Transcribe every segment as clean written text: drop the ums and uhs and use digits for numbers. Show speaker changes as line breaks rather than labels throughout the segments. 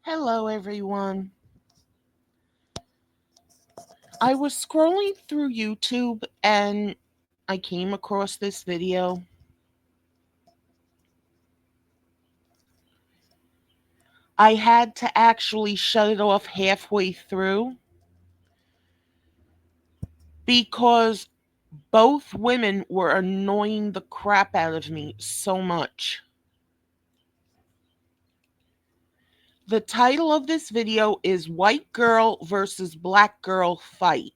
Hello, everyone. I was scrolling through YouTube and I came across this video. I had to actually shut it off halfway through because both women were annoying the crap out of me so much. The title of this video is White Girl versus Black Girl Fight.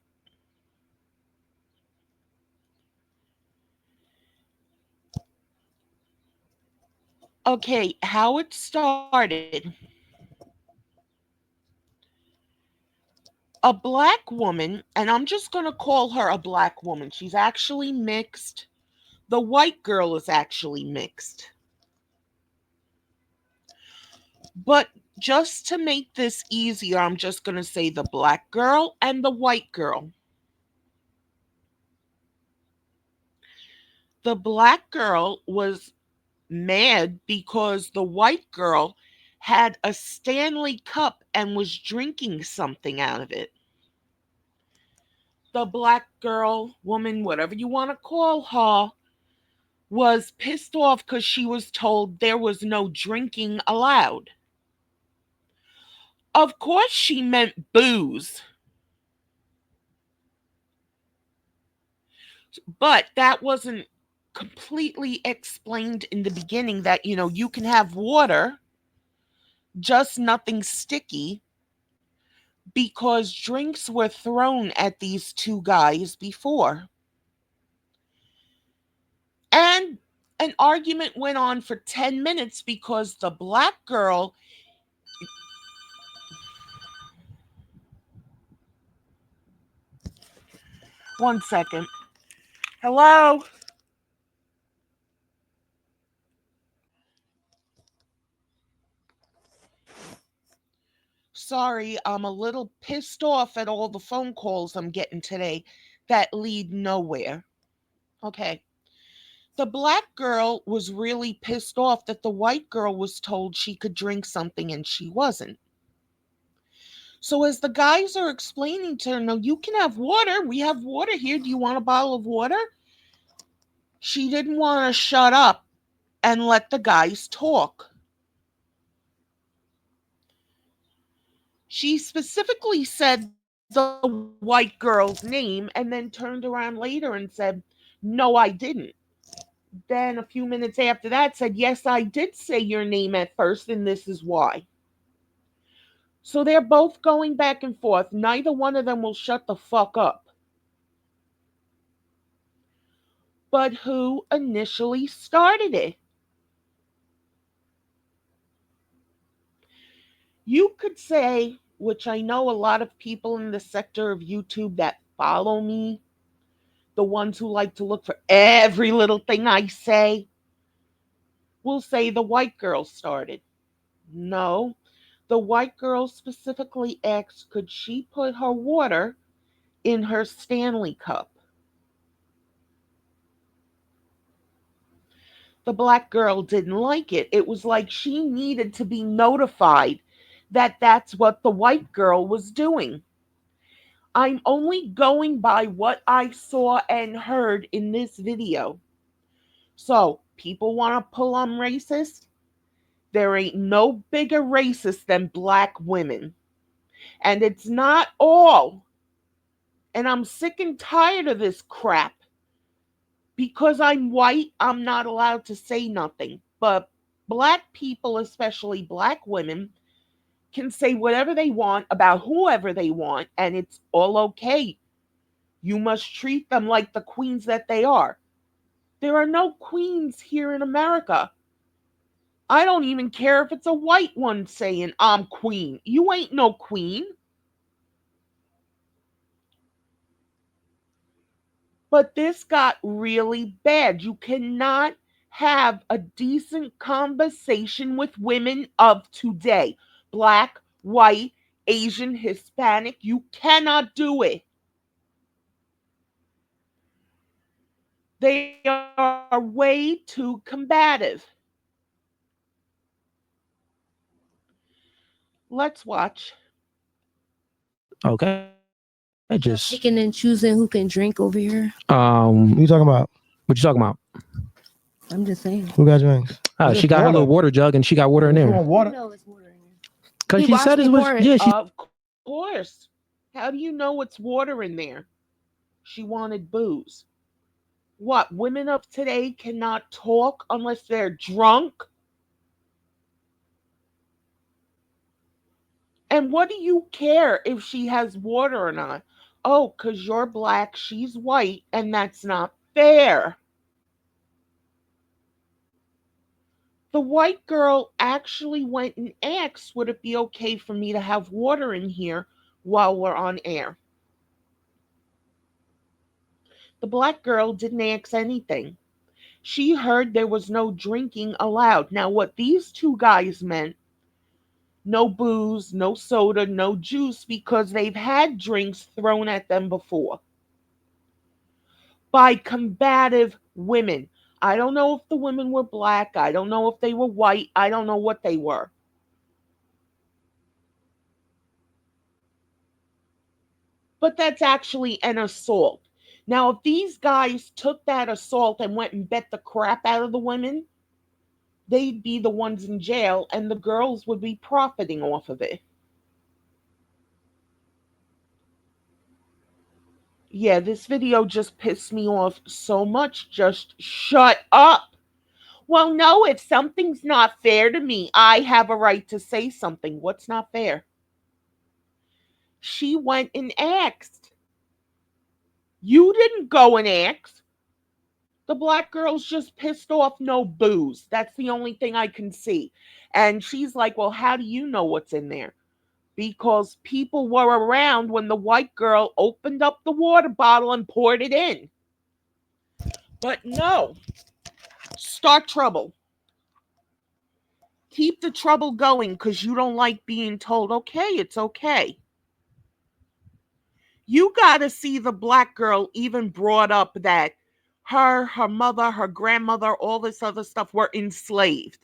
Okay, how it started. A black woman, and I'm just going to call her a black woman. She's actually mixed. The white girl is actually mixed. But just to make this easier, I'm just going to say the black girl and the white girl. The black girl was mad because the white girl had a Stanley cup and was drinking something out of it. The black girl, woman, whatever you want to call her, was pissed off because she was told there was no drinking allowed. Of course, she meant booze, but that wasn't completely explained in the beginning that, you can have water, just nothing sticky, because drinks were thrown at these two guys before. And an argument went on for 10 minutes because the black girl. One second. Hello? Sorry, I'm a little pissed off at all the phone calls I'm getting today that lead nowhere. Okay. The black girl was really pissed off that the white girl was told she could drink something and she wasn't. So, as the guys are explaining to her, no, you can have water. We have water here. Do you want a bottle of water? She didn't want to shut up and let the guys talk. She specifically said the white girl's name and then turned around later and said, "No, I didn't." Then a few minutes after that said, "Yes, I did say your name at first, and this is why." So they're both going back and forth. Neither one of them will shut the fuck up. But who initially started it? You could say, which I know a lot of people in the sector of YouTube that follow me, the ones who like to look for every little thing I say, will say the white girl started. No, the white girl specifically asked could she put her water in her Stanley cup. The black girl didn't like it. It was like she needed to be notified that that's what the white girl was doing. I'm only going by what I saw and heard in this video. So, people want to pull I'm racist? There ain't no bigger racist than black women. And it's not all. And I'm sick and tired of this crap. Because I'm white, I'm not allowed to say nothing. But black people, especially black women, can say whatever they want about whoever they want, and it's all okay. You must treat them like the queens that they are. There are no queens here in America. I don't even care if it's a white one saying, "I'm queen." You ain't no queen. But this got really bad. You cannot have a decent conversation with women of today. Black, white, Asian, Hispanic. You cannot do it. They are way too combative. Let's watch.
Okay, just
Y'all picking and choosing who can drink over here.
what
What you talking about?
you talking about?
I'm just saying.
Who got drinks?
Oh,
It's
she
just
got her little
water.
water jug and she got water in
If you
there.
want
You
water,
know it's water in here.
Cause
He
she
watched
said it
me
was
pour it.
yeah. She
Of course. How do you know it's water in there? She wanted booze. What? Women of today cannot talk unless they're drunk? And what do you care if she has water or not? Oh, because you're black, she's white, and that's not fair. The white girl actually went and asked, would it be okay for me to have water in here while we're on air? The black girl didn't ask anything. She heard there was no drinking allowed. Now, what these two guys meant, no booze, no soda, no juice, because they've had drinks thrown at them before by combative women. I don't know if the women were black. I don't know if they were white. I don't know what they were. But that's actually an assault. Now, if these guys took that assault and went and bet the crap out of the women, they'd be the ones in jail and the girls would be profiting off of it. Yeah, this video just pissed me off so much. Just shut up. Well, no, if something's not fair to me, I have a right to say something. What's not fair? She went and asked. You didn't go and ask. The black girl's just pissed off, no booze. That's the only thing I can see. And she's like, well, how do you know what's in there? Because people were around when the white girl opened up the water bottle and poured it in. But no, start trouble. Keep the trouble going because you don't like being told, okay, it's okay. You got to see the black girl even brought up that her mother, her grandmother, all this other stuff were enslaved.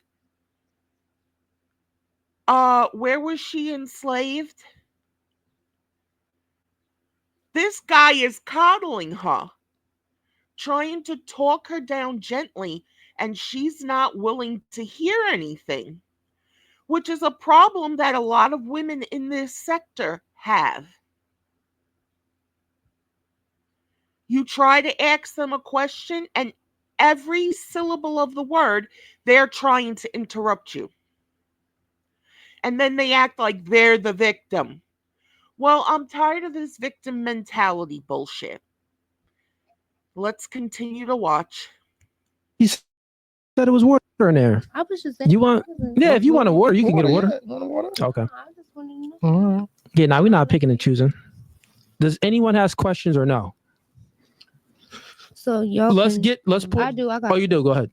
Where was she enslaved? This guy is coddling her, trying to talk her down gently, and she's not willing to hear anything, which is a problem that a lot of women in this sector have. You try to ask them a question, and every syllable of the word, they're trying to interrupt you. And then they act like they're the victim. Well, I'm tired of this victim mentality bullshit. Let's continue to watch.
said it was water in there.
I was just
You
saying.
want? Yeah, if you want a water, you can get a
water,
water.
yeah. You want the water?
Okay.
I just wanted to know.
All right.
Yeah, now we're not picking and choosing. Does anyone has questions or no?
So y'all
Let's
can.
get. Let's put.
I do. I
Oh,
got.
you do. Go ahead.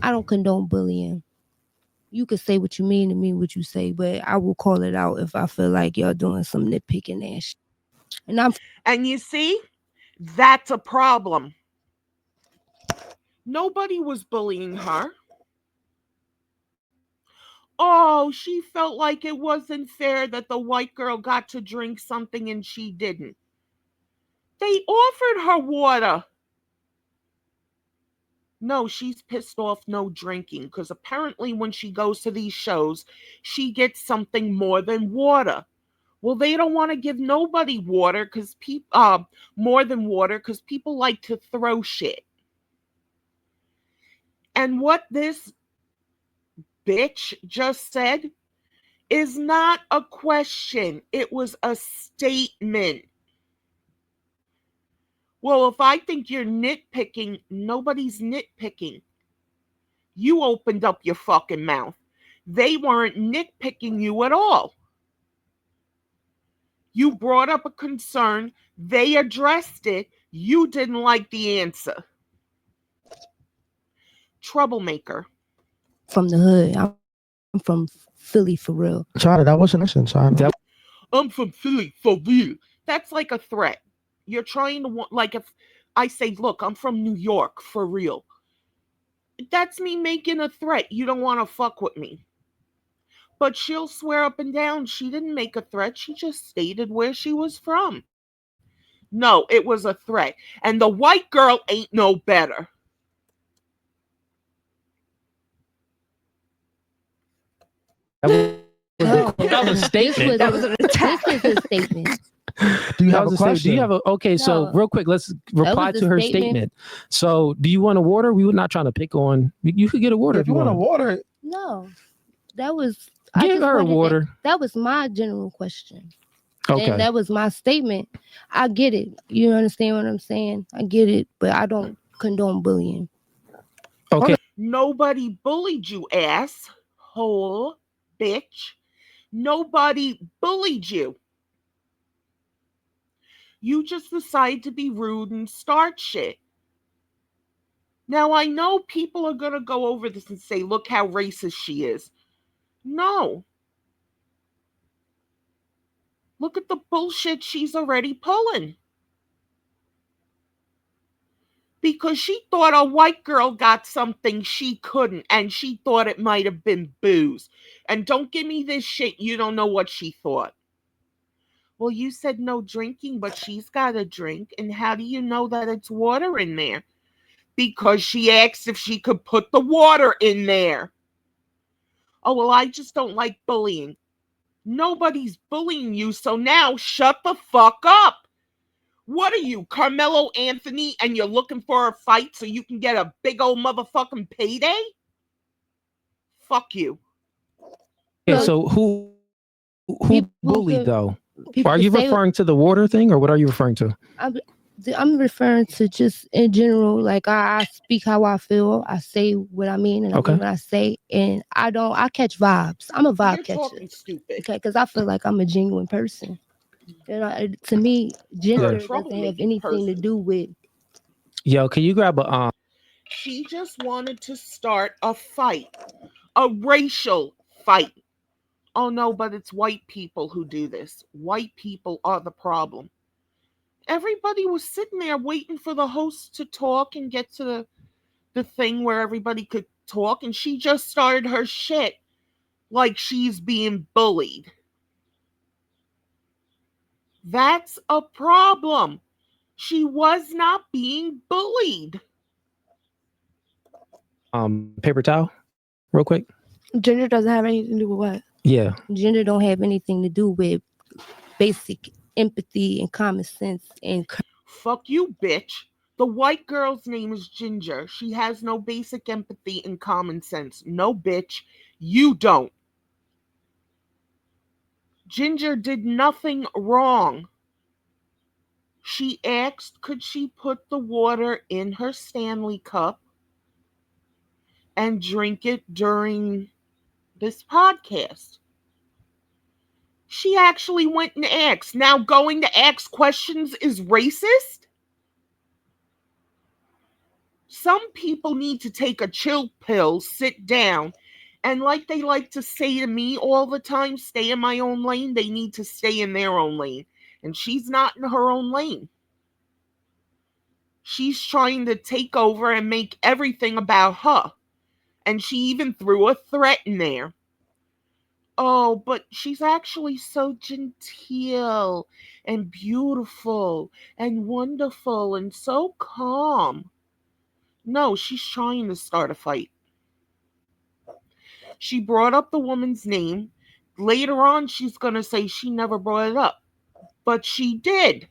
I don't condone bullying. You could say what you mean and mean what you say, but I will call it out if I feel like y'all doing some nitpicking ass. And I'm
And you see, that's a problem. Nobody was bullying her. Oh, she felt like it wasn't fair that the white girl got to drink something and she didn't. They offered her water. No, she's pissed off, no drinking, because apparently when she goes to these shows, she gets something more than water. Well, they don't want to give nobody water because people more than water because people like to throw shit. And what this bitch just said is not a question. It was a statement. Well, if I think you're nitpicking, nobody's nitpicking. You opened up your fucking mouth. They weren't nitpicking you at all. You brought up a concern, they addressed it, you didn't like the answer. Troublemaker.
from the hood. I'm from Philly for real.
China, that wasn't listen, China.
That
I'm from Philly for real. That's like a threat. You're trying to want, like, if I say, look, I'm from New York for real. That's me making a threat. You don't want to fuck with me. But she'll swear up and down she didn't make a threat. She just stated where she was from. No, it was a threat. And the white girl ain't no better.
That was a
No, this
statement.
was
That was an attack.
this is a statement.
Do you
That
have
was
a
a statement. Do you have
question?
a okay? So
No,
real quick, let's
that
reply
was a
to her
statement.
statement. So, do you want a water? We were not trying to pick on. You could get a water
Yeah,
if
if
you
you want a
want.
water,
No, that was I
Give
just
her a
wanted that.
water.
That was my general question, and
Okay.
that was my statement. I get it. You understand what I'm saying? I get it, but I don't condone bullying.
Okay.
Nobody bullied you, asshole, bitch. Nobody bullied you. You just decided to be rude and start shit. Now, I know people are going to go over this and say, look how racist she is. No. Look at the bullshit she's already pulling. Because she thought a white girl got something she couldn't, and she thought it might have been booze. And don't give me this shit, you don't know what she thought. Well, you said no drinking, but she's got a drink. And how do you know that it's water in there? Because she asked if she could put the water in there. Oh, well, I just don't like bullying. Nobody's bullying you, so now shut the fuck up. What are you, Carmelo Anthony, and you're looking for a fight so you can get a big old motherfucking payday? Fuck you.
Okay.
So
So who
people
bullied
could
though?
people
Are
could
you
say
referring to the water thing, or what are you referring to?
I'm, I'm referring to just in general. Like I speak how I feel. I say what I mean, and I
Okay.
mean what I say. And I catch vibes. I'm a vibe
You're
catcher.
talking stupid.
Okay, because I feel like I'm a genuine person. You know, to me,
You're a
Yeah.
gender doesn't have
troublemaking
anything to
person.
do with.
Yo, can you grab a
She just wanted to start a fight, a racial fight. Oh no, but it's white people who do this. White people are the problem. Everybody was sitting there waiting for the host to talk and get to the thing where everybody could talk, and she just started her shit like she's being bullied. That's a problem. She was not being bullied.
paper towel, real quick?
Gender doesn't have anything to do with what?
Yeah.
Gender don't have anything to do with basic empathy and common sense and
Fuck you, bitch. The white girl's name is Ginger. She has no basic empathy and common sense. No, bitch, you don't. Ginger did nothing wrong. She asked, could she put the water in her Stanley cup and drink it during this podcast? She actually went and asked. Now, going to ask questions is racist? Some people need to take a chill pill, sit down, and like they like to say to me all the time, stay in my own lane, they need to stay in their own lane. And she's not in her own lane. She's trying to take over and make everything about her. And she even threw a threat in there. Oh, but she's actually so genteel and beautiful and wonderful and so calm. No, she's trying to start a fight. She brought up the woman's name. Later on, she's going to say she never brought it up, but she did.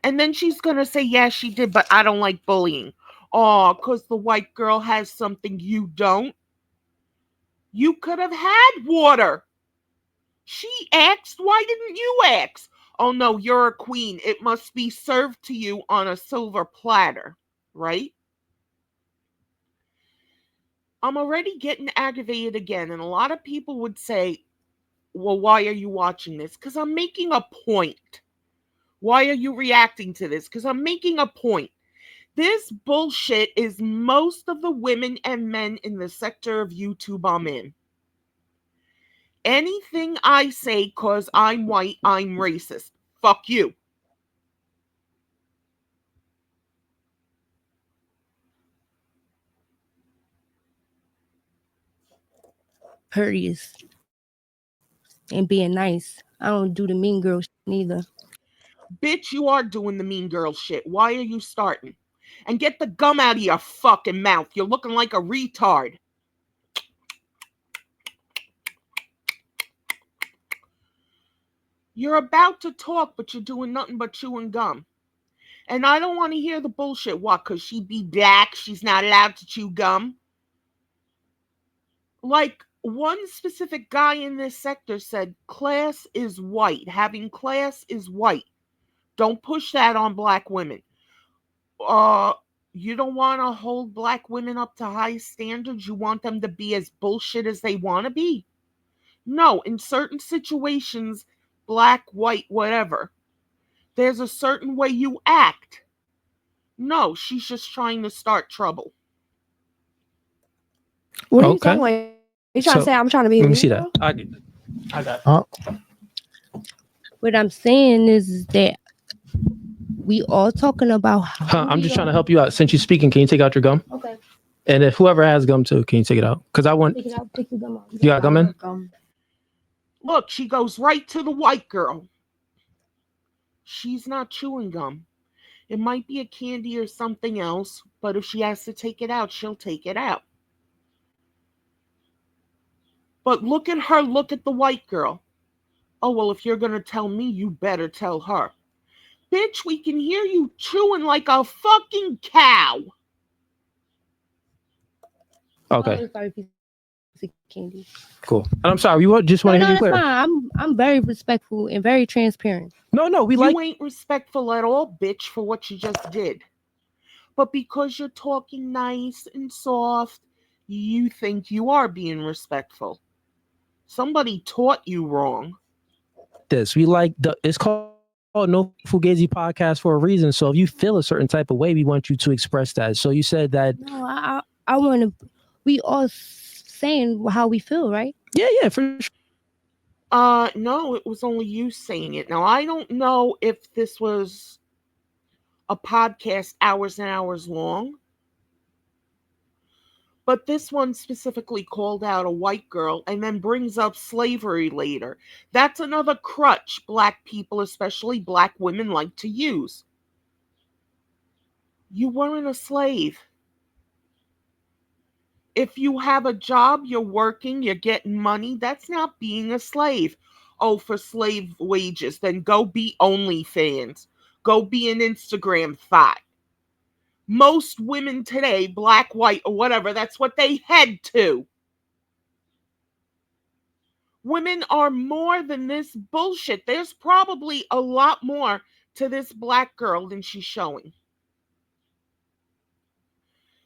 And then she's going to say, yeah, she did, but I don't like bullying. Oh, because the white girl has something you don't. You could have had water. She asked, why didn't you ask? Oh no, you're a queen. It must be served to you on a silver platter, right? I'm already getting aggravated again, and a lot of people would say, well, why are you watching this? Because I'm making a point. Why are you reacting to this? Because I'm making a point. This bullshit is most of the women and men in the sector of YouTube I'm in. Anything I say because I'm white, I'm racist. Fuck you.
courteous and being nice. I don't do the mean girl shit neither.
Bitch, you are doing the mean girl shit. Why are you starting? And get the gum out of your fucking mouth. You're looking like a retard. You're about to talk, but you're doing nothing but chewing gum. And I don't want to hear the bullshit. What? Because she be black, she's not allowed to chew gum? Like, one specific guy in this sector said, class is white. Having class is white. Don't push that on black women. Uh, you don't want to hold black women up to high standards? You want them to be as bullshit as they want to be? No, in certain situations, black, white, whatever, there's a certain way you act. No, she's just trying to start trouble.
What are you
Okay.
talking about? You trying to
So
say I'm trying to be a
let me
mean
see that.
girl?
I got.
What I'm saying is that we all talking about how
I'm just trying to help you out. Since you're speaking, can you take out your gum?
Okay.
And if whoever has gum too, can you take it out? Because I want.
Take it out. Take the gum out.
You got gum in?
Look, she goes right to the white girl. She's not chewing gum. It might be a candy or something else, but if she has to take it out, she'll take it out. But look at her, look at the white girl. Oh, well, if you're going to tell me, you better tell her. Bitch, we can hear you chewing like a fucking cow.
Okay.
Sorry, piece of candy.
Cool. And I'm sorry. We just want to
No,
hear you
that's
clear.
fine. I'm very respectful and very transparent.
No, we
You
like.
ain't respectful at all, bitch, for what you just did. But because you're talking nice and soft, you think you are being respectful. Somebody taught you wrong.
This. We like it's called No Fugazi Podcast for a reason. So if you feel a certain type of way, we want you to express that. So you said that.
No, I want to. We all saying how we feel, right?
Yeah, for sure.
No, it was only you saying it. Now, I don't know if this was a podcast hours and hours long, but this one specifically called out a white girl and then brings up slavery later. That's another crutch black people, especially black women, like to use. You weren't a slave. If you have a job, you're working, you're getting money, that's not being a slave. Oh, for slave wages, then go be OnlyFans. Go be an Instagram thot. Most women today, black, white, or whatever, that's what they head to. Women are more than this bullshit. There's probably a lot more to this black girl than she's showing.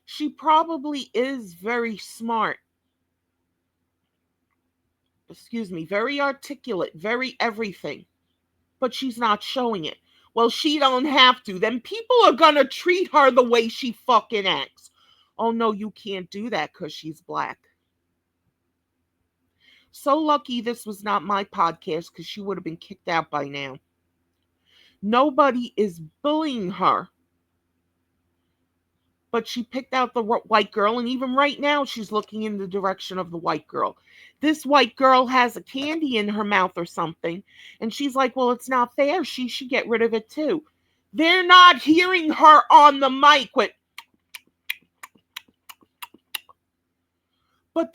She probably is very smart. Very articulate, very everything. But she's not showing it. Well, she don't have to. Then people are gonna treat her the way she fucking acts. Oh no, you can't do that because she's black. So lucky this was not my podcast because she would have been kicked out by now. Nobody is bullying her. But she picked out the white girl, and even right now, she's looking in the direction of the white girl. This white girl has a candy in her mouth or something, and she's like, well, it's not fair. She should get rid of it too. They're not hearing her on the mic, but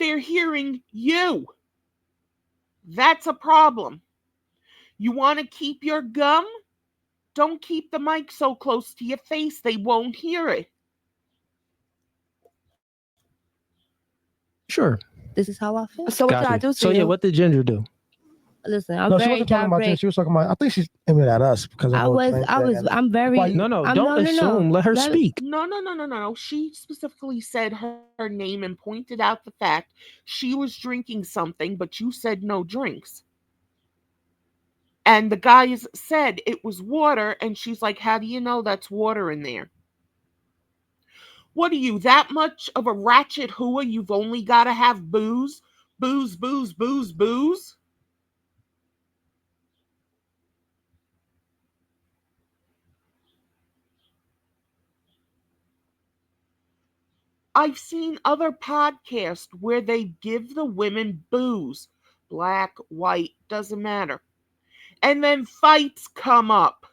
they're hearing you. That's a problem. You want to keep your gum? Don't keep the mic so close to your face. They won't hear it.
Sure.
This is how I feel.
So what did
Got
I
you.
do to
So
you?
yeah, what did Ginger do?
Listen, I'm
No, she
very
wasn't talking about you.
direct.
She was talking about. I think she's aiming at us because of
I
the whole
was,
train
I
thing
was,
and-
I'm very.
Why you-
No,
I'm,
don't assume. Let her speak.
No. She specifically said her name and pointed out the fact she was drinking something, but you said no drinks. And the guys said it was water, and she's like, how do you know that's water in there? What are you, that much of a ratchet hooah? You've only got to have booze? Booze, booze, booze, booze? I've seen other podcasts where they give the women booze, black, white, doesn't matter. And then fights come up.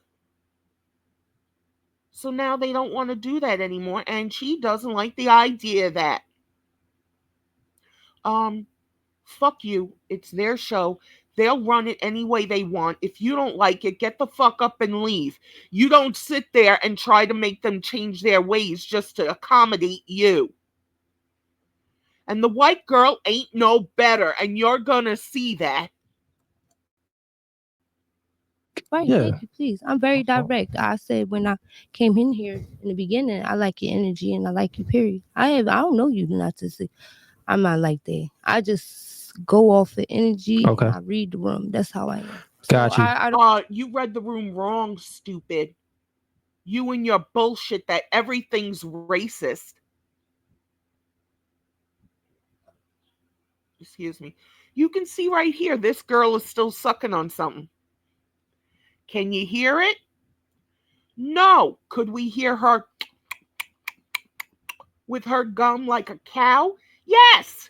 So now they don't want to do that anymore, and she doesn't like the idea of that. Um, Fuck you. It's their show. They'll run it any way they want. If you don't like it, get the fuck up and leave. You don't sit there and try to make them change their ways just to accommodate you. And the white girl ain't no better, and you're gonna see that.
Right,
Yeah.
thank you, please. I'm very direct. I said when I came in here in the beginning, I like your energy and I like you, period. I don't know you not to say I'm not like that. I just go off the energy
Okay.
and I read the room. That's how I am.
Got you.
I don't
You read the room wrong, stupid. You and your bullshit that everything's racist. Excuse me. You can see right here, this girl is still sucking on something. Can you hear it? No. Could we hear her with her gum like a cow? Yes.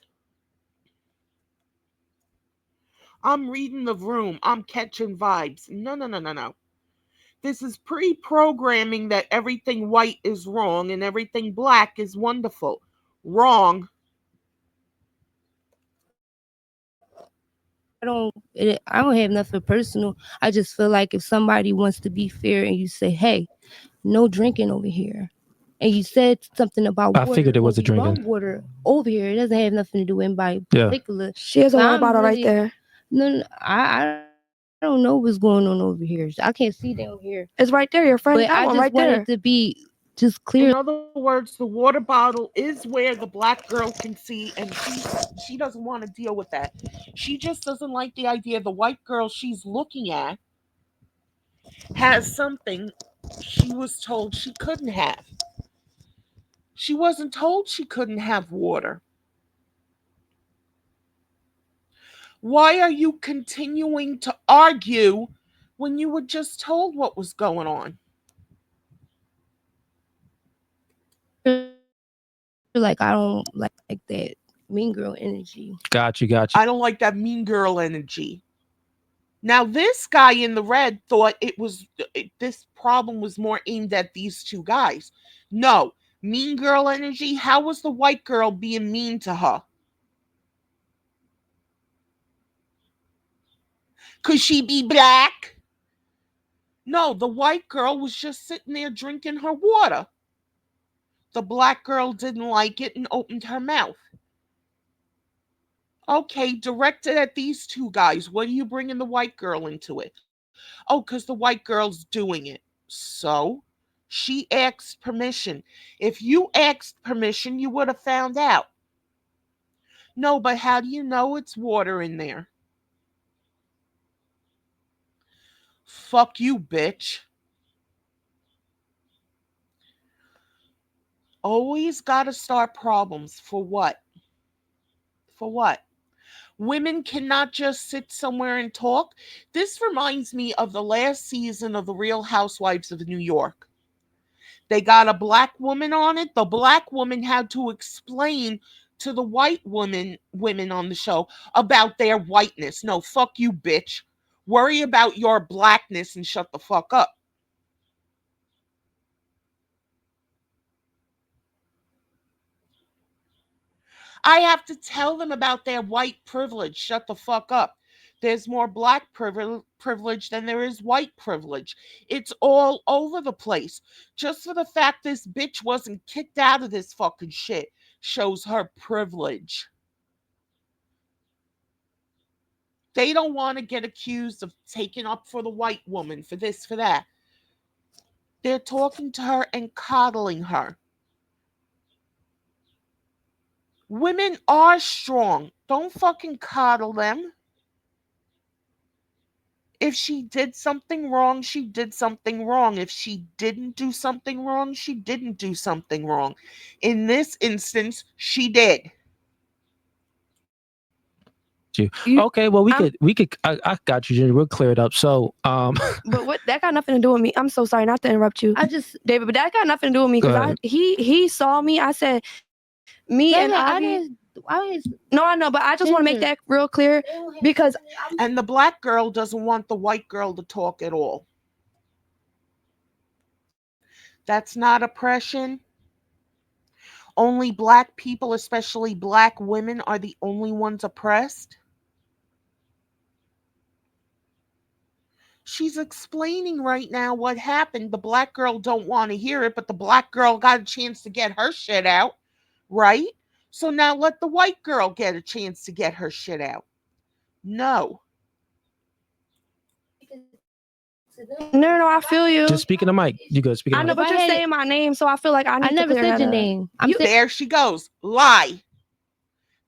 I'm reading the room. I'm catching vibes. No, no, no, no, no. This is pre programming that everything white is wrong and everything black is wonderful. Wrong.
I don't have nothing personal. I just feel like if somebody wants to be fair and you say, hey, no drinking over here. And you said something about
I
water.
figured it
When
was a
we run
drinking.
water over here, it doesn't have nothing to do with anybody
Yeah.
particular.
She has a
But
water
I'm
bottle right
really
there.
no, I don't know what's going on over here. I can't see down here.
It's right there. Your friend
But
got
I
one
just
right
wanted
there.
to be just
In
clear.
other words, the water bottle is where the black girl can see, and she doesn't want to deal with that. She just doesn't like the idea the white girl she's looking at has something she was told she couldn't have. She wasn't told she couldn't have water. Why are you continuing to argue when you were just told what was going on?
Like I don't like that mean girl energy.
Got you. Got you.
I don't like that mean girl energy. Now, this guy in the red thought this problem was more aimed at these two guys. No, mean girl energy. How was the white girl being mean to her? Could she be black? No, the white girl was just sitting there drinking her water. The black girl didn't like it and opened her mouth. Okay, directed at these two guys. What are you bringing the white girl into it? Oh, because the white girl's doing it. So she asked permission. If you asked permission, you would have found out. No, but how do you know it's water in there? Fuck you, bitch. Always gotta start problems. For what? For what? Women cannot just sit somewhere and talk. This reminds me of the last season of The Real Housewives of New York. They got a black woman on it. The black woman had to explain to the white women on the show about their whiteness. No, fuck you, bitch. Worry about your blackness and shut the fuck up. I have to tell them about their white privilege. Shut the fuck up. There's more black privilege than there is white privilege. It's all over the place. Just for the fact this bitch wasn't kicked out of this fucking shit shows her privilege. They don't want to get accused of taking up for the white woman, for this, for that. They're talking to her and coddling her. Women are strong. Don't fucking coddle them. If she did something wrong, she did something wrong. If she didn't do something wrong, she didn't do something wrong. In this instance, she did.
You.
You,
Okay. Well,
I'm,
I got you, Ginger. We'll clear it up. So,
but what that got nothing to do with me. I'm so sorry not to interrupt you,
I just
David. But that got nothing to do with me
Go
because
ahead.
he saw me. I said, Me
Yeah,
and
yeah,
Ivy.
I didn't.
No, I know, but I just want to make
Ginger.
that real clear because
And the black girl doesn't want the white girl to talk at all. That's not oppression. Only black people, especially black women, are the only ones oppressed. She's explaining right now what happened. The black girl don't want to hear it, but the black girl got a chance to get her shit out, right? So now let the white girl get a chance to get her shit out. No.
no, no, I feel you.
Just speaking the mic. You good? Speaking
I
the
know,
mic.
but
If I
you're
had it-
saying my name, so I feel like I
I
need to
never
clear
said
that
your
up.
name. I'm saying
There she goes. Lie.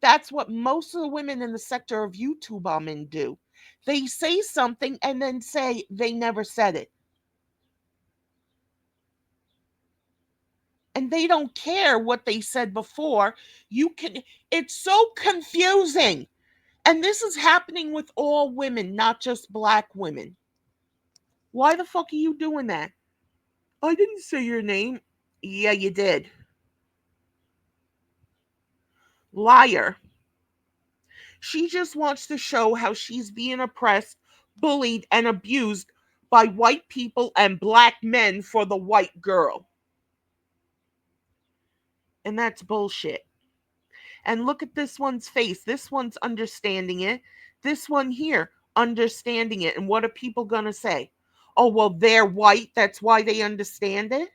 That's what most of the women in the sector of YouTube I'm in do. They say something and then say they never said it. And they don't care what they said before. It's so confusing. And this is happening with all women, not just black women. Why the fuck are you doing that? I didn't say your name. Yeah, you did. Liar. She just wants to show how she's being oppressed, bullied, and abused by white people and black men for the white girl. And that's bullshit. And look at this one's face. This one's understanding it. This one here, understanding it. And what are people going to say? Oh, well, they're white. That's why they understand it.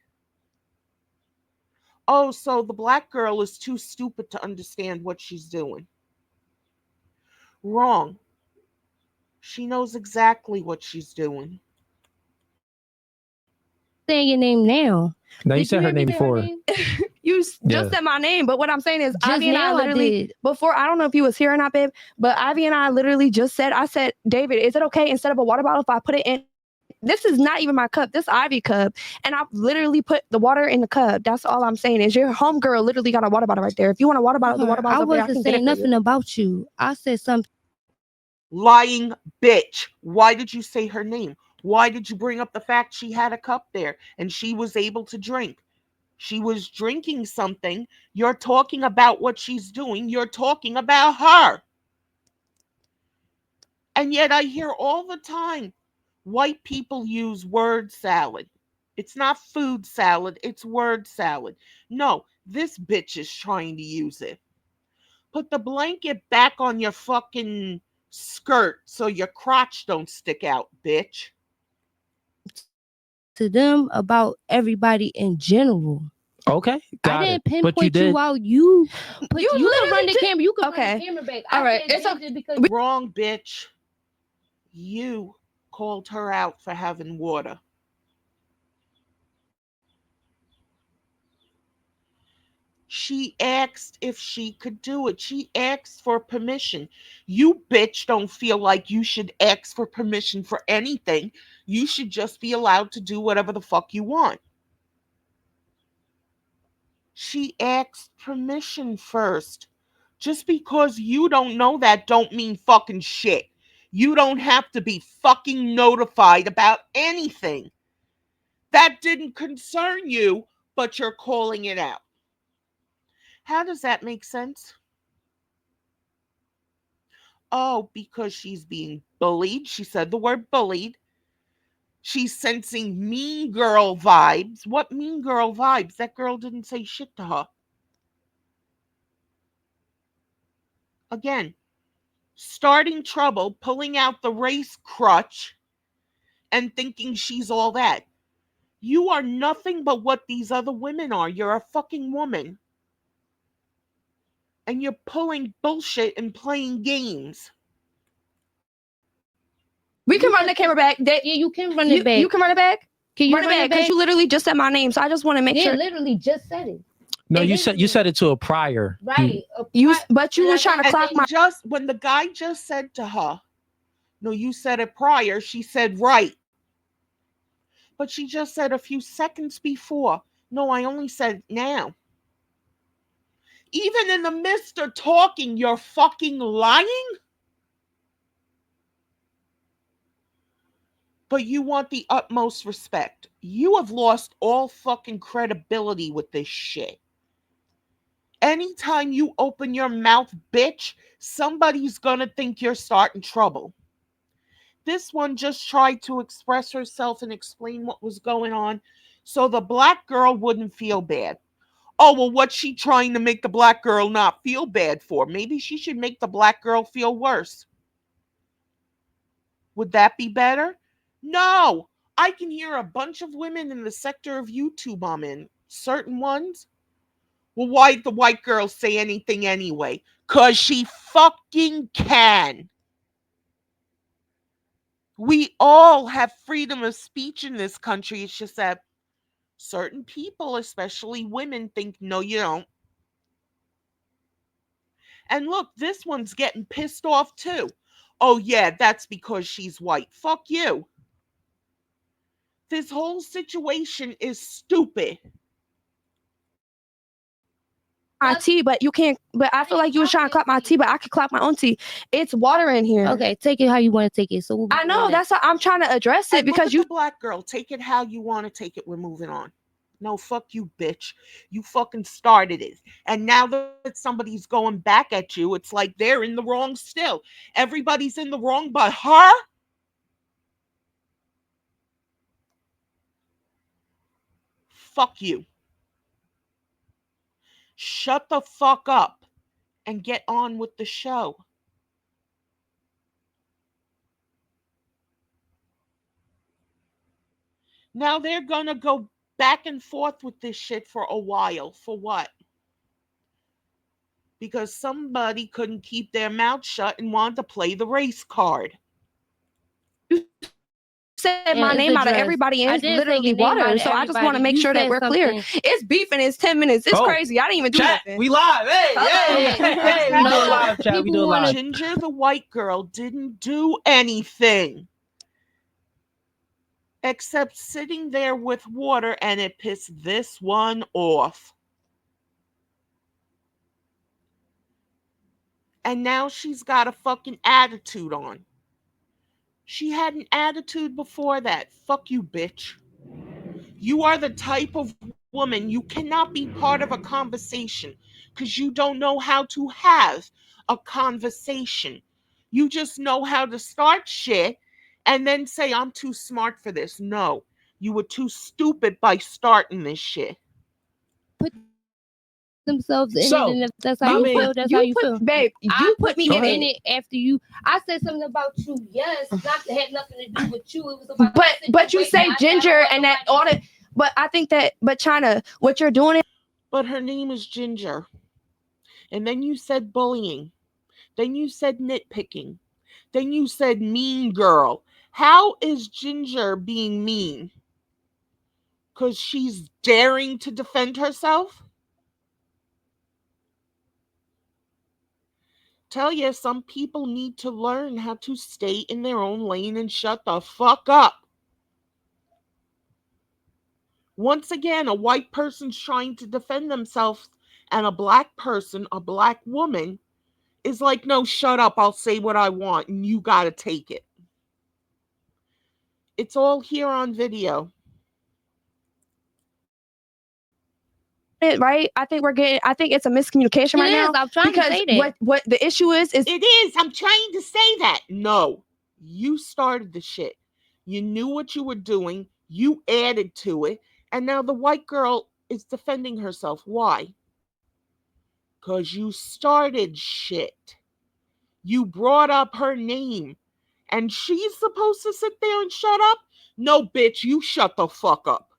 Oh, so the black girl is too stupid to understand what she's doing. Wrong. She knows exactly what she's doing.
saying your name now.
Now you
Did you
said her
hear me
name
say her
before.
name?
Just
Yeah.
said my name, but what I'm saying is
Just
Ivy and I
now I
literally
did.
before I don't know if you was here or not, babe, but Ivy and I literally just said I said, David, is it okay instead of a water bottle if I put it in? This is not even my cup. This Ivy cup, and I literally put the water in the cup. That's all I'm saying is your homegirl literally got a water bottle right there. If you want a water bottle, the water
I
bottle's over there. I
wasn't
can get it
saying
for
nothing
you.
about you. I said something.
Lying bitch. Why did you say her name? Why did you bring up the fact she had a cup there and she was able to drink? She was drinking something. You're talking about what she's doing. You're talking about her. And yet I hear all the time white people use word salad. It's not food salad, it's word salad. No, this bitch is trying to use it. Put the blanket back on your fucking skirt so your crotch don't stick out, bitch.
To them about everybody in general.
Okay,
I
got it.
didn't
But you
pinpoint
did.
you out. You
You
can run
literally
the
did.
camera. You can run
Okay.
the camera back.
All
I
right.
said
It's okay.
Ginger because
Wrong, bitch. You called her out for having water. She asked if she could do it. She asked for permission. You bitch don't feel like you should ask for permission for anything. You should just be allowed to do whatever the fuck you want. She asked permission first. Just because you don't know that don't mean fucking shit. You don't have to be fucking notified about anything. That didn't concern you, but you're calling it out. How does that make sense? Oh, because she's being bullied. She said the word bullied. She's sensing mean girl vibes. What mean girl vibes? That girl didn't say shit to her. Again, starting trouble, pulling out the race crutch, and thinking she's all that. You are nothing but what these other women are. You're a fucking woman. And you're pulling bullshit and playing games.
We can run the camera back.
yeah, you can run it back.
You can run it back.
Can you
Run it back because you literally just said my name, so I just want to make
Yeah,
sure.
literally just said it.
No,
It
you
is-
said it to a prior.
Right.
But you was trying to
And
clock my.
just when the guy just said to her, no, you said it prior, she said right. But she just said a few seconds before, no, I only said now. Even in the midst of talking, you're fucking lying? But you want the utmost respect. You have lost all fucking credibility with this shit. Anytime you open your mouth, bitch, somebody's gonna think you're starting trouble. This one just tried to express herself and explain what was going on so the black girl wouldn't feel bad. Oh, well, what's she trying to make the black girl not feel bad for? Maybe she should make the black girl feel worse. Would that be better? No. I can hear a bunch of women in the sector of YouTube I'm in, certain ones. Well, why'd the white girl say anything anyway? 'Cause she fucking can. We all have freedom of speech in this country. It's just that certain people, especially women, think, no, you don't. And look, this one's getting pissed off too. Oh, yeah, that's because she's white. Fuck you. This whole situation is stupid.
My tea, but you can't. But I feel like you was trying to clap my tea, but I could clap my own tea. It's water in here.
Okay, take it how you want to take it. So we'll
I know that's why I'm trying to address it
And
because
look at
you.
the black girl. Take it how you want to take it. We're moving on. No, fuck you, bitch. You fucking started it. And now that somebody's going back at you, it's like they're in the wrong still. Everybody's in the wrong but her. Fuck you. Shut the fuck up and get on with the show. Now they're gonna go back and forth with this shit for a while. For what? Because somebody couldn't keep their mouth shut and wanted to play the race card.
Said my name out of everybody, and it's literally water. So I just want to make sure that we're clear. It's beef and it's 10 minutes. It's crazy. I didn't even do nothing.
We live. Hey, we do a live chat. We do a live.
Ginger, the white girl, didn't do anything except sitting there with water, and it pissed this one off. And now she's got a fucking attitude on. She had an attitude before that. Fuck you, bitch. You are the type of woman, you cannot be part of a conversation because you don't know how to have a conversation. You just know how to start shit and then say, I'm too smart for this. No, you were too stupid by starting this shit.
Put themselves in it, and if that's how you feel, that's how you feel.
Babe, you put me
in it after you. I said something about you. Yes, not had nothing to do with you. It was about.
But you say Ginger and that all that. But I think that. But China, what you're doing is.
But her name is Ginger. And then you said bullying. Then you said nitpicking. Then you said mean girl. How is Ginger being mean? Because she's daring to defend herself? Tell you, some people need to learn how to stay in their own lane and shut the fuck up. Once again, a white person's trying to defend themselves, and a black person, a black woman, is like, no, shut up, I'll say what I want, and you gotta take it. It's all here on video.
Right? I think it's a miscommunication right now.
I'm trying to say that.
What the issue is
it is. I'm trying to say that. No, you started the shit. You knew what you were doing. You added to it. And now the white girl is defending herself. Why? Because you started shit. You brought up her name. And she's supposed to sit there and shut up? No, bitch, you shut the fuck up.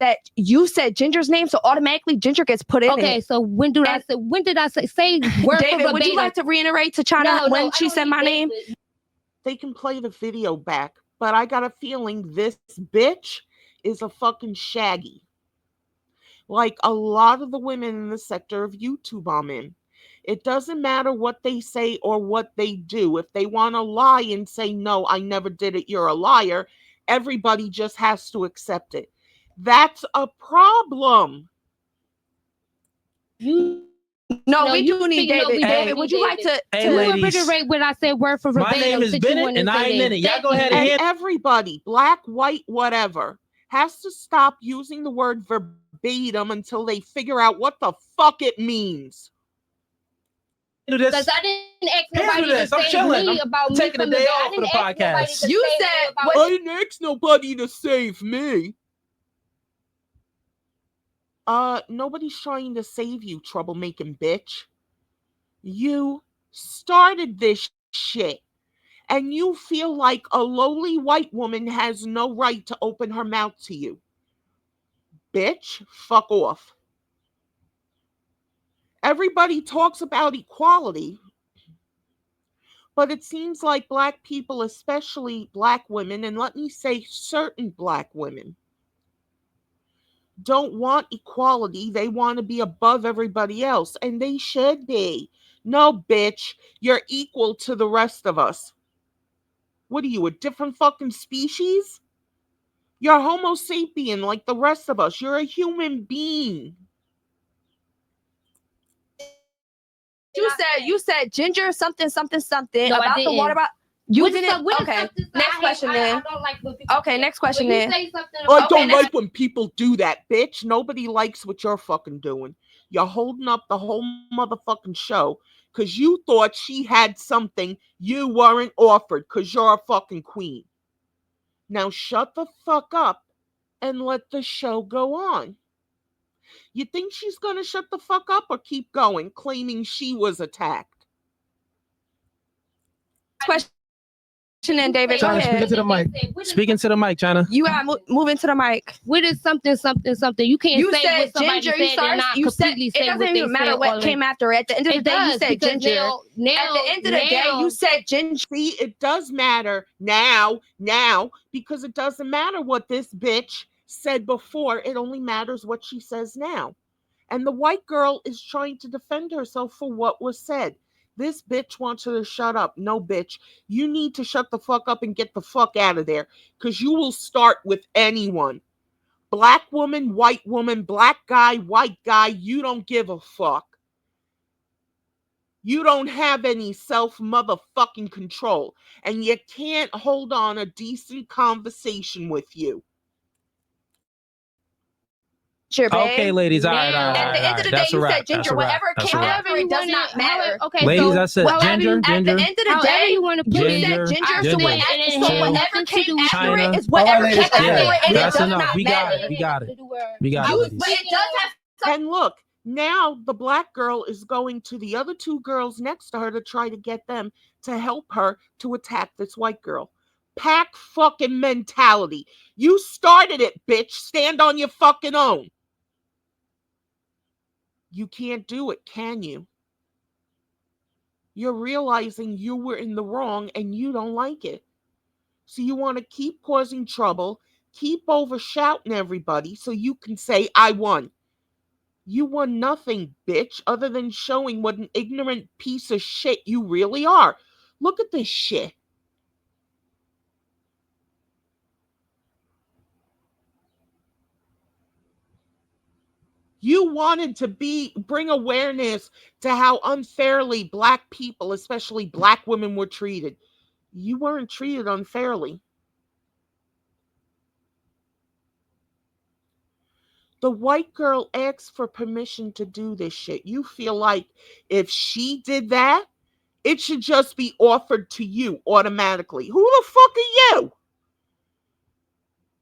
That you said Ginger's name, so automatically Ginger gets put in.
Okay, so when did I say word
David, would you like to reiterate to China when she said my name?
They can play the video back, but I got a feeling this bitch is a fucking shaggy. Like a lot of the women in the sector of YouTube I'm in. It doesn't matter what they say or what they do. If they want to lie and say, no, I never did it, you're a liar, everybody just has to accept it. That's a problem.
We do need David. David, would you like to
reiterate when I said word for verbatim?
My name is Bennett, and I ain't in it. Y'all go ahead and
everybody, black, white, whatever, has to stop using the word verbatim verbatim until they figure out what the fuck it means.
Because I didn't ask nobody to
I'm
save
chilling.
me about me
taking a
from
day
the
off
I
for
didn't
the
ask nobody
podcast.
to
You
save me
said
about
what-
I didn't ask nobody to save me. Nobody's trying to save you, troublemaking bitch. You started this shit. And you feel like a lowly white woman has no right to open her mouth to you. Bitch, fuck off. Everybody talks about equality, but it seems like black people, especially black women, and let me say certain black women, don't want equality. They want to be above everybody else, and they should be. No, bitch, you're equal to the rest of us. What are you, a different fucking species? You're Homo sapien like the rest of us. You're a human being.
You said ginger something
No, I
about the water
didn't.
bottle. You
What is
didn't.
some- what is
Okay.
something I
Next
hate-
question
I
then.
don't like when people
Okay,
do
next
that.
question
When
then.
you say something
I
about
don't
next-
like when people do that, bitch. Nobody likes what you're fucking doing. You're holding up the whole motherfucking show because you thought she had something you weren't offered because you're a fucking queen. Now shut the fuck up and let the show go on. You think she's gonna shut the fuck up or keep going, claiming she was attacked?
Question then, David. Go
China,
ahead.
speaking to the mic.
Speaking to the mic, China.
You gotta move into the mic.
What is something? You can't
You
say
said
what somebody
ginger.
said and not
You said
completely
it
say
doesn't
what they
even matter
said
what
already.
came after. At the end of the
It
day, you
does,
said
because
ginger.
now
At the end of the day, you said ginger.
See, it does matter now, because it doesn't matter what this bitch said before. It only matters what she says now. And the white girl is trying to defend herself for what was said. This bitch wants her to shut up. No, bitch. You need to shut the fuck up and get the fuck out of there, because you will start with anyone. Black woman, black guy, white guy, you don't give a fuck. You don't have any self motherfucking control, and you can't hold on a decent conversation with you.
Ginger, babe.
Okay, ladies. All right.
At the end of the day,
That's a
you
wrap.
said ginger.
That's a wrap.
Whatever
That's
came
a wrap.
after it does not matter.
Okay,
Ladies,
so
I said ginger,
At the end of the
however
day,
you want to put
you
it,
said ginger.
I
So
said
ginger,
it didn't have
whatever
nothing to
came
do with
after
China.
it is whatever
ladies,
came after
okay.
it, and it
That's
does
enough.
not
We got
matter.
it. We got it. We got it,
You,
ladies.
but it does have.
And look, now the black girl is going to the other two girls next to her to try to get them to help her to attack this white girl. Pack fucking mentality. You started it, bitch. Stand on your fucking own. You can't do it, can you? You're realizing you were in the wrong and you don't like it. So you want to keep causing trouble, keep over shouting everybody so you can say, I won. You won nothing, bitch, other than showing what an ignorant piece of shit you really are. Look at this shit. You wanted to bring awareness to how unfairly black people, especially black women, were treated. You weren't treated unfairly. The white girl asked for permission to do this shit. You feel like if she did that, it should just be offered to you automatically. Who the fuck are you?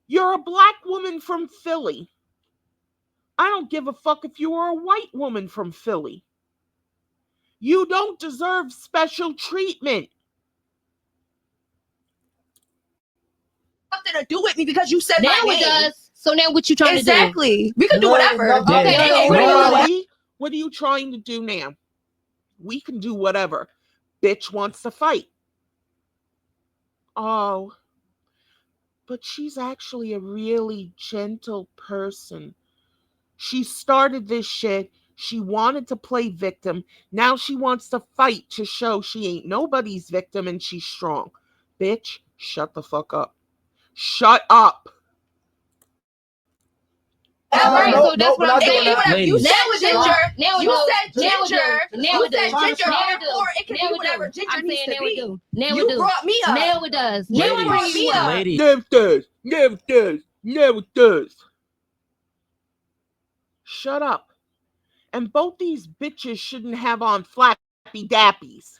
You're a black woman from Philly. I don't give a fuck if you are a white woman from Philly. You don't deserve special treatment.
Something to do with me because you said
now
my name.
it does. So now what you trying to do?
Exactly. We could do
No,
whatever.
no,
Okay.
no,
What are you trying to do now? We can do whatever. Bitch wants to fight. Oh, but she's actually a really gentle person. She started this shit. She wanted to play victim. Now she wants to fight to show she ain't nobody's victim and she's strong. Bitch, shut the fuck up. Shut up.
All right,
No,
so that's
we're
what I'm
not doing
saying.
that.
Whatever. You
Ladies.
said
Now it
ginger.
do. Now it
You
do.
said
Now it
ginger.
do. Now
You
it do.
said ginger.
Now it do.
Therefore, it can
Now
be
it
whatever
do.
ginger
I'm
needs
saying
to
now it
be.
do. Now
You
it do.
brought me up.
Now it does. Now
You
I'm
brought
bringing
me
you
up.
up.
Ladies.
Never does. Never does. Never does. Shut up. And both these bitches shouldn't have on flappy dappies.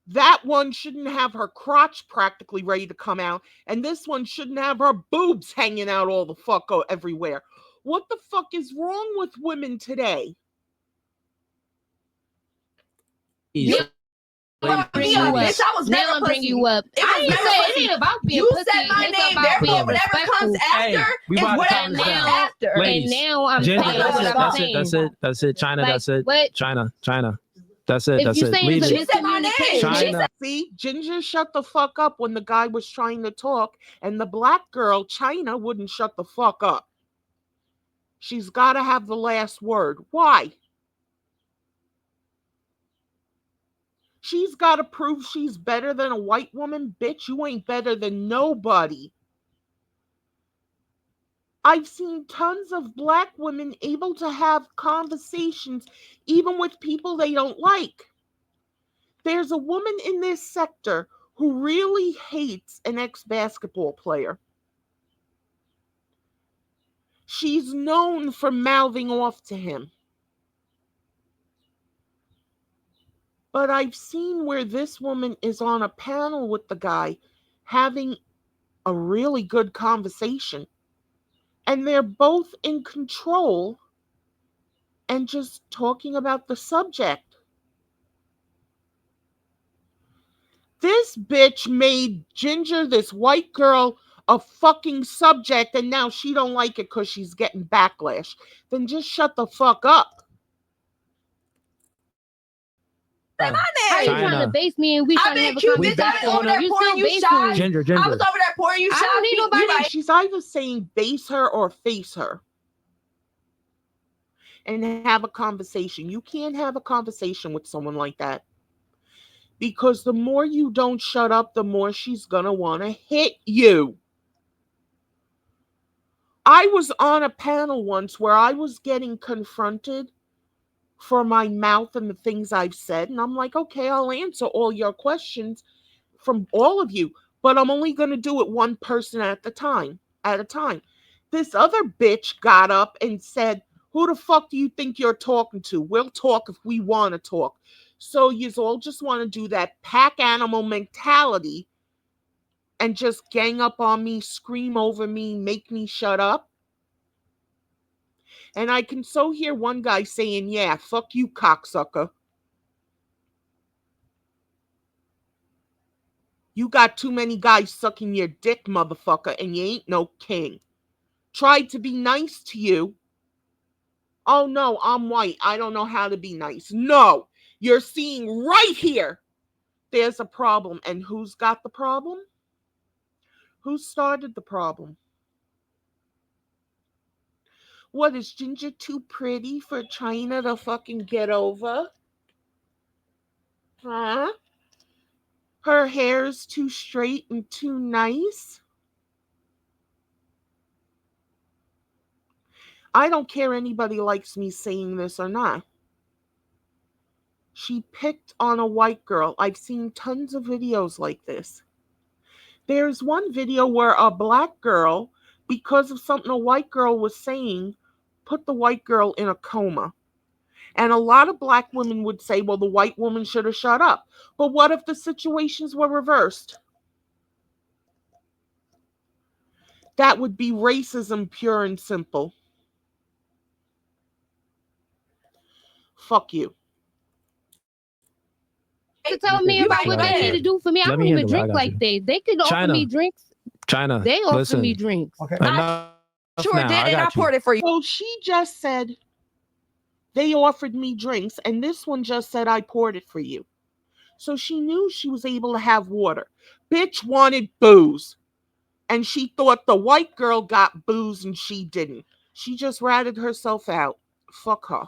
That one shouldn't have her crotch practically ready to come out, and this one shouldn't have her boobs hanging out all the fuck everywhere. What the fuck is wrong with women today?
Please.
Bring you up.
Bitch, I was
Now
never
I'm bringing
pussy.
you up.
It was
I ain't
never
say
pussy.
it ain't about being
You
pussy.
said my
It's
name,
about
therefore
being
whatever comes
respectful.
after
we
is
about to
whatever
calm this
comes
down.
after.
Ladies,
And now I'm
Ginger,
saying
that's
what
it,
I'm
that's
saying.
That's it. China,
Like,
that's it.
what?
China. That's
If
it.
you saying
Leave
it's a
She
it.
said my name. She
China.
said
See, Ginger shut the fuck up when the guy was trying to talk, and the black girl, China, wouldn't shut the fuck up. She's got to have the last word. Why? She's got to prove she's better than a white woman? Bitch, you ain't better than nobody. I've seen tons of black women able to have conversations even with people they don't like. There's a woman in this sector who really hates an ex-basketball player. She's known for mouthing off to him. But I've seen where this woman is on a panel with the guy having a really good conversation. And they're both in control and just talking about the subject. This bitch made Ginger, this white girl, a fucking subject, and now she don't like it because she's getting backlash. Then just shut the fuck up.
my
How you
name.
trying to
China.
base me and we
I've
trying to
been
have a
cute,
We
bitch. I
back
was
conversation?
over there
You
pouring
still
you
basing
shots.
me.
Ginger.
I was over there pouring you
I
shots.
don't need
You
nobody-
like,
She's either saying base her or face her and have a conversation. You can't have a conversation with someone like that. Because the more you don't shut up, the more she's gonna want to hit you. I was on a panel once where I was getting confronted for my mouth and the things I've said. And I'm like, okay, I'll answer all your questions from all of you, but I'm only going to do it one person at a time. This other bitch got up and said, who the fuck do you think you're talking to? We'll talk if we want to talk. So you all just want to do that pack animal mentality and just gang up on me, scream over me, make me shut up. And I can so hear one guy saying, yeah, fuck you, cocksucker. You got too many guys sucking your dick, motherfucker, and you ain't no king. Tried to be nice to you. Oh no, I'm white. I don't know how to be nice. No, you're seeing right here. There's a problem. And who's got the problem? Who started the problem? What, is Ginger too pretty for China to fucking get over? Huh? Her hair's too straight and too nice? I don't care anybody likes me saying this or not. She picked on a white girl. I've seen tons of videos like this. There's one video where a black girl, because of something a white girl was saying, put the white girl in a coma. And a lot of black women would say, well, the white woman should have shut up. But what if the situations were reversed? That would be racism, pure and simple. Fuck you.
To tell me about what they need to do for me. I
Let
don't
me
even
handle it. I
drink
got
like
you.
they. They could offer
China.
me drinks.
China.
They offer
Listen.
me drinks.
Okay.
Enough
sure
now.
did,
I
and I
got you.
poured it for you.
So she just said they offered me drinks, and this one just said I poured it for you. So she knew she was able to have water. Bitch wanted booze. And she thought the white girl got booze and she didn't. She just ratted herself out. Fuck her.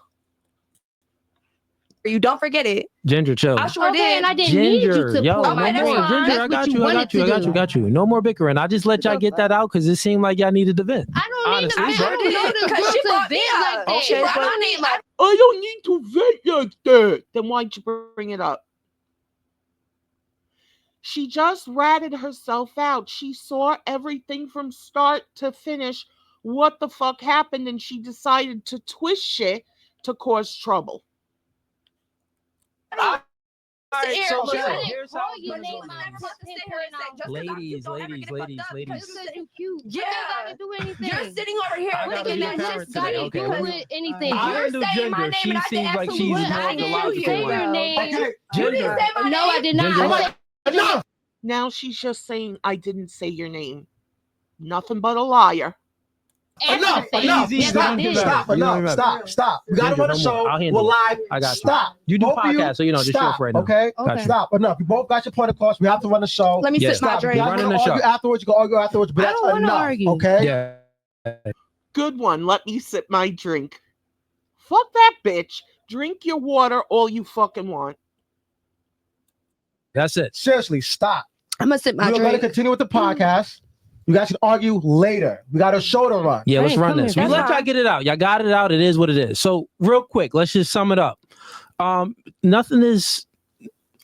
You don't forget it.
Ginger, chill.
I sure
Okay,
did.
and I didn't need you
Ginger,
to
yo,
pour
no
my
that's
more.
fine.
drink.
Ginger,
That's
I
what
got
you
you. I
wanted
got you.
to
I got you.
do.
I got you. No more bickering. I just let y'all get that out because it seemed like y'all needed to vent.
I don't
Honestly,
need to.
sure
I don't
did,
know this
'cause
girl
she
to
brought me
vent
up.
like that.
She brought
I
my
don't
name
need
up.
I don't need to vent like that. Then why'd you bring it up? She just ratted herself out. She saw everything from start to finish what the fuck happened, and she decided to twist shit to cause trouble.
All right, so
She
listen,
didn't
here's
call
how
your
it's
name
gonna
out.
go. Ladies,
Just because you cute.
Yeah.
What that got to do with anything?
You're sitting over here
I gotta
looking
be a
at
parent
this
got
today.
to
Okay,
do
let me.
with anything.
I
You're
handle
saying my
Ginger.
name
She
and I didn't
seems like
ask
she's
you
What?
more
I
of the
didn't
logical
say
one.
your name.
Okay.
Okay,
You didn't
Ginger.
say my name.
No, I did not.
Ginger,
I
what?
said
enough.
Now she's just saying, I didn't say your name. Nothing but a liar.
Enough,
after the
enough.
fact. Yes,
Easy,
I
Stop,
don't do
did.
that.
stop,
You don't
enough,
even
stop, stop. We got
Ginger,
him on the
no more.
show.
I'll
We're
handle it.
live.
I got you.
Stop.
You do
Both of
podcasts, so you know, just show
stop,
up right now.
okay?
Got you.
Stop, enough. You both got your point across. We have to run the show.
Let me
Yeah.
sip my
Stop. If you
drink.
guys
Running
want
the
to argue
show.
afterwards, you can argue afterwards, but
I
that's
don't wanna
enough,
argue.
okay?
Yeah.
Good one. Let me sip my drink. Fuck that bitch. Drink your water all you fucking want.
That's it.
Seriously, stop.
I'm gonna sip my
We're going to
drink.
continue with the podcast. You guys can argue later. We got a show to run.
Yeah,
I
let's
ain't
run
coming.
this. We
That's
let y'all
fine.
get it out. Y'all got it out. It is what it is. So real quick, let's just sum it up. Nothing is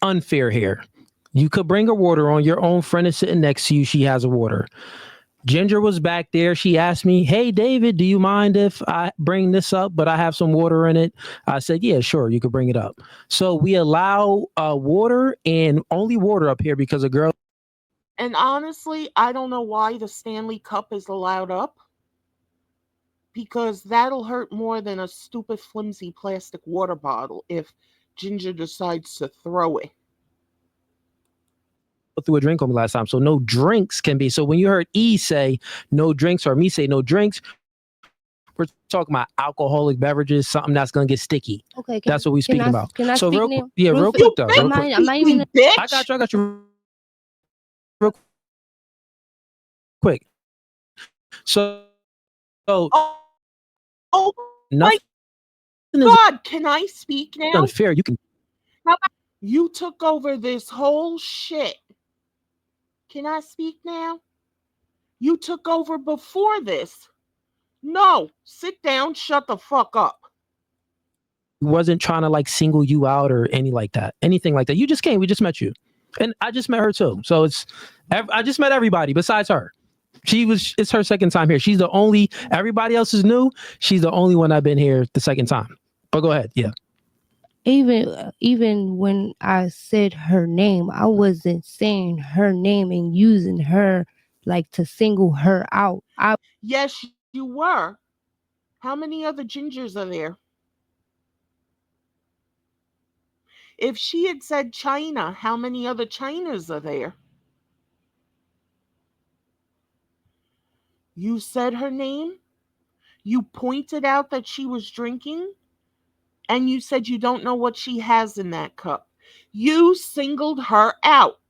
unfair here. You could bring her water on. Your own friend is sitting next to you. She has a water. Ginger was back there. She asked me, "Hey, David, do you mind if I bring this up, but I have some water in it?" I said, "Yeah, sure. You could bring it up." So we allow water and only water up here because a girl.
And honestly, I don't know why the Stanley Cup is allowed up. Because that'll hurt more than a stupid flimsy plastic water bottle if Ginger decides to throw it.
threw a drink on me last time. So no drinks can be. So when you heard E say no drinks or me say no drinks, we're talking about alcoholic beverages, something that's going to get sticky.
Okay,
That's what we're speaking about.
Can I
So
speak
real
now?
yeah, real quick though.
You
Real
make
quick.
I'm not even.
bitch.
I got you. Real quick. So
Oh, oh
nothing is
God, can I speak now?
unfair. You can.
You took over this whole shit. Can I speak now? You took over before this. No, sit down, shut the fuck up.
Wasn't trying to like single you out or anything like that. You just came. We just met you, and I just met her too. So I just met everybody besides her. It's her second time here. She's the only. Everybody else is new. She's the only one I've been here the second time. But go ahead. Yeah.
Even when I said her name, I wasn't saying her name and using her like to single her out.
Yes, you were. How many other Gingers are there? If she had said China, how many other Chinas are there? You said her name. You pointed out that she was drinking. And you said you don't know what she has in that cup. You singled her out.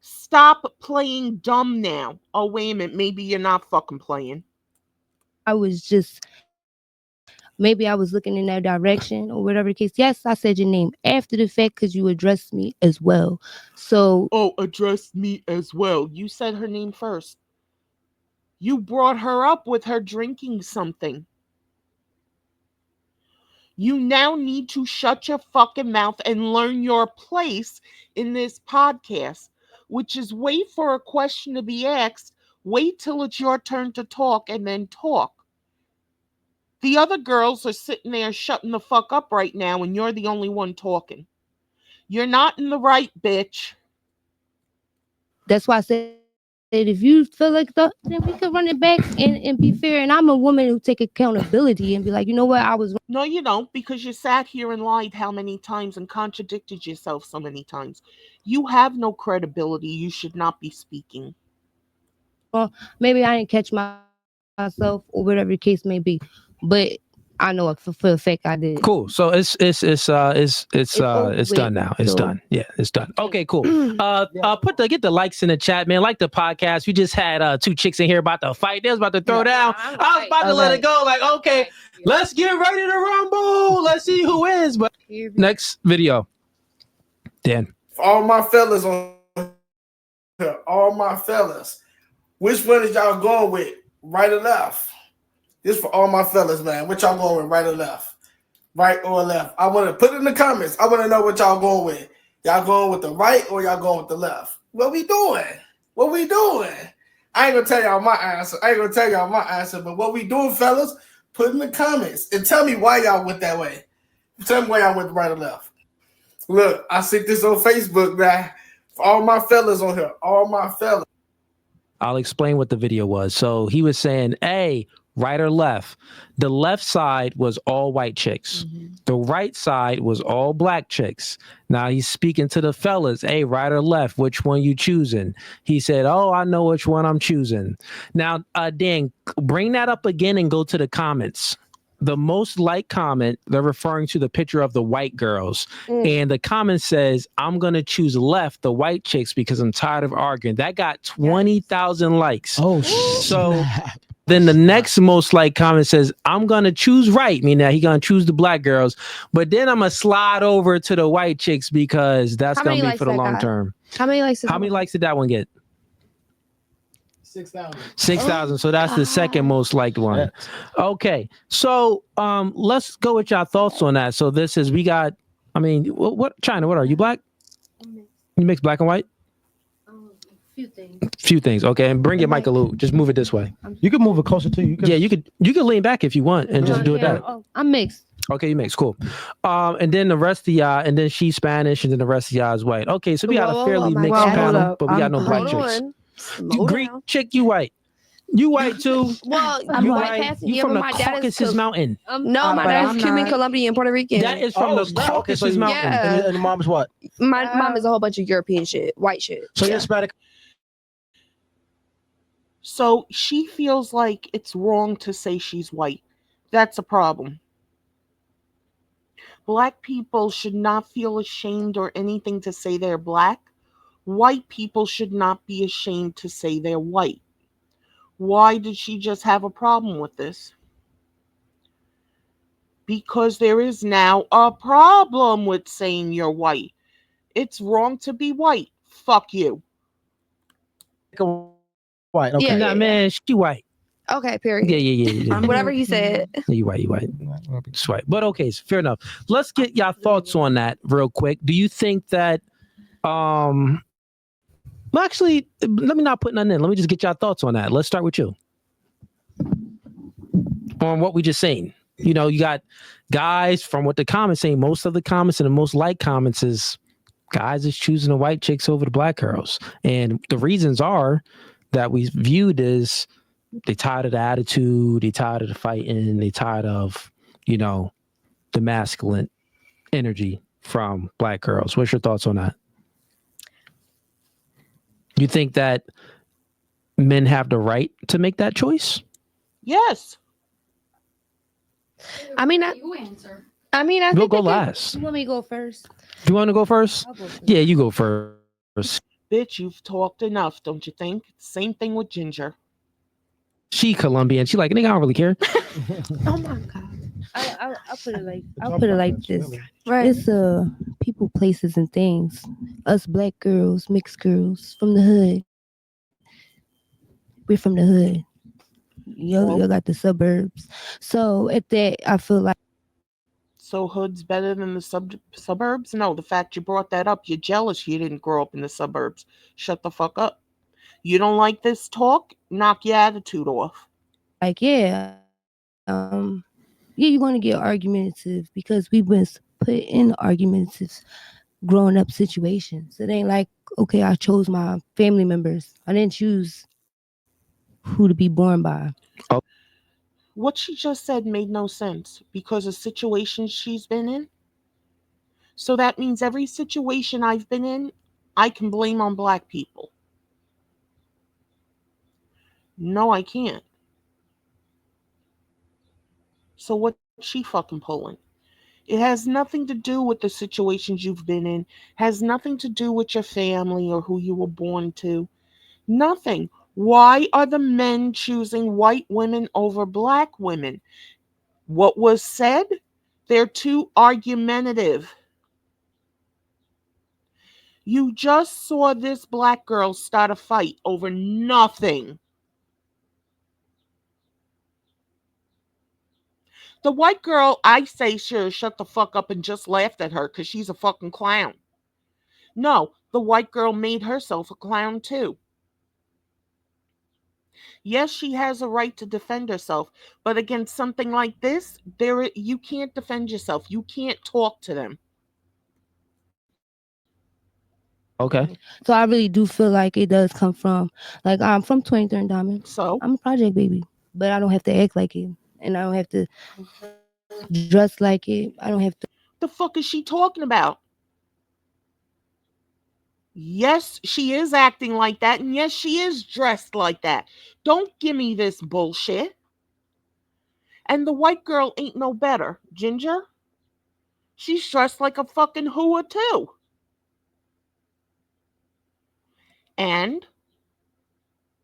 Stop playing dumb now. Oh, wait a minute. Maybe you're not fucking playing.
I was just maybe I was looking in that direction or whatever the case. Yes, I said your name after the fact because you addressed me as well. So
Oh, address me as well. You said her name first. You brought her up with her drinking something. You now need to shut your fucking mouth and learn your place in this podcast, which is wait for a question to be asked, wait till it's your turn to talk, and then talk. The other girls are sitting there shutting the fuck up right now, and you're the only one talking. You're not in the right, bitch.
that's why I said if you feel like that, then we could run it back and be fair. And I'm a woman who take accountability and be like, you know what, I was wrong.
No, you don't, because you sat here and lied how many times and contradicted yourself so many times. You have no credibility. You should not be speaking.
Maybe I didn't catch myself or whatever the case may be, but I know for a fact I did.
Cool. So it's
over
done now. It's
so-
done. Yeah, it's done. Okay, cool. Get the likes in the chat, man. Like the podcast. We just had two chicks in here about to fight. They was about to throw down. I was about to let it go. Like, okay, let's get ready to rumble. Let's see who wins. But next video. Dan.
For all my fellas on here, all my fellas, which one is y'all going with? Right or left? This for all my fellas, man. What y'all going with, right or left? Right or left? I want to put it in the comments. I want to know what y'all going with. Y'all going with the right or y'all going with the left? What we doing? What we doing? I ain't gonna tell y'all my answer. But what we doing, fellas? Put in the comments and tell me why y'all went that way. Tell me why y'all went right or left. Look, I see this on Facebook, man. For all my fellas on here, all my fellas.
I'll explain what the video was. So he was saying, hey, right or left. The left side was all white chicks. The right side was all black chicks. Now he's speaking to the fellas. Hey, right or left, which one you choosing? He said, oh, I know which one I'm choosing. Now, Dan, bring that up again and go to the comments. The most liked comment, they're referring to the picture of the white girls. And the comment says, I'm going to choose left, the white chicks, because I'm tired of arguing. That got 20,000 likes.
Oh,
so then the next most liked comment says, I'm going to choose right, meaning that he's going to choose the black girls. But then I'm going to slide over to the white chicks because that's going to be for the long term.
How many likes?
How many likes did that one get?
6,000.
6,000. So that's the second most liked one. Okay. So let's go with your thoughts on that. So this is, we got, I mean, what China, what are you, black? You mix black and white? Few things. Okay. And bring your mic a little, just move it this way.
You can move it closer to you.
Yeah, you could lean back if you want and just do it that.
Oh, I'm mixed.
Okay, you mix, cool. And then the rest of y'all, and then she's Spanish, and then the rest of y'all is white. Okay, so we got a fairly mixed panel, but we got no black chicks. Greek chick, you white. You white too.
Well,
you
white.
white. You from the Caucasus Mountain.
No, my dad is Cuban, Colombian, Puerto Rican.
That is from the Caucasus Mountain.
Yeah.
And the mom's what?
My mom is a whole bunch of European shit, white shit.
So you're Hispanic.
So she feels like it's wrong to say she's white. That's a problem. Black people should not feel ashamed or anything to say they're black. White people should not be ashamed to say they're white. Why did she just have a problem with this? Because there is now a problem with saying you're white. It's wrong to be white. Fuck you.
White. Okay.
Yeah.
Nah, man, she white.
Okay, period.
Yeah.
Whatever you said.
You white. It's white. But okay, so fair enough. Let's get your thoughts on that real quick. Do you think that well, actually, let me not put nothing in. Let me just get your thoughts on that. Let's start with you. On what we just saying. You know, you got guys from what the comments saying, most of the comments and the most liked comments is guys is choosing the white chicks over the black girls. And the reasons are that we viewed as they tired of the attitude, they tired of the fighting, they tired of, you know, the masculine energy from black girls. What's your thoughts on that? You think that men have the right to make that choice?
Yes.
I mean, I
We'll
think
go last.
You want me to go first?
Do you want to go first?
I'll go first.
Yeah, you go first.
Bitch, you've talked enough, don't you think? Same thing with Ginger.
She Colombian. She like, nigga, I don't really care.
Oh my god.
I'll put it like this.
Right.
It's people, places, and things. Us black girls, mixed girls from the hood. We're from the hood. Yo got the suburbs. So at that, I feel like.
So hood's better than the suburbs? No, the fact you brought that up, you're jealous you didn't grow up in the suburbs. Shut the fuck up. You don't like this talk? Knock your attitude off.
Like, yeah, you're going to get argumentative because we've been put in argumentative growing up situations. It ain't like, okay, I chose my family members. I didn't choose who to be born by.
What she just said made no sense because of situations she's been in. So that means every situation I've been in, I can blame on black people. No, I can't. So what's she fucking pulling? It has nothing to do with the situations you've been in, has nothing to do with your family or who you were born to. Nothing. Why are the men choosing white women over black women? What was said? They're too argumentative. You just saw this black girl start a fight over nothing. The white girl, I say, sure, shut the fuck up and just laughed at her because she's a fucking clown. No, the white girl made herself a clown too. Yes, she has a right to defend herself, but against something like this, you can't defend yourself. You can't talk to them.
Okay.
So I really do feel like it does come from, like, I'm from 23 and Diamond.
So,
I'm a project baby, but I don't have to act like it, and I don't have to dress like it. I don't have to.
the fuck is she talking about? Yes, she is acting like that, and yes, she is dressed like that. Don't give me this bullshit. And the white girl ain't no better. Ginger, she's dressed like a fucking hooah too. And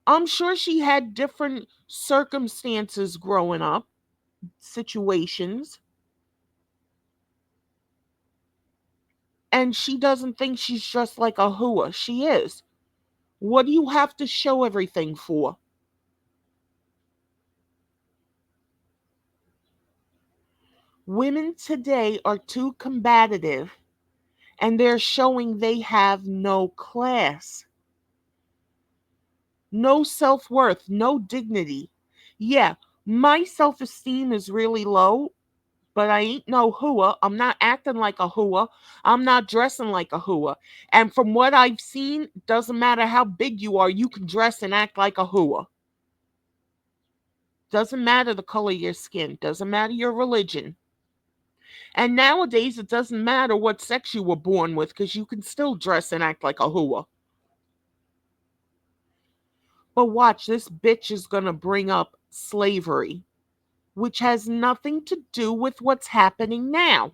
I'm sure she had different circumstances growing up, situations, and she doesn't think she's dressed like a hooah. She is. What do you have to show everything for? Women today are too combative and they're showing they have no class, no self worth, no dignity. Yeah, my self esteem is really low, but I ain't no hooah. I'm not acting like a hooah. I'm not dressing like a hooah. And from what I've seen, doesn't matter how big you are, you can dress and act like a hooah. Doesn't matter the color of your skin, doesn't matter your religion. And nowadays, it doesn't matter what sex you were born with because you can still dress and act like a hooah. But watch, this bitch is going to bring up slavery, which has nothing to do with what's happening now.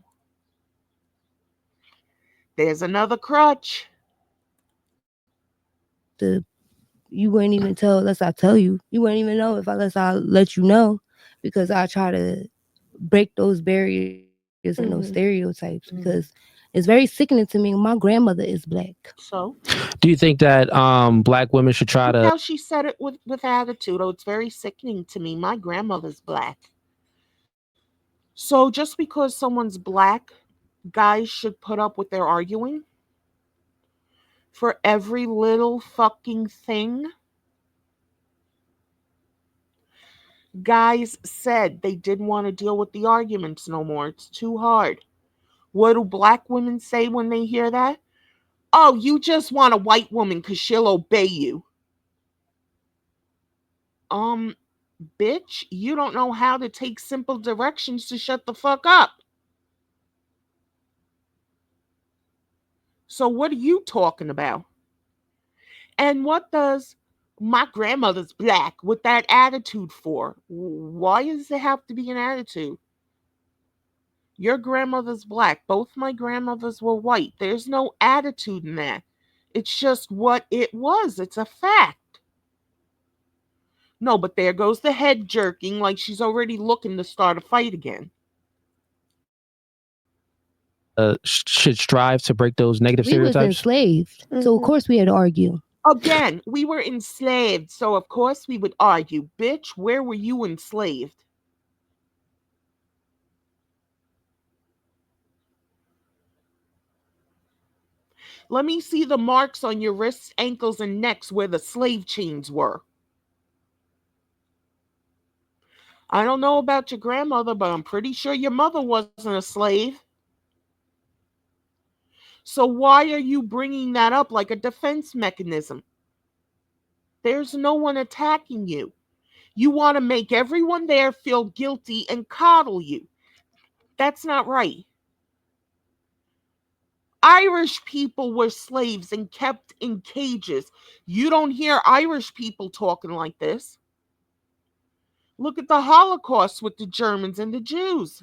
There's another crutch.
To you wouldn't even tell unless I tell you. You wouldn't even know if unless I let you know, because I try to break those barriers and those stereotypes, because it's very sickening to me. My grandmother is black.
So,
Do you think that black women should try
look
to
how she said it with attitude. Oh, it's very sickening to me. My grandmother's black. So, just because someone's black, guys should put up with their arguing for every little fucking thing. Guys said they didn't want to deal with the arguments no more. It's too hard. What do black women say when they hear that? Oh, you just want a white woman because she'll obey you. Um, bitch, you don't know how to take simple directions to shut the fuck up. So, what are you talking about? And what does my grandmother's black with that attitude for? Why does it have to be an attitude? Your grandmother's black. Both my grandmothers were white. There's no attitude in that. It's just what it was. It's a fact. No, but there goes the head jerking like she's already looking to start a fight again.
should strive to break those negative
We was
stereotypes?
enslaved, so of course we had to argue.
Again, we were enslaved, so of course we would argue. Bitch, where were you enslaved? Let me see the marks on your wrists, ankles, and necks where the slave chains were. I don't know about your grandmother, but I'm pretty sure your mother wasn't a slave. So why are you bringing that up like a defense mechanism? There's no one attacking you. You want to make everyone there feel guilty and coddle you. That's not right. Irish people were slaves and kept in cages. You don't hear Irish people talking like this. Look at the Holocaust with the Germans and the Jews.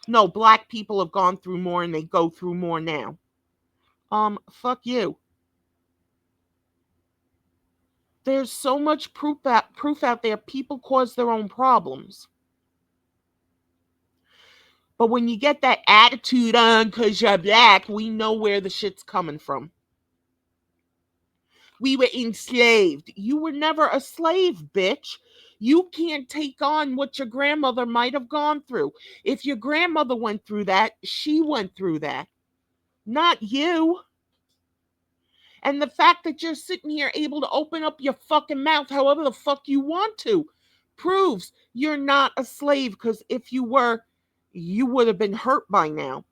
No, black people have gone through more and they go through more now. Fuck you. There's so much proof out there. People cause their own problems. But when you get that attitude on because you're black, we know where the shit's coming from. We were enslaved. You were never a slave, bitch. You can't take on what your grandmother might have gone through. If your grandmother went through that, she went through that. Not you. And the fact that you're sitting here able to open up your fucking mouth however the fuck you want to proves you're not a slave, because if you were, you would have been hurt by now.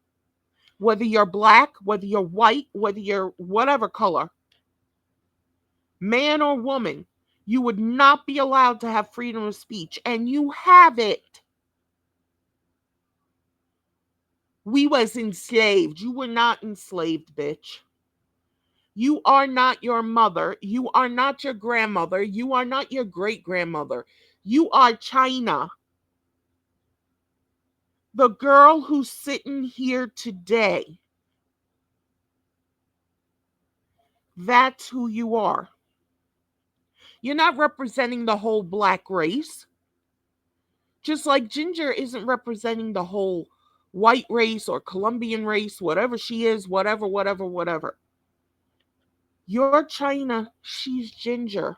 Whether you're black, whether you're white, whether you're whatever color, man or woman, you would not be allowed to have freedom of speech, and you have it. We was enslaved. You were not enslaved, bitch. You are not your mother. You are not your grandmother. You are not your great grandmother. You are China. The girl who's sitting here today, that's who you are. You're not representing the whole black race. Just like Ginger isn't representing the whole white race or Colombian race, whatever she is, whatever, whatever, whatever. You're China, she's Ginger.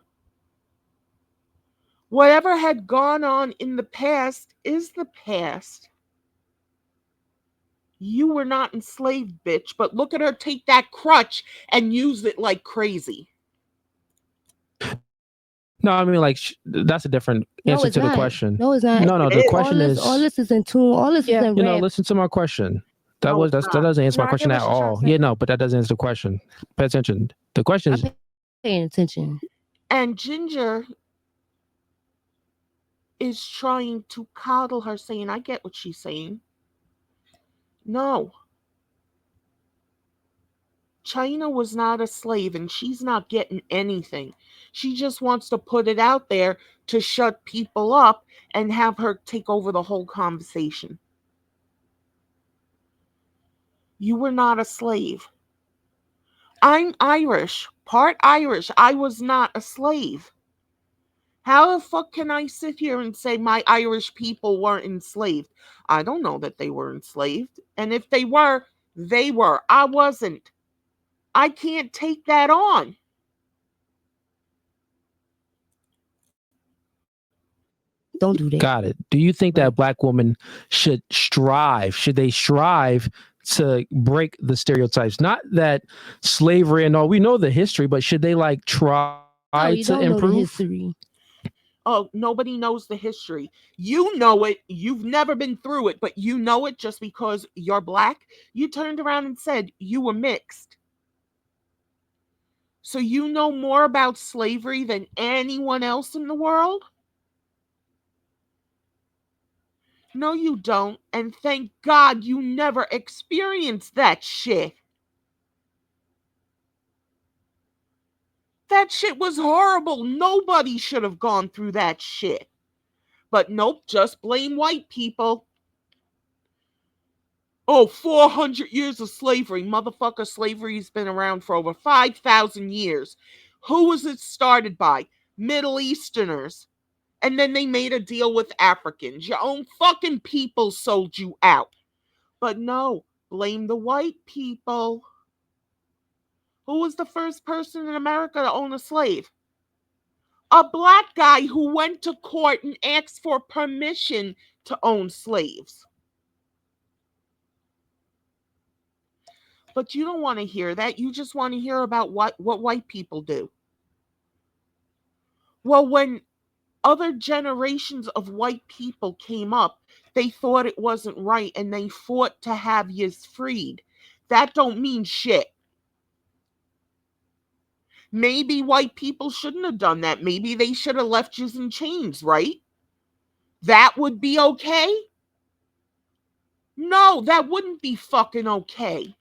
Whatever had gone on in the past is the past. You were not enslaved, bitch, but look at her take that crutch and use it like crazy.
No, I mean, like, that's a different
No,
answer
it's
to the
not.
question.
No, it's not.
No, no,
It
the
is.
question
All
is,
this is in tune. All this
Yeah.
is in rap.
listen to my question.
No, it's
That
not.
doesn't answer
No,
my
I
question
get
at
what she's trying to
all.
say.
Yeah, no, but that doesn't answer the question. Pay attention. The question
I'm
is,
paying attention.
And Ginger is trying to coddle her, saying, I get what she's saying. No, China was not a slave and she's not getting anything. She just wants to put it out there to shut people up and have her take over the whole conversation. You were not a slave. I'm Irish, part Irish. I was not a slave. How the fuck can I sit here and say my Irish people weren't enslaved? I don't know that they were enslaved. And if they were, they were. I wasn't. I can't take that on.
Don't do that.
got it. Do you think
Right.
that black women should they strive to break the stereotypes? Not that slavery and all, we know the history, but should they like try
No,
to
you don't know the
improve?
history.
Oh, nobody knows the history. You know it. You've never been through it, but you know it just because you're black. You turned around and said you were mixed. So you know more about slavery than anyone else in the world? No, you don't. And thank God you never experienced that shit. That shit was horrible. Nobody should have gone through that shit. But nope, just blame white people. Oh, 400 years of slavery. Motherfucker, slavery's been around for over 5,000 years. Who was it started by? Middle Easterners. And then they made a deal with Africans. Your own fucking people sold you out. But no, blame the white people. Who was the first person in America to own a slave? A black guy who went to court and asked for permission to own slaves. But you don't want to hear that. You just want to hear about what white people do. Well, when other generations of white people came up, they thought it wasn't right and they fought to have yous freed. That don't mean shit. Maybe white people shouldn't have done that. Maybe they should have left yous in chains, right? That would be okay? No, that wouldn't be fucking okay.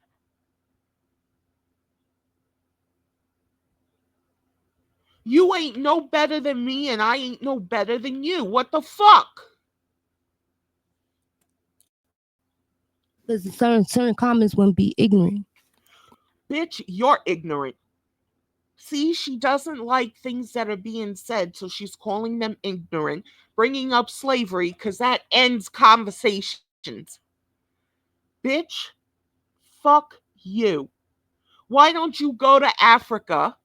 You ain't no better than me and I ain't no better than you. What the fuck?
Because certain comments wouldn't be ignorant.
Bitch, you're ignorant. See, she doesn't like things that are being said, so she's calling them ignorant, bringing up slavery because that ends conversations. Bitch, fuck you. Why don't you go to Africa,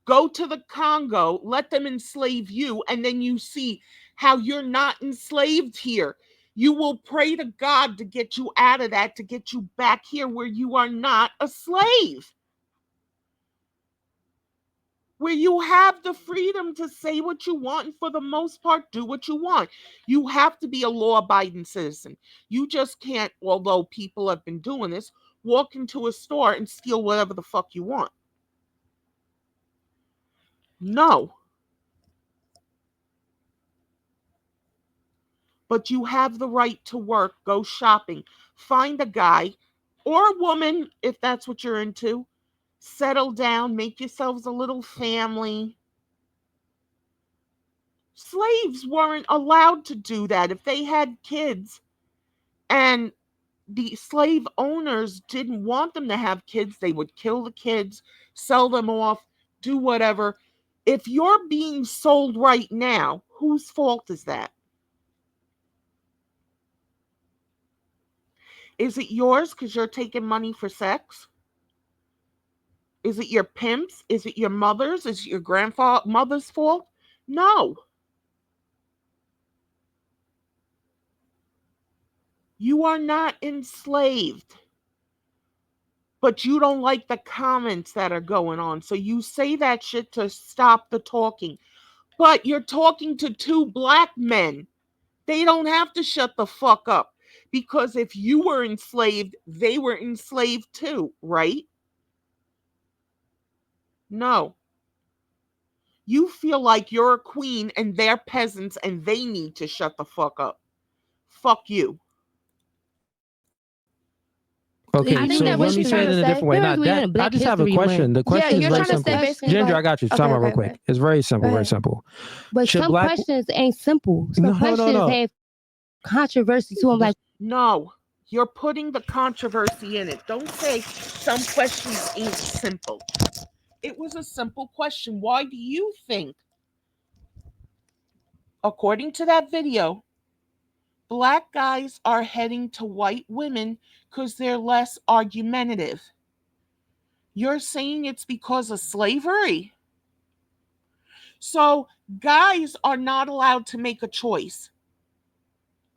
go to the Congo, let them enslave you, and then you see how you're not enslaved here? You will pray to God to get you out of that, to get you back here where you are not a slave. where you have the freedom to say what you want and for the most part do what you want. You have to be a law abiding citizen. You just can't, although people have been doing this, walk into a store and steal whatever the fuck you want. No. But you have the right to work, go shopping, find a guy or a woman if that's what you're into. Settle down, make yourselves a little family. Slaves weren't allowed to do that. If they had kids and the slave owners didn't want them to have kids, they would kill the kids, sell them off, do whatever. If you're being sold right now, whose fault is that? Is it yours because you're taking money for sex? Is it your pimp's? Is it your mother's? Is it your grandmother's fault? No. You are not enslaved. But you don't like the comments that are going on. So you say that shit to stop the talking. But you're talking to two black men. They don't have to shut the fuck up. Because if you were enslaved, they were enslaved too, right? No. You feel like you're a queen and they're peasants and they need to shut the fuck up. Fuck you.
Okay,
I
so
think that
let
what
me
she's
say it
trying
in
to
a
say.
different way.
There
Not
we in
that
a
I
Black
just have a
History Month.
question. The
Yeah,
question is
you're
very
trying to
simple.
say basically
Ginger,
like,
I got you.
okay,
Time out
okay,
real quick.
okay.
It's very simple.
Go
Very
ahead.
simple.
But
Should
some
black?
questions ain't simple. Some questions have controversy to them. Like,
No. You're putting the controversy in it. Don't say some questions ain't simple. It was a simple question. Why do you think, according to that video, black guys are heading to white women because they're less argumentative? You're saying it's because of slavery. So, guys are not allowed to make a choice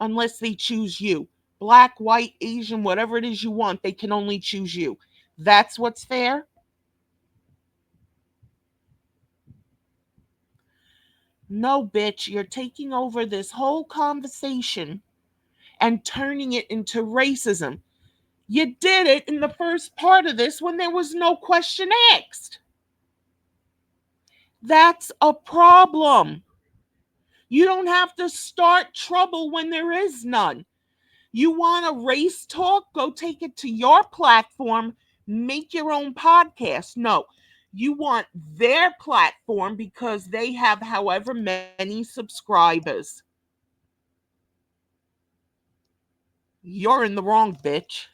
unless they choose you. Black, white, Asian, whatever it is you want, they can only choose you. That's what's fair? No, bitch, you're taking over this whole conversation and turning it into racism. You did it in the first part of this when there was no question asked. That's a problem. You don't have to start trouble when there is none. You want a race talk? Go take it to your platform, make your own podcast. No, you want their platform because they have however many subscribers. You're in the wrong, bitch.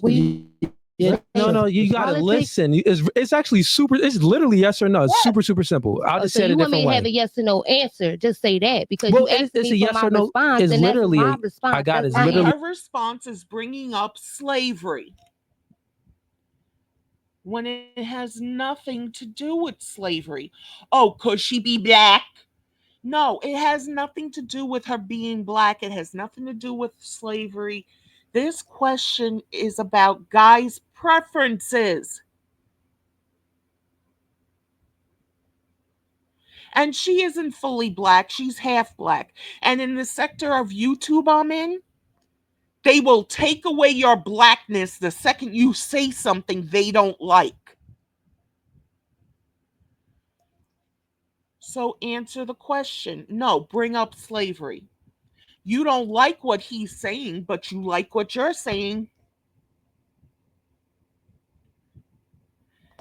when you
Yeah,
say
no, you gotta
politics,
listen. It's actually super. It's literally yes or no. It's super simple. I'll just
so
say it a
you want me
different
to have a
way.
yes or no answer? Just say that because
Well,
you asked
it's
me
a
for
yes
my
or no.
response,
It's
and that's
literally
my
a.
response.
I got
That's
it's
my
literally.
Her response is bringing up slavery when it has nothing to do with slavery. Oh, could she be black? No, it has nothing to do with her being black. It has nothing to do with slavery. This question is about guys' preferences. And she isn't fully black, she's half black. And in the sector of YouTube I'm in, they will take away your blackness the second you say something they don't like. So answer the question. No, bring up slavery. You don't like what he's saying, but you like what you're saying.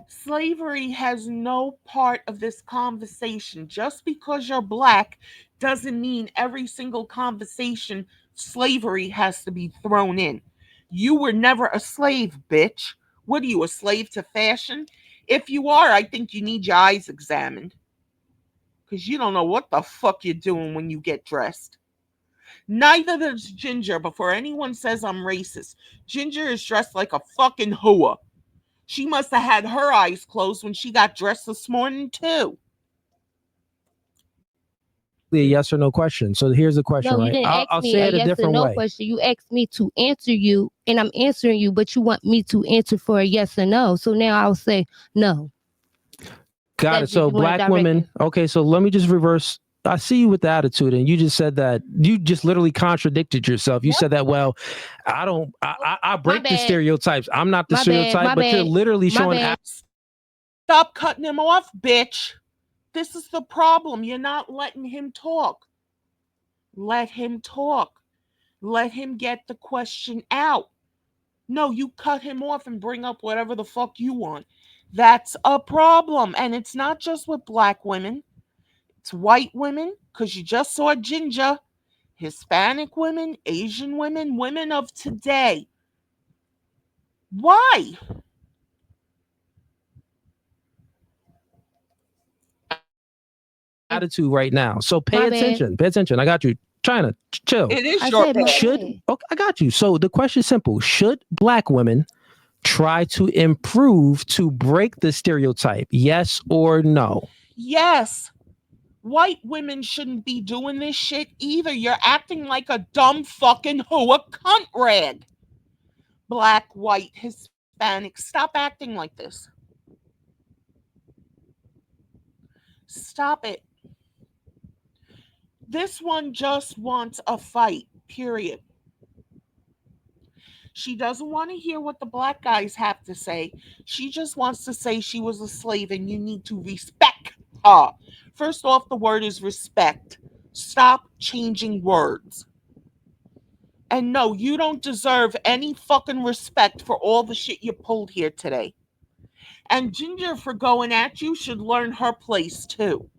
Slavery has no part of this conversation. Just because you're black doesn't mean every single conversation slavery has to be thrown in. You were never a slave, bitch. What are you, a slave to fashion? If you are, I think you need your eyes examined because you don't know what the fuck you're doing when you get dressed. Neither does Ginger. Before anyone says I'm racist, Ginger is dressed like a fucking hooah. She must have had her eyes closed when she got dressed this morning, too.
A yes or no question. So here's the question,
no, you
right?
didn't ask
I'll
me
say
a
it a
yes or
different
no
way.
question. You asked me to answer you, and I'm answering you, but you want me to answer for a yes or no. So now I'll say no.
Got it.
If
So
you wanna
black
direct
women.
it.
Okay, so let me just reverse. I see you with the attitude, and you just said that you just literally contradicted yourself. You said that, well, I don't, I break the
bad.
stereotypes. I'm not the
My bad.
stereotype,
My
but you're
bad.
literally
My
showing.
bad.
Stop cutting him off, bitch. This is the problem. You're not letting him talk. Let him talk. Let him get the question out. No, you cut him off and bring up whatever the fuck you want. That's a problem. And it's not just with black women, it's white women, because you just saw Ginger, Hispanic women, Asian women, women of today. Why?
Attitude right now. So pay
My bad.
attention. Pay attention. I got you. China, chill.
It is
I
your
said my
bad.
Should
bad.
okay, I got you. So the question is simple. Should black women try to improve to break the stereotype? Yes or no?
Yes. White women shouldn't be doing this shit either. You're acting like a dumb fucking hua cunt rag. Black, white, Hispanic, stop acting like this. Stop it. This one just wants a fight, period. She doesn't want to hear what the black guys have to say. She just wants to say she was a slave and you need to respect her. First off, the word is respect. Stop changing words. And no, you don't deserve any fucking respect for all the shit you pulled here today. And Ginger, for going at you, should learn her place too.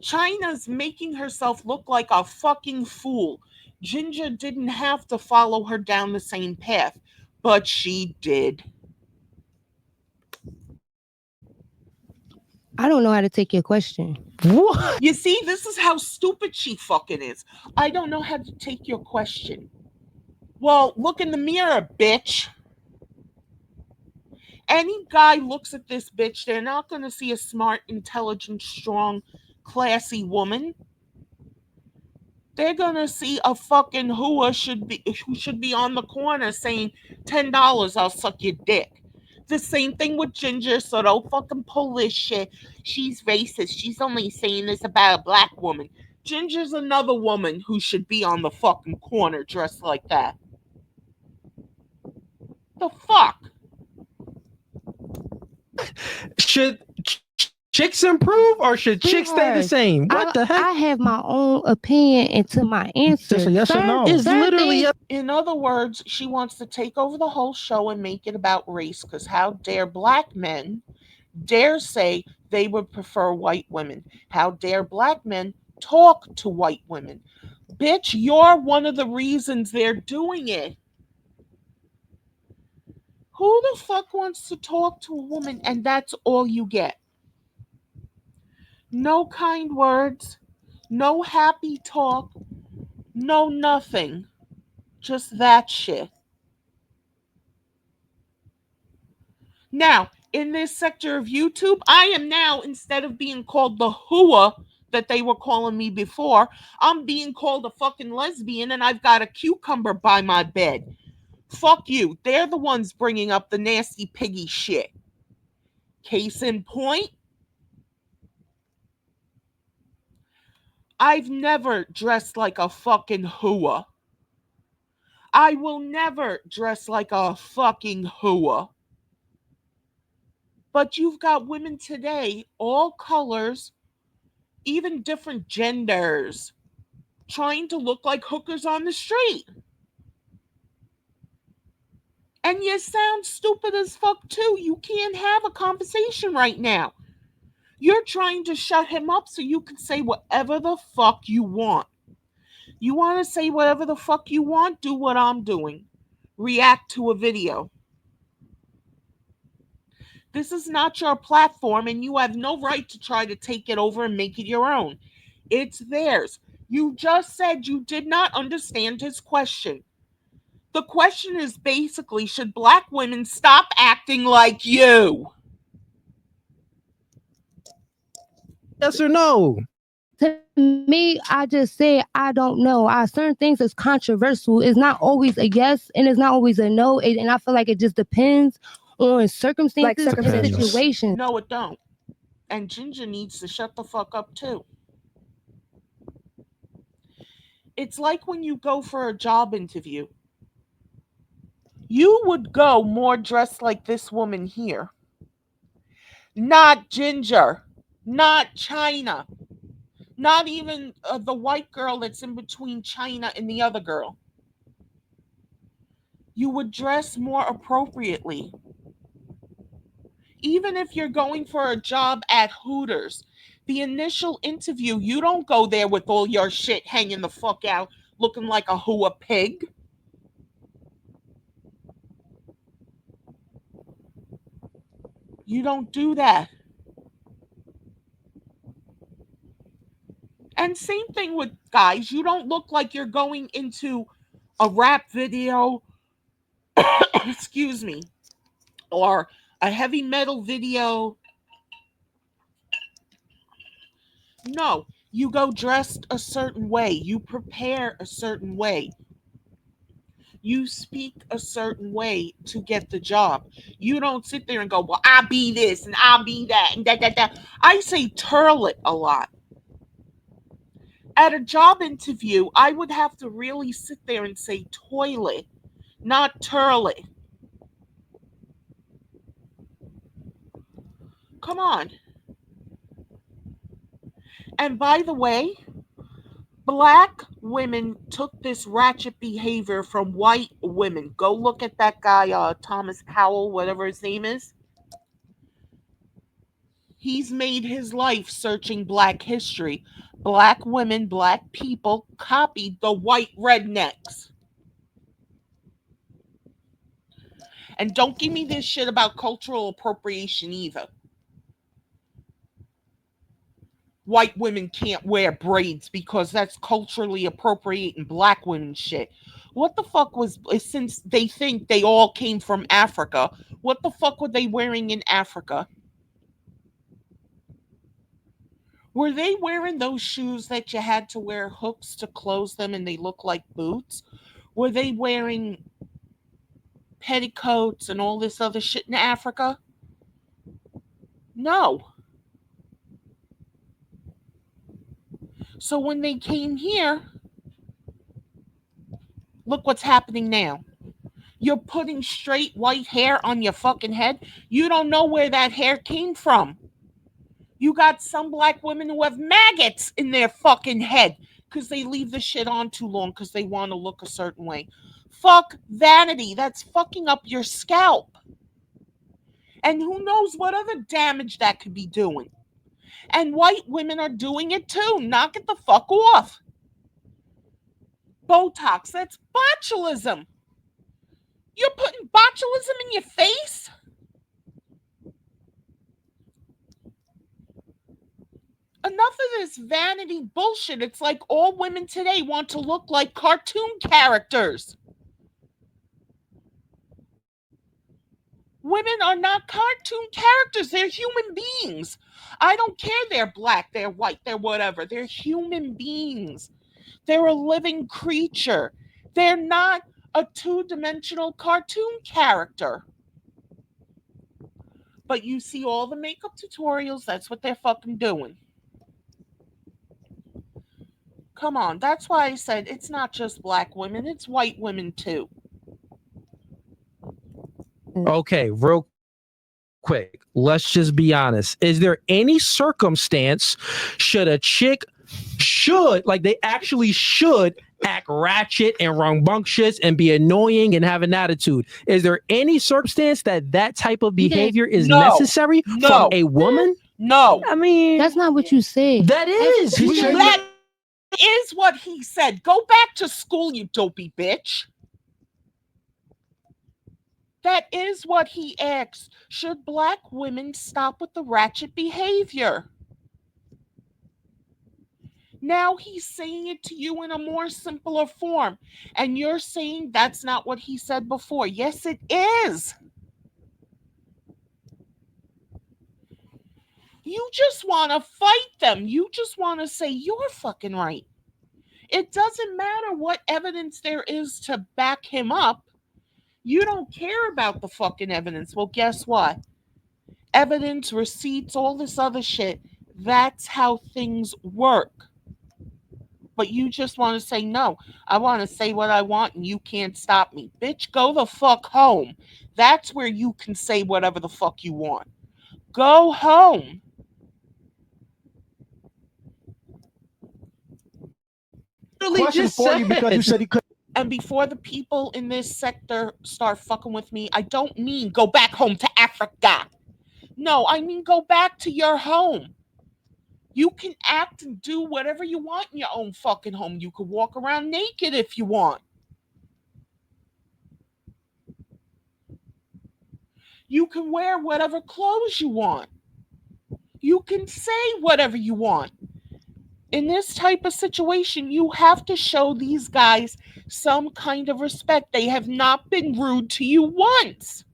China's making herself look like a fucking fool. Ginger didn't have to follow her down the same path, but she did.
I don't know how to take your question.
What?
You see, this is how stupid she fucking is. I don't know how to take your question. Well, look in the mirror, bitch. Any guy looks at this bitch, they're not going to see a smart, intelligent, strong, classy woman. They're gonna see a fucking who should be on the corner saying $10, I'll suck your dick. The same thing with Ginger, so don't fucking pull this shit. She's racist. She's only saying this about a black woman. Ginger's another woman who should be on the fucking corner dressed like that. The fuck?
Should chicks improve or should chicks stay the
Sweetheart,
same? What the heck?
I have my own opinion into my answer.
Just a yes or no.
It's literally
things-
In other words, she wants to take over the whole show and make it about race because how dare black men dare say they would prefer white women? How dare black men talk to white women? Bitch, you're one of the reasons they're doing it. Who the fuck wants to talk to a woman and that's all you get? No kind words, no happy talk, no nothing. Just that shit. Now, in this sector of YouTube, I am now, instead of being called the hua that they were calling me before, I'm being called a fucking lesbian and I've got a cucumber by my bed. Fuck you. They're the ones bringing up the nasty piggy shit. Case in point, I've never dressed like a fucking hua. I will never dress like a fucking hua. But you've got women today, all colors, even different genders, trying to look like hookers on the street. And you sound stupid as fuck too. You can't have a conversation right now. You're trying to shut him up so you can say whatever the fuck you want. You want to say whatever the fuck you want? Do what I'm doing. React to a video. This is not your platform, and you have no right to try to take it over and make it your own. It's theirs. You just said you did not understand his question. The question is basically, should black women stop acting like you?
yes or no?
To me, I just say I don't know. Certain things is controversial. It's not always a yes and it's not always a no. And I feel like it just depends on circumstances and
circumstances.
situations.
No, it don't. And Ginger needs to shut the fuck up too. It's like when you go for a job interview. You would go more dressed like this woman here. Not Ginger. Not China. Not even the white girl that's in between China and the other girl. You would dress more appropriately. Even if you're going for a job at Hooters, the initial interview, you don't go there with all your shit hanging the fuck out, looking like a hua pig. You don't do that. And same thing with guys. You don't look like you're going into a rap video, excuse me, or a heavy metal video. No, you go dressed a certain way. You prepare a certain way. You speak a certain way to get the job. You don't sit there and go, well, I'll be this and I'll be that and that. I say turl it a lot. At a job interview, I would have to really sit there and say toilet, not turl it. Come on. And by the way, black women took this ratchet behavior from white women. Go look at that guy, Thomas Powell, whatever his name is. He's made his life searching black history. Black women, black people copied the white rednecks. And don't give me this shit about cultural appropriation either. White women can't wear braids because that's culturally appropriating black women shit. What the fuck was, since they think they all came from Africa, what the fuck were they wearing in Africa? Were they wearing those shoes that you had to wear hooks to close them and they look like boots? Were they wearing petticoats and all this other shit in Africa? No. So when they came here, look what's happening now. You're putting straight white hair on your fucking head. You don't know where that hair came from. You got some black women who have maggots in their fucking head because they leave the shit on too long because they want to look a certain way. Fuck vanity. That's fucking up your scalp. And who knows what other damage that could be doing. And white women are doing it too. Knock it the fuck off. Botox, that's botulism. You're putting botulism in your face? Enough of this vanity bullshit. It's like all women today want to look like cartoon characters. Women are not cartoon characters. They're human beings. I don't care they're black, they're white, they're whatever. They're human beings. They're a living creature. They're not a two-dimensional cartoon character. But you see all the makeup tutorials, that's what they're fucking doing. Come on, that's why I said it's not just black women, it's white women too.
Okay, real quick, let's just be honest. Is there any circumstance should a chick like they actually should act ratchet and rambunctious and be annoying and have an attitude? Is there any circumstance that type of behavior is necessary from a woman?
No.
I mean, that's not what you said.
That is.
That is what he said. Go back to school, you dopey bitch. That is what he asked. Should black women stop with the ratchet behavior? Now he's saying it to you in a more simpler form. And you're saying that's not what he said before. Yes, it is. You just want to fight them. You just want to say you're fucking right. It doesn't matter what evidence there is to back him up. You don't care about the fucking evidence. Well, guess what? Evidence, receipts, all this other shit. That's how things work. But you just want to say, no, I want to say what I want and you can't stop me. Bitch, go the fuck home. That's where you can say whatever the fuck you want. Go home.
Literally
Question
just
for you because you
said.
said he couldn't.
And before the people in this sector start fucking with me, I don't mean go back home to Africa. No, I mean go back to your home. You can act and do whatever you want in your own fucking home. You could walk around naked if you want. You can wear whatever clothes you want. You can say whatever you want. In this type of situation, you have to show these guys some kind of respect. They have not been rude to you once.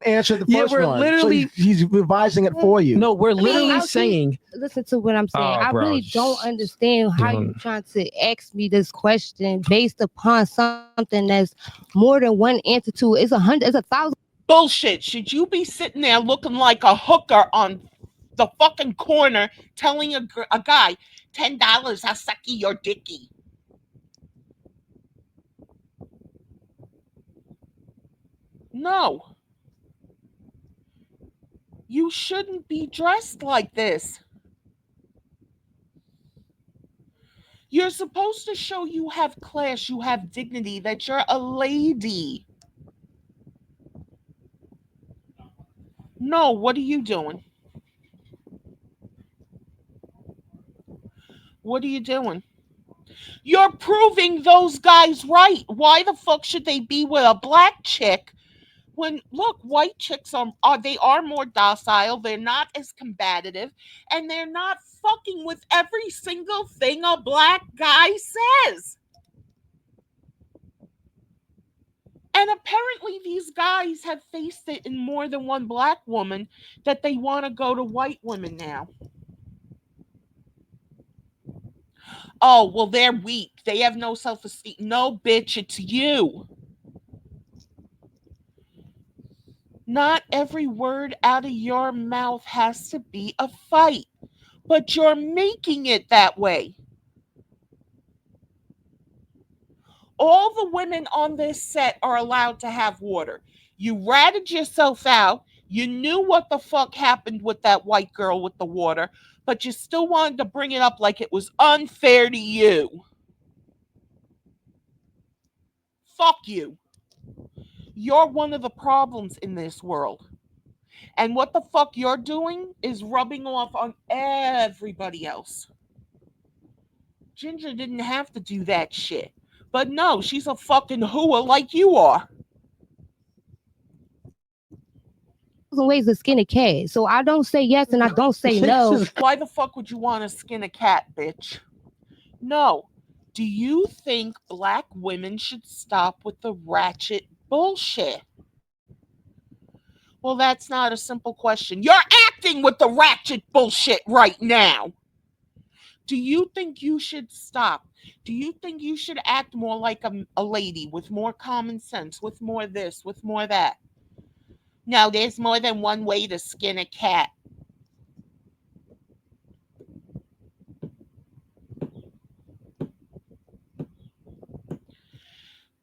Answer the
Yeah,
first
we're
one.
literally-
So he's revising it for you.
No, we're literally
how can-
saying.
Listen to what I'm saying.
Oh,
I
bro,
really don't understand how you
don't-
trying to ask me this question based upon something that's more than one answer to. It's 100. It's 1,000.
Bullshit. Should you be sitting there looking like a hooker on the fucking corner telling a guy, $10, I'll suck your dicky? No. You shouldn't be dressed like this. You're supposed to show you have class, you have dignity, that you're a lady. No, what are you doing? What are you doing? You're proving those guys right. Why the fuck should they be with a black chick when look, white chicks are they are more docile, they're not as combative, and they're not fucking with every single thing a black guy says. And apparently these guys have faced it in more than one black woman that they want to go to white women now. Oh, well, they're weak. They have no self esteem. No, bitch, it's you. Not every word out of your mouth has to be a fight, but you're making it that way. All the women on this set are allowed to have water. You ratted yourself out. You knew what the fuck happened with that white girl with the water, but you still wanted to bring it up like it was unfair to you. Fuck you. You're one of the problems in this world. And what the fuck you're doing is rubbing off on everybody else. Ginger didn't have to do that shit. But no, she's a fucking hooah like you are.
Ways to skin a cat. So I don't say yes and I don't say no.
Why the fuck would you want to skin a cat, bitch? No. Do you think black women should stop with the ratchet bullshit? Well, that's not a simple question. You're acting with the ratchet bullshit right now. Do you think you should stop? Do you think you should act more like a lady with more common sense, with more this, with more that? No, there's more than one way to skin a cat.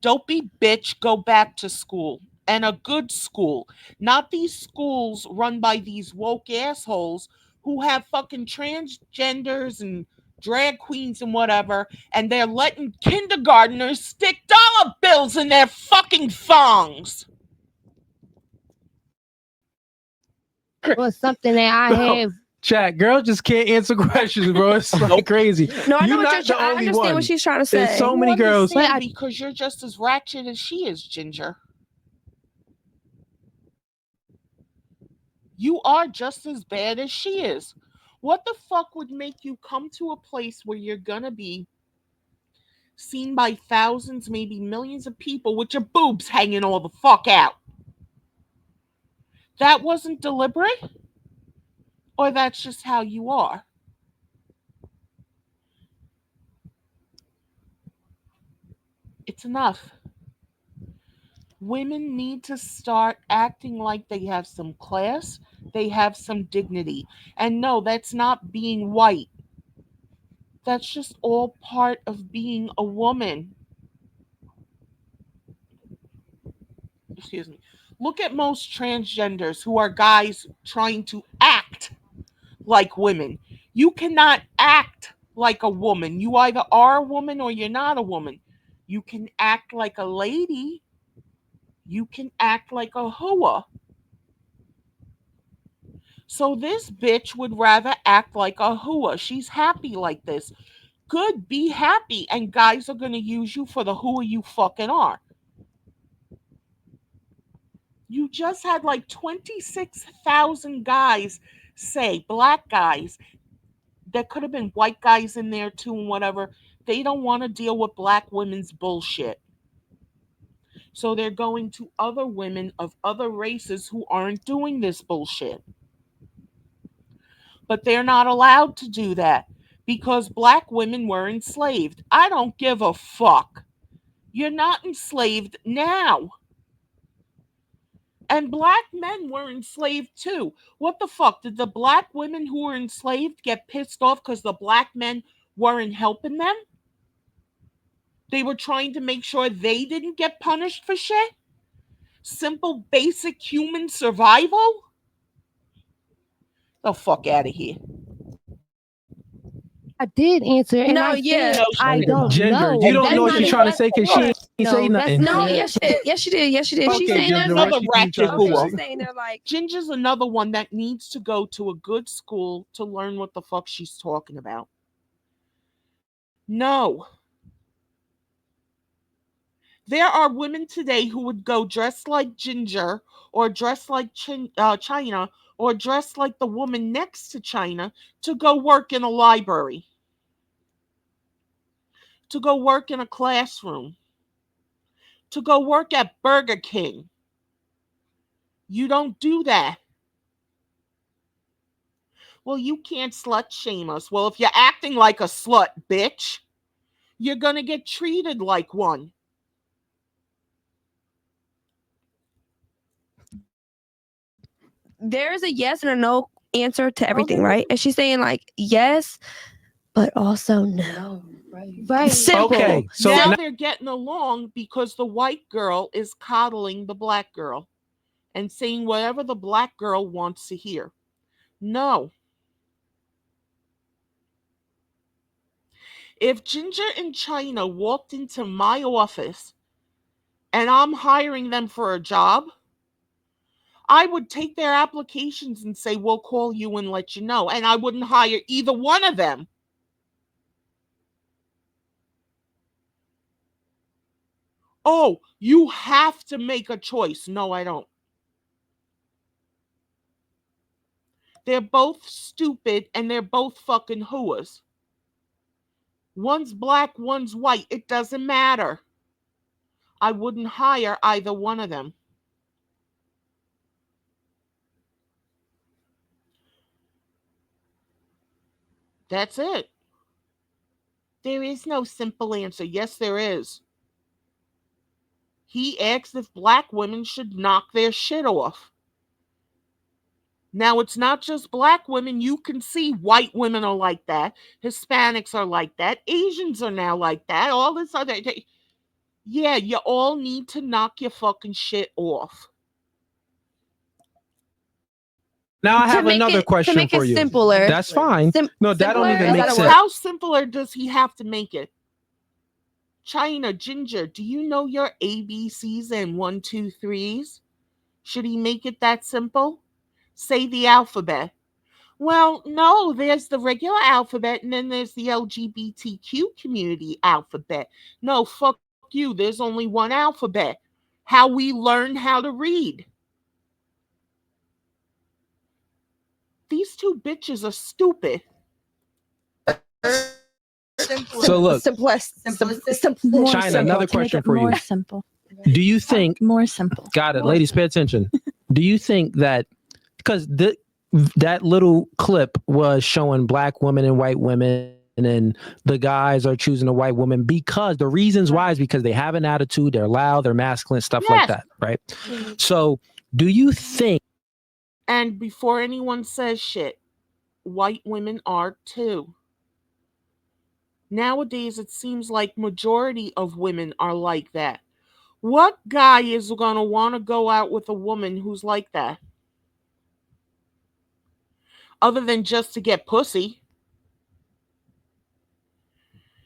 Don't be bitch, go back to school. And a good school. Not these schools run by these woke assholes who have fucking transgenders and drag queens and whatever, and they're letting kindergartners stick dollar bills in their fucking thongs.
Or something that I
No.
have.
Chat, girl just can't answer questions, bro. It's like crazy.
No, I know
You're
what
not
you're.
the
I
only
understand
one.
what she's trying to
There's
say.
so many
You
girls.
understand
But
because you're just as ratchet as she is, Ginger. You are just as bad as she is. What the fuck would make you come to a place where you're gonna be seen by thousands, maybe millions of people with your boobs hanging all the fuck out? That wasn't deliberate? Or that's just how you are? It's enough. Women need to start acting like they have some class, they have some dignity. And no, that's not being white. That's just all part of being a woman. Excuse me. Look at most transgenders who are guys trying to act like women. You cannot act like a woman. You either are a woman or you're not a woman. You can act like a lady. You can act like a hoa. So this bitch would rather act like a hoa. She's happy like this. Good, be happy. And guys are going to use you for the hoa you fucking are. You just had like 26,000 guys say, black guys, there could have been white guys in there too and whatever. They don't want to deal with black women's bullshit. So they're going to other women of other races who aren't doing this bullshit. But they're not allowed to do that because black women were enslaved. I don't give a fuck. You're not enslaved now. And black men were enslaved too. What the fuck? Did the black women who were enslaved get pissed off because the black men weren't helping them? They were trying to make sure they didn't get punished for shit? Simple, basic human survival? The fuck out of here.
I did answer, and
No,
I
yeah.
said I don't
Ginger,
know.
you don't
That's
know what
not
she's
it.
trying to say because she ain't say
No, that's
nothing.
No,
not it.
yes, she did. Yes, she did. Yes, she did. She's
Okay,
saying there.
Ginger,
Like,
Another
what you
ratchet
trying to
whore.
she's saying there like
Ginger's another one that needs to go to a good school to learn what the fuck she's talking about. No. There are women today who would go dressed like Ginger or dressed like China or dressed like the woman next to China to go work in a library, to go work in a classroom, to go work at Burger King. You don't do that. Well, you can't slut shame us. Well, if you're acting like a slut, bitch, you're going to get treated like one.
there's a yes and a no answer to everything,
Okay.
right? And she's saying like yes, but also no.
Right.
Simple.
Okay, so
now they're getting along because the white girl is coddling the black girl and saying whatever the black girl wants to hear. No. If Ginger and China walked into my office and I'm hiring them for a job, I would take their applications and say, we'll call you and let you know. And I wouldn't hire either one of them. Oh, you have to make a choice. No, I don't. They're both stupid and they're both fucking hooas. One's black, one's white. It doesn't matter. I wouldn't hire either one of them. That's it. There is no simple answer. Yes, there is. He asked if black women should knock their shit off. Now, it's not just black women. You can see white women are like that. Hispanics are like that. Asians are now like that. All this other. Yeah, you all need to knock your fucking shit off.
now I
To
have
make
another
it
question
to make
for
it
you.
simpler.
That's fine. No, that don't
Simpler?
even
Is
make
that a
sense.
word?
How simpler does he have to make it? China, Ginger, do you know your ABCs and 1, 2, 3s? Should he make it that simple? Say the alphabet. Well, no, there's the regular alphabet and then there's the LGBTQ community alphabet. No, fuck you. There's only one alphabet. How we learn how to read. These two bitches are stupid.
So look,
Simplest.
China, another question for you.
More simple.
Do you think,
More simple.
got it, ladies, pay attention. Do you think that, because that little clip was showing black women and white women and the guys are choosing a white woman because the reasons why is because they have an attitude, they're loud, they're masculine, stuff like
Yes.
that, right?
Mhm.
So, do you think
And before anyone says shit, white women are too. Nowadays, it seems like majority of women are like that. What guy is going to want to go out with a woman who's like that? Other than just to get pussy.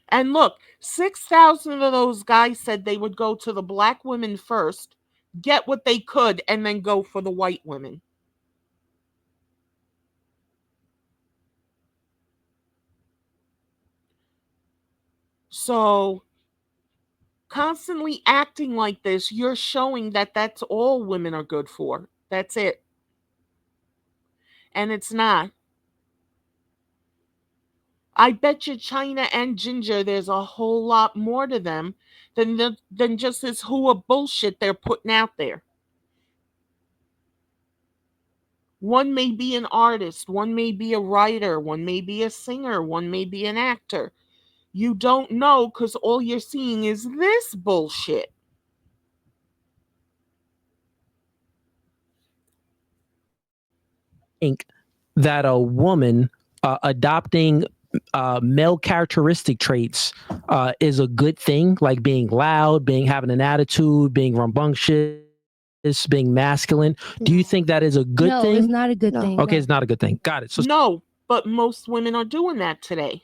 And look, 6,000 of those guys said they would go to the black women first, get what they could, and then go for the white women. So, constantly acting like this, you're showing that that's all women are good for. That's it. And it's not. I bet you China and Ginger, there's a whole lot more to them than just this hua bullshit they're putting out there. One may be an artist, one may be a writer, one may be a singer, one may be an actor. You don't know because all you're seeing is this bullshit.
think that a woman adopting male characteristic traits is a good thing, like being loud, being having an attitude, being rambunctious, being masculine? Do you think that is a good
No,
thing?
it's not a good
No.
thing.
Okay,
no.
it's not a good thing. Got it. So
No, but most women are doing that today.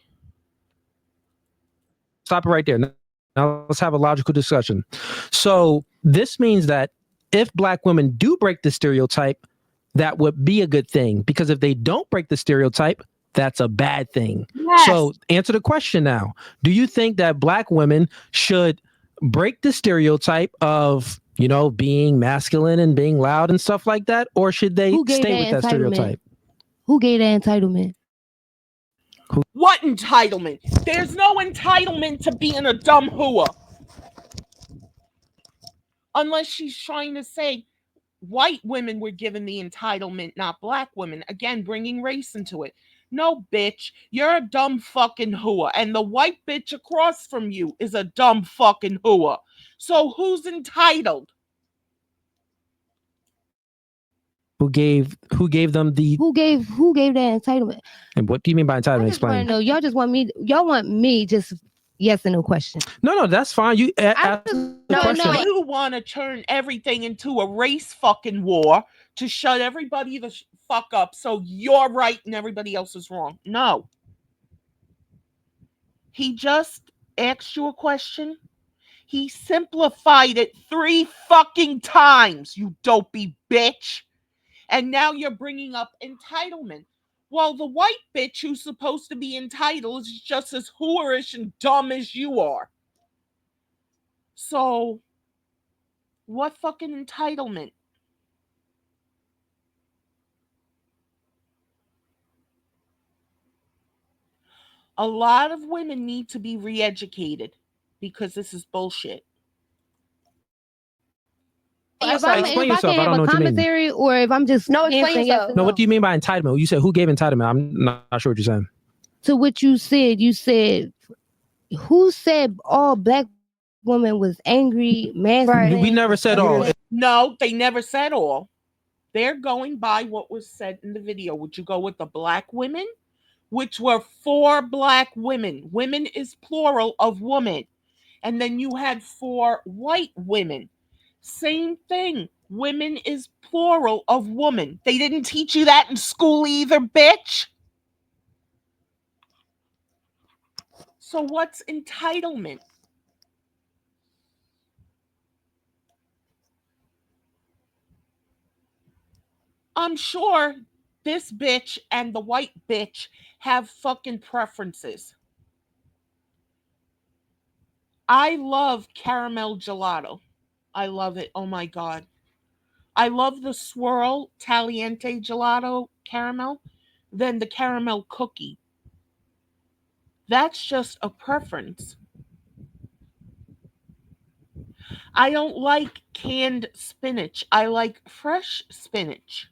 stop it right there. Now let's have a logical discussion. So this means that if black women do break the stereotype, that would be a good thing, because if they don't break the stereotype, that's a bad thing.
Yes.
So answer the question now. Do you think that black women should break the stereotype of, being masculine and being loud and stuff like that, or should they
Who gave
stay
that
with that
entitlement?
stereotype?
Who gave that entitlement?
What entitlement? There's no entitlement to being a dumb hua. Unless she's trying to say white women were given the entitlement, not black women. Again, bringing race into it. No, bitch, you're a dumb fucking hua. And the white bitch across from you is a dumb fucking hua. So who's entitled?
Who gave them the
Who gave that entitlement?
and what do you mean by
I
entitlement?
just want to
Explain.
know. Y'all want me just yes or no question.
No, that's fine. You
I
ask
just
the
want to
question.
know.
You want to turn everything into a race fucking war to shut everybody the fuck up so you're right and everybody else is wrong. No. He just asked you a question. He simplified it 3 fucking times, you dopey bitch. And now you're bringing up entitlement. Well, the white bitch who's supposed to be entitled is just as whorish and dumb as you are. So, what fucking entitlement? A lot of women need to be re-educated because this is bullshit.
If
Explain
I
yourself.
can
I don't
have
know
a
what you mean.
commentary, or if I'm just
No, explain
answering yes
yourself.
or
No, what do you mean by entitlement? You said who gave entitlement? I'm not sure what you're saying.
to what you said who said all black women was angry, masculine?
We never said all.
No, they never said all. They're going by what was said in the video. Would you go with the black women? Which were 4 black women. Women is plural of woman. And then you had 4 white women. Same thing. Women is plural of woman. They didn't teach you that in school either, bitch. So what's entitlement? I'm sure this bitch and the white bitch have fucking preferences. I love caramel gelato. I love it. Oh my god. I love the swirl Taliente gelato caramel than the caramel cookie. That's just a preference. I don't like canned spinach. I like fresh spinach.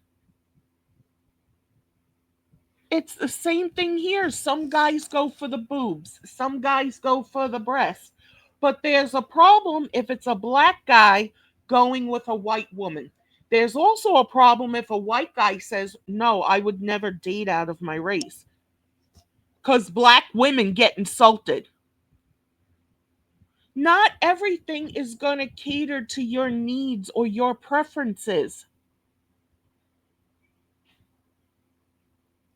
It's the same thing here. Some guys go for the boobs, some guys go for the breasts. But there's a problem if it's a black guy going with a white woman. There's also a problem if a white guy says, "No, I would never date out of my race." Because black women get insulted. Not everything is going to cater to your needs or your preferences.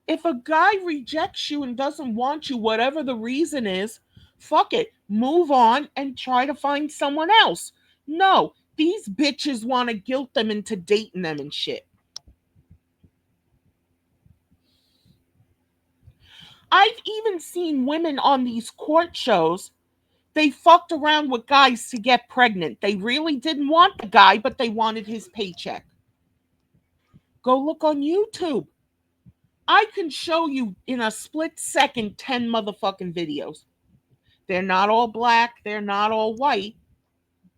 If a guy rejects you and doesn't want you, whatever the reason is, fuck it. Move on and try to find someone else. No, these bitches want to guilt them into dating them and shit. I've even seen women on these court shows. They fucked around with guys to get pregnant. They really didn't want the guy, but they wanted his paycheck. Go look on YouTube. I can show you in a split second 10 motherfucking videos. They're not all black, they're not all white,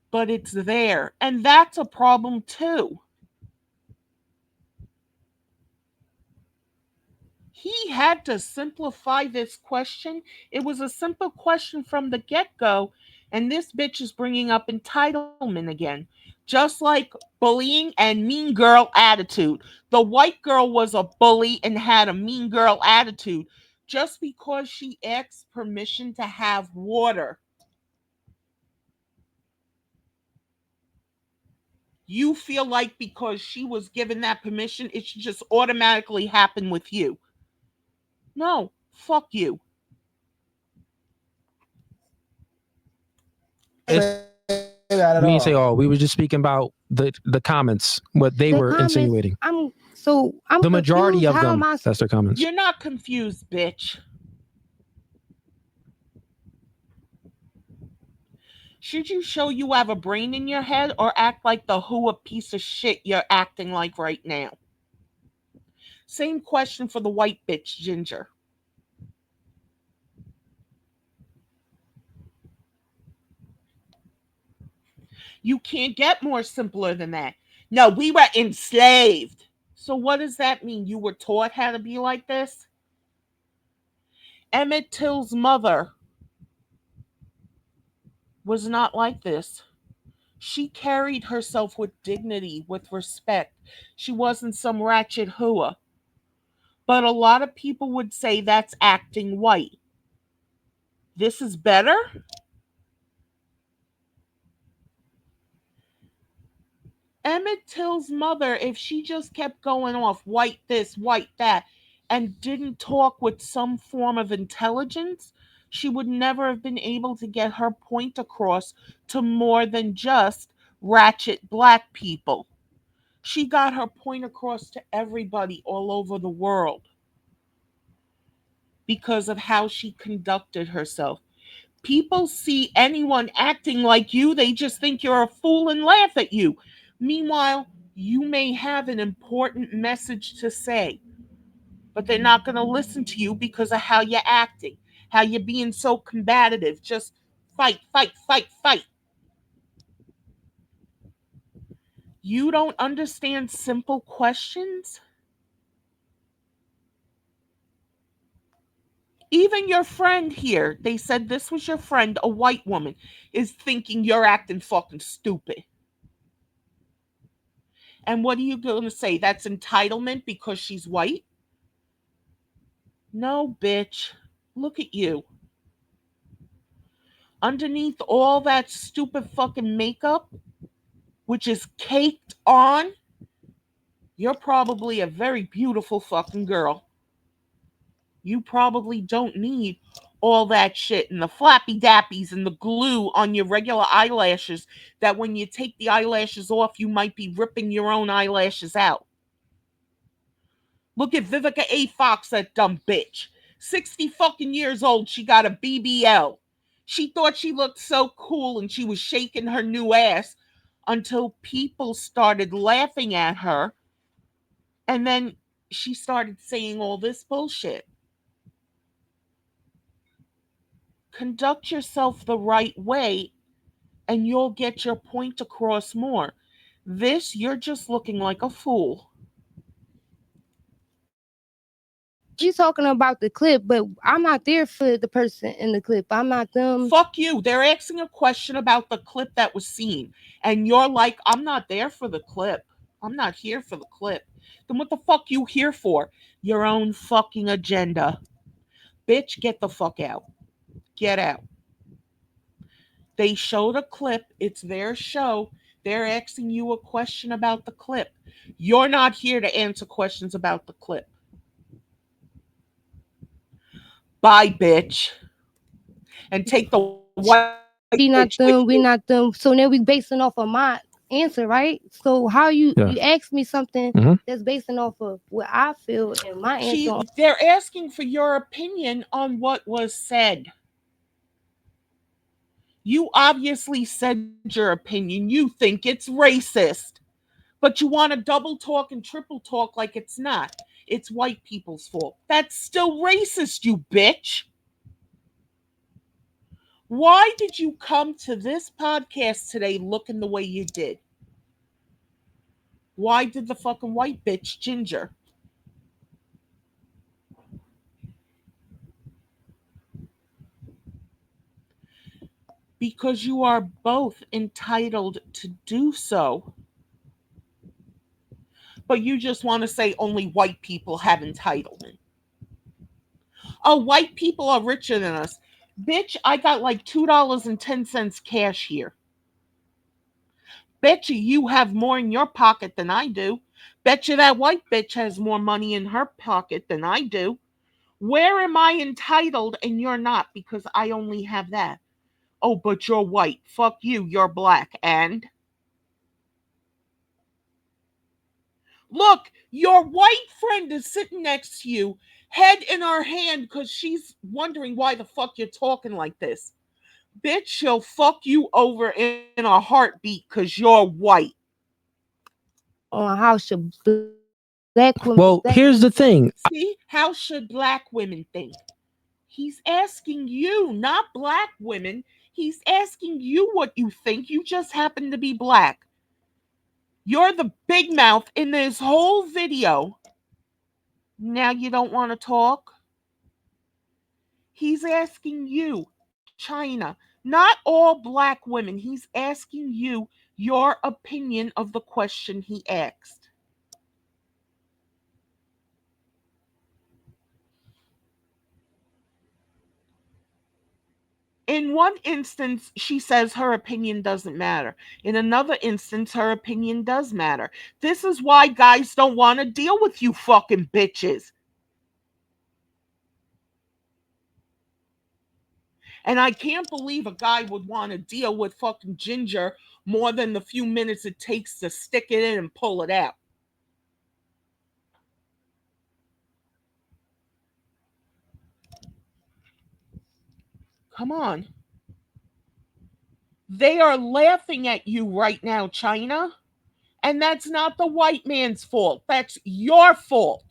but it's there. And that's a problem too. He had to simplify this question. It was a simple question from the get go. And this bitch is bringing up entitlement again. Just like bullying and mean girl attitude. The white girl was a bully and had a mean girl attitude just because she asked permission to have water. You feel like because she was given that permission, it should just automatically happen with you. No, fuck you.
It's
Say that at
we didn't say
all.
all. We were just speaking about the comments, what they
The
were
comments.
insinuating.
I'm
The majority
confused.
of
How
them.
am I?
That's their comments.
You're not confused, bitch. Should you show you have a brain in your head or act like the who a piece of shit you're acting like right now? Same question for the white bitch, Ginger. You can't get more simpler than that. No, we were enslaved. So what does that mean? You were taught how to be like this? Emmett Till's mother was not like this. She carried herself with dignity, with respect. She wasn't some ratchet hooah. But a lot of people would say that's acting white. This is better? Emmett Till's mother, if she just kept going off white this, white that, and didn't talk with some form of intelligence, she would never have been able to get her point across to more than just ratchet black people. She got her point across to everybody all over the world because of how she conducted herself. People see anyone acting like you, they just think you're a fool and laugh at you. Meanwhile, you may have an important message to say, but they're not going to listen to you because of how you're acting, how you're being so combative. Just fight, fight, fight, fight. You don't understand simple questions? Even your friend here, they said this was your friend, a white woman, is thinking you're acting fucking stupid. And what are you going to say? That's entitlement because she's white? No, bitch. Look at you. Underneath all that stupid fucking makeup, which is caked on, you're probably a very beautiful fucking girl. You probably don't need all that shit and the flappy dappies and the glue on your regular eyelashes that when you take the eyelashes off, you might be ripping your own eyelashes out. Look at Vivica A. Fox, that dumb bitch. 60 fucking years old, she got a BBL. She thought she looked so cool and she was shaking her new ass until people started laughing at her. And then she started saying all this bullshit. Conduct yourself the right way and you'll get your point across more. This, you're just looking like a fool.
She's talking about the clip, but I'm not there for the person in the clip. I'm not them.
Fuck you. They're asking a question about the clip that was seen. And you're like, I'm not there for the clip. I'm not here for the clip. Then what the fuck you here for? Your own fucking agenda. Bitch, get the fuck out. Get out. They showed a clip. It's their show. They're asking you a question about the clip. You're not here to answer questions about the clip. Bye, bitch. And take the white bitch with you.
We not them. We not them. So now we basing off of my answer, right? So how you
Yeah.
you ask me something
Mhm.
that's basing off of what I feel and my answer.
They're asking for your opinion on what was said. You obviously said your opinion. You think it's racist, but you want to double talk and triple talk like it's not. It's white people's fault. That's still racist, you bitch. Why did you come to this podcast today looking the way you did? Why did the fucking white bitch Ginger? Because you are both entitled to do so. But you just want to say only white people have entitlement. Oh, white people are richer than us. Bitch, I got like $2.10 cash here. Bet you have more in your pocket than I do. Bet you that white bitch has more money in her pocket than I do. Where am I entitled and you're not because I only have that? Oh, but you're white. Fuck you, you're black. And look, your white friend is sitting next to you, head in her hand, because she's wondering why the fuck you're talking like this. Bitch, she'll fuck you over in a heartbeat because you're white.
On how should black women
Well, here's the thing.
See? How should black women think? He's asking you, not black women. He's asking you what you think. You just happen to be black. You're the big mouth in this whole video. Now you don't want to talk? He's asking you, China, not all black women. He's asking you your opinion of the question he asked. In one instance, she says her opinion doesn't matter. In another instance, her opinion does matter. This is why guys don't want to deal with you fucking bitches. And I can't believe a guy would want to deal with fucking Ginger more than the few minutes it takes to stick it in and pull it out. Come on. They are laughing at you right now, China. And that's not the white man's fault. That's your fault.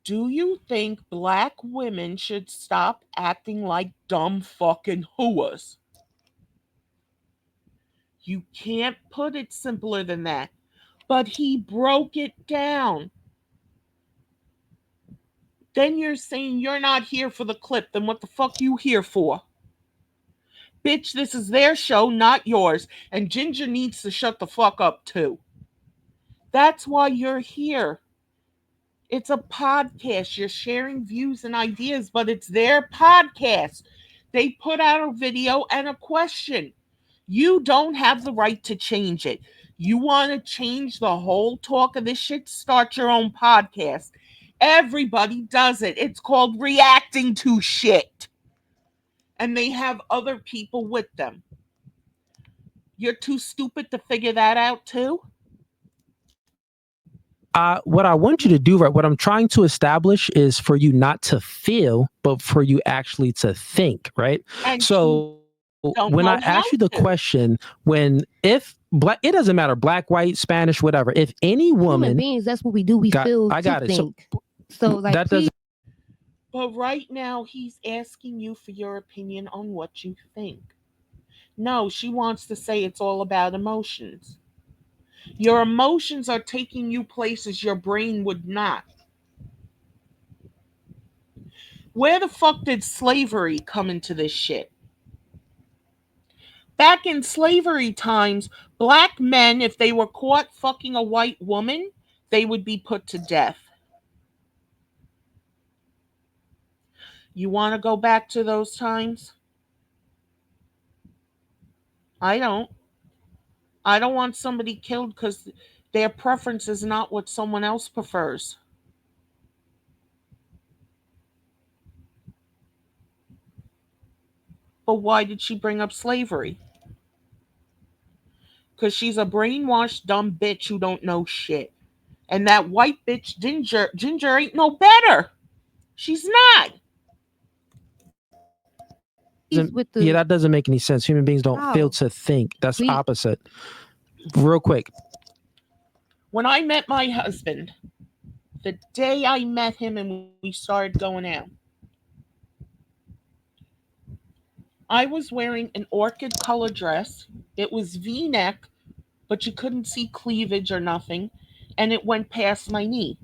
Do you think black women should stop acting like dumb fucking hooas? You can't put it simpler than that. But he broke it down. Then you're saying you're not here for the clip. Then what the fuck you here for? Bitch, this is their show, not yours. And Ginger needs to shut the fuck up too. That's why you're here. It's a podcast. You're sharing views and ideas, but it's their podcast. They put out a video and a question. You don't have the right to change it. You want to change the whole talk of this shit? Start your own podcast. Everybody does it. It's called reacting to shit. And they have other people with them. You're too stupid to figure that out, too?
What I want you to do, right? What I'm trying to establish is for you not to feel, but for you actually to think, right?
And
So when I ask you the question, if black, it doesn't matter, black, white, Spanish, whatever. If any
human
woman,
beings, that's what we do. We feel
I got
to
it.
think. So like
that doesn't.
But right now, he's asking you for your opinion on what you think. No, she wants to say it's all about emotions. Your emotions are taking you places your brain would not. Where the fuck did slavery come into this shit? Back in slavery times, black men, if they were caught fucking a white woman, they would be put to death. You want to go back to those times? I don't. I don't want somebody killed because their preference is not what someone else prefers. But why did she bring up slavery? Because she's a brainwashed, dumb bitch who don't know shit. And that white bitch Ginger ain't no better. She's not.
Please with
Yeah,
the
that doesn't make any sense. Human beings don't feel
how
to think. That's
we
opposite. Real quick.
When I met my husband, the day I met him and we started going out, I was wearing an orchid color dress. It was V-neck, but you couldn't see cleavage or nothing, and it went past my knee.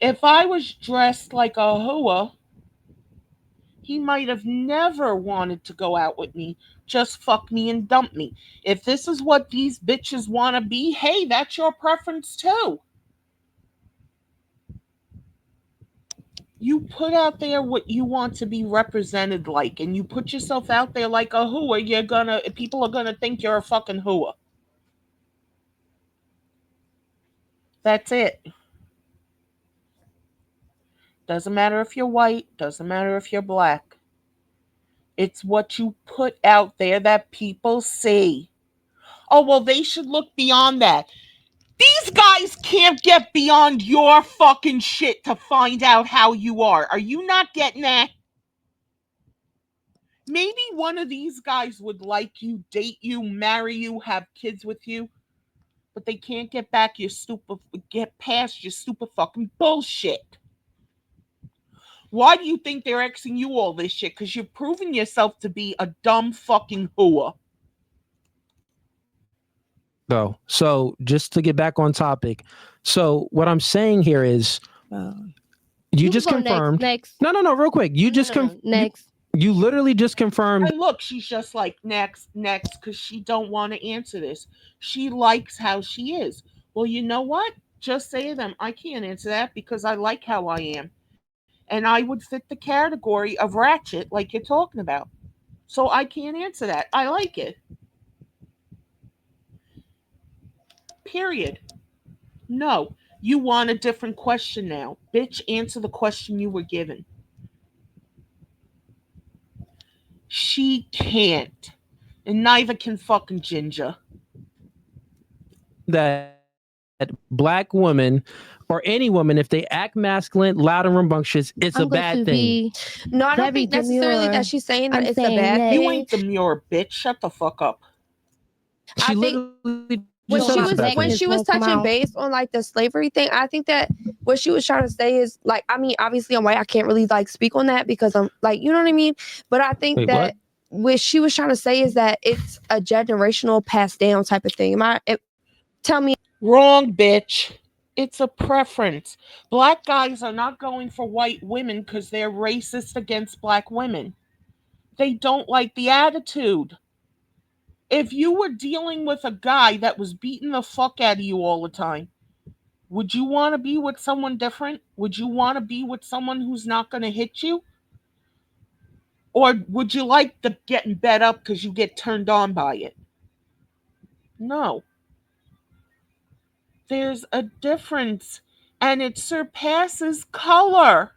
If I was dressed like a hua, he might have never wanted to go out with me. Just fuck me and dump me. If this is what these bitches want to be, hey, that's your preference too. You put out there what you want to be represented like, and you put yourself out there like a hua, people are gonna think you're a fucking hua. That's it. Doesn't matter if you're white, doesn't matter if you're black. It's what you put out there that people see. Oh, well, they should look beyond that. These guys can't get beyond your fucking shit to find out how you are. Are you not getting that? Maybe one of these guys would like you, date you, marry you, have kids with you, but they can't get past your stupid fucking bullshit. Why do you think they're asking you all this shit? Because you've proven yourself to be a dumb fucking hooah.
Though. So just to get back on topic. So what I'm saying here is
uh,
you
you can
just
go next.
confirmed.
Next.
No, real quick. You
No,
just
no, no, next.
you literally just confirmed.
And look, she's just like, next, next, because she don't want to answer this. She likes how she is. Well, you know what? Just say to them, I can't answer that because I like how I am. And I would fit the category of ratchet like you're talking about. So I can't answer that. I like it. Period. No. You want a different question now. Bitch, answer the question you were given. She can't. And neither can fucking Ginger.
That black women or any woman, if they act masculine, loud, and rambunctious, it's a
I'm going
bad
to
thing.
be
No, I don't
very
think necessarily
demure.
that she's saying that
I'm
it's a
saying
bad
that
You
thing.
ain't demure, bitch. Shut the fuck up.
She
I think
literally just
when
said
so
it's
she
a
my
bad
was
thing.
when
blackness
she was
won't come
touching
out.
base on like the slavery thing, I think that what she was trying to say is like, I mean, obviously I'm white, I can't really like speak on that because I'm like, you know what I mean? But I think
Wait, what?
that what she was trying to say is that it's a generational passed down type of thing. Tell me.
Wrong, bitch. It's a preference. Black guys are not going for white women because they're racist against black women. They don't like the attitude. If you were dealing with a guy that was beating the fuck out of you all the time, would you want to be with someone different? Would you want to be with someone who's not going to hit you? Or would you like the getting bet up because you get turned on by it? No. There's a difference, and it surpasses color.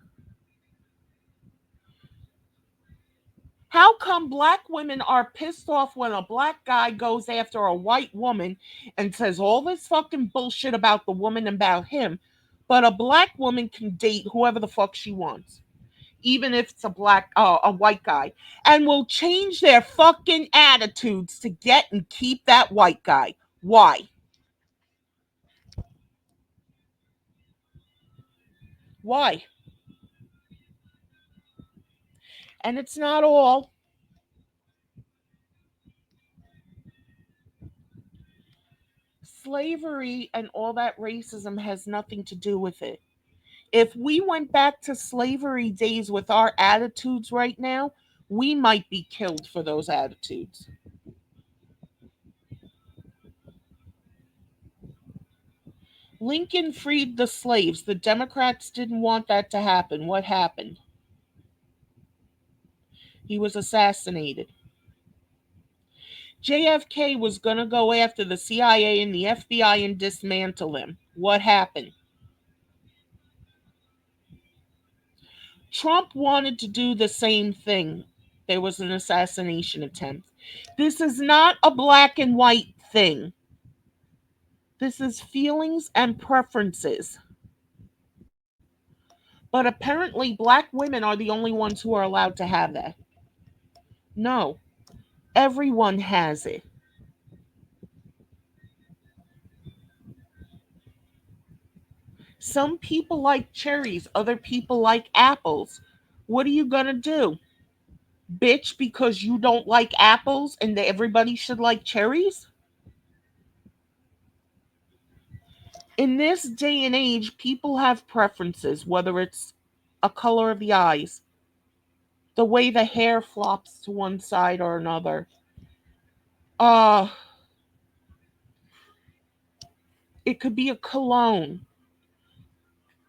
How come black women are pissed off when a black guy goes after a white woman and says all this fucking bullshit about the woman and about him, but a black woman can date whoever the fuck she wants, even if it's a white guy, and will change their fucking attitudes to get and keep that white guy? Why? Why? And it's not all. slavery and all that racism has nothing to do with it. If we went back to slavery days with our attitudes right now, we might be killed for those attitudes. Lincoln freed the slaves. The Democrats didn't want that to happen. What happened? He was assassinated. JFK was going to go after the CIA and the FBI and dismantle him. What happened? Trump wanted to do the same thing. There was an assassination attempt. This is not a black and white thing. This is feelings and preferences. But apparently, black women are the only ones who are allowed to have that. No, everyone has it. Some people like cherries, other people like apples. What are you going to do? Bitch because you don't like apples and that everybody should like cherries? In this day and age, people have preferences, whether it's a color of the eyes, the way the hair flops to one side or another. Uh, it could be a cologne.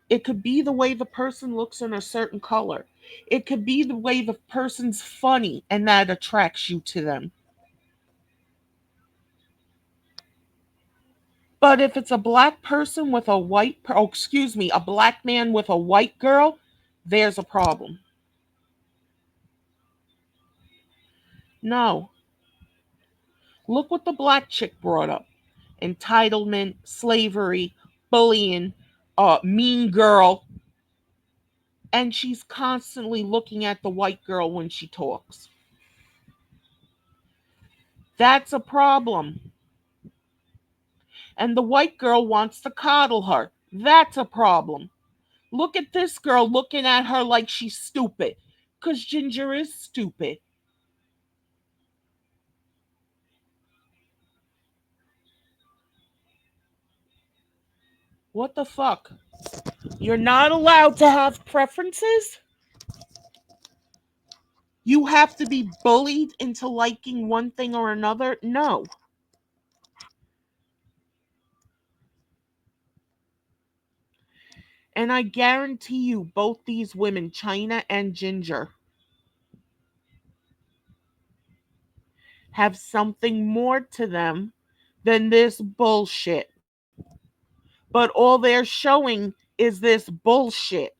It could be the way the person looks in a certain color. It could be the way the person's funny and that attracts you to them. But if it's a black person with a a black man with a white girl, there's a problem. No. Look what the black chick brought up: entitlement, slavery, bullying, mean girl. And she's constantly looking at the white girl when she talks. That's a problem. And the white girl wants to coddle her. That's a problem. Look at this girl looking at her like she's stupid. Because Ginger is stupid. What the fuck? You're not allowed to have preferences? You have to be bullied into liking one thing or another? No. And I guarantee you, both these women, China and Ginger, have something more to them than this bullshit. But all they're showing is this bullshit.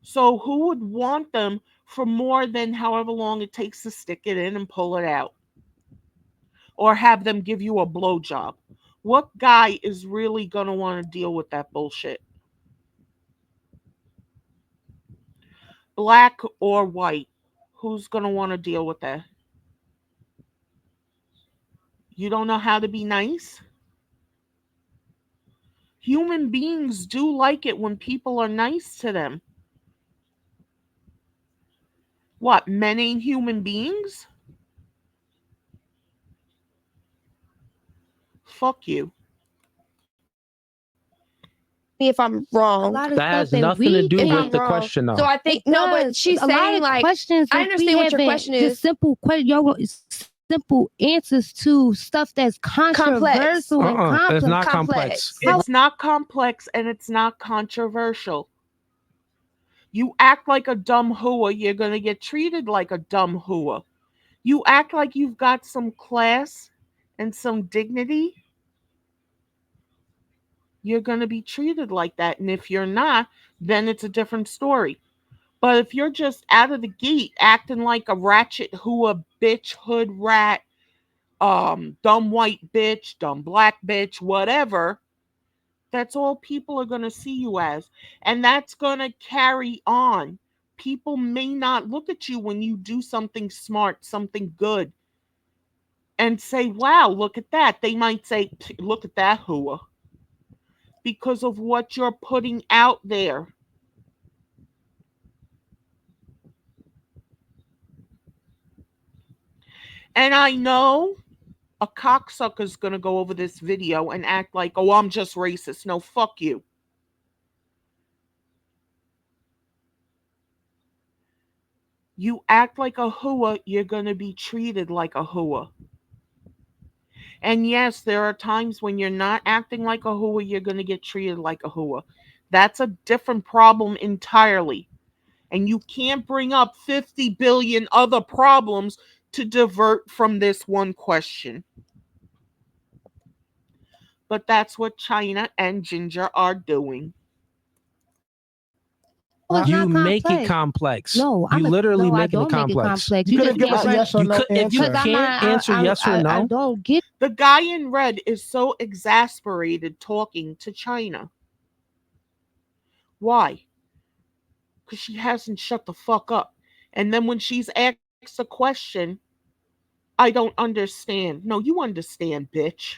So who would want them for more than however long it takes to stick it in and pull it out? Or have them give you a blowjob? What guy is really going to want to deal with that bullshit? Black or white? Who's going to want to deal with that? You don't know how to be nice? Human beings do like it when people are nice to them. What, men ain't human beings? Fuck you.
Me if I'm
A
wrong.
lot of
That
stuff
has
that
nothing to
we
do
If
with
I'm
the
wrong.
question,
So
though.
I think
it
no, but
does.
she's
A lot
saying
of
like
questions.
I
If we
understand what your
haven't
question
just
is.
simple simple answers to stuff that's controversial and
It's
complex.
not complex.
It's not complex and it's not controversial. You act like a dumb hooah, you're going to get treated like a dumb hooah. You act like you've got some class and some dignity, you're going to be treated like that. And if you're not, then it's a different story. But if you're just out of the gate acting like a ratchet hooah, bitch, hood rat, dumb white bitch, dumb black bitch, whatever, that's all people are going to see you as. And that's going to carry on. People may not look at you when you do something smart, something good, and say, wow, look at that. They might say, look at that hooah. Because of what you're putting out there. And I know A cocksucker's gonna go over this video and act like, oh, I'm just racist. No, fuck you. You act like a hua, you're gonna be treated like a hua. And yes, there are times when you're not acting like a hua, you're gonna get treated like a hua. That's a different problem entirely. And you can't bring up 50 billion other problems to divert from this one question. But that's what China and Ginger are doing.
Oh, it's
You
not
make it
complex.
complex.
No,
You literally
I
make it
don't make it
complex.
complex.
You
You
couldn't
just
give us a
can't.
yes or
You
no
could if you
answer.
Because
can't answer yes or
I
no.
don't get.
The guy in red is so exasperated talking to China. Why? Because she hasn't shut the fuck up. And then when she's asked a question, I don't understand. No, you understand, bitch.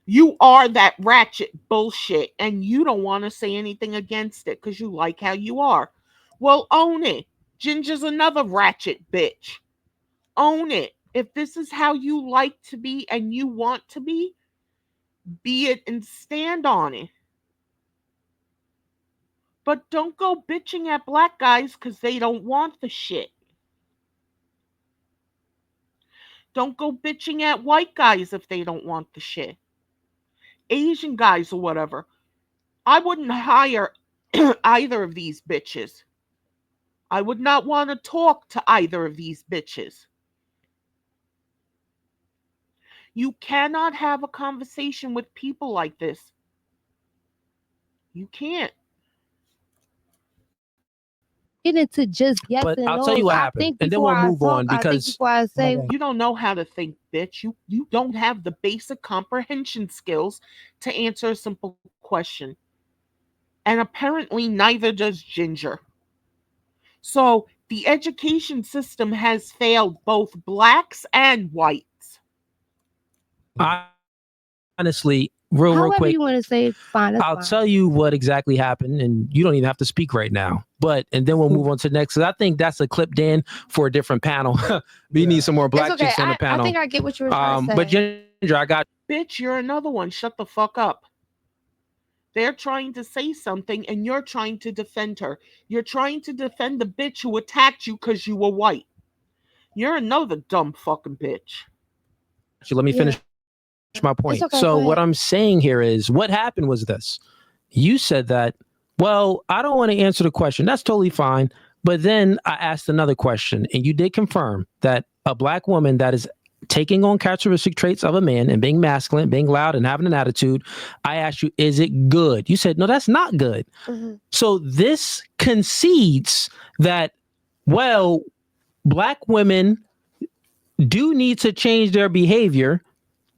You are that ratchet bullshit, and you don't want to say anything against it because you like how you are. Well, own it. Ginger's another ratchet bitch. Own it. If this is how you like to be and you want to be it and stand on it. But don't go bitching at black guys because they don't want the shit. Don't go bitching at white guys if they don't want the shit. Asian guys or whatever. I wouldn't hire either of these bitches. I would not want to talk to either of these bitches. You cannot have a conversation with people like this. You can't.
Get into just yes
But
and
I'll tell you
no's.
what
I
happened,
think
and then
before
we'll
I
move
talk.
on
I think
because
before I say.
Okay.
You don't know how to think, bitch. You don't have the basic comprehension skills to answer a simple question. And apparently neither does Ginger. So the education system has failed both blacks and whites.
honestly, real
However
quick,
you want to say it, fine. That's
I'll
fine.
tell you what exactly happened, and you don't even have to speak right now. And then we'll move on to the next. Because I think that's a clip, Dan, for a different panel. We need some more
It's
black
okay.
chicks on the
I
panel.
think I get what you were trying to say.
But Ginger, I got
Bitch, you're another one. Shut the fuck up. They're trying to say something and you're trying to defend her. You're trying to defend the bitch who attacked you because you were white. You're another dumb fucking bitch.
you. Let me
Yeah.
finish my point.
It's okay.
So
Go
what
ahead.
I'm saying here is, what happened was this: you said that. Well, I don't want to answer the question. That's totally fine. But then I asked another question, and you did confirm that a black woman that is taking on characteristic traits of a man and being masculine, being loud, and having an attitude, I asked you, is it good? You said, no, that's not good.
Mm-hmm.
So this concedes that, well, black women do need to change their behavior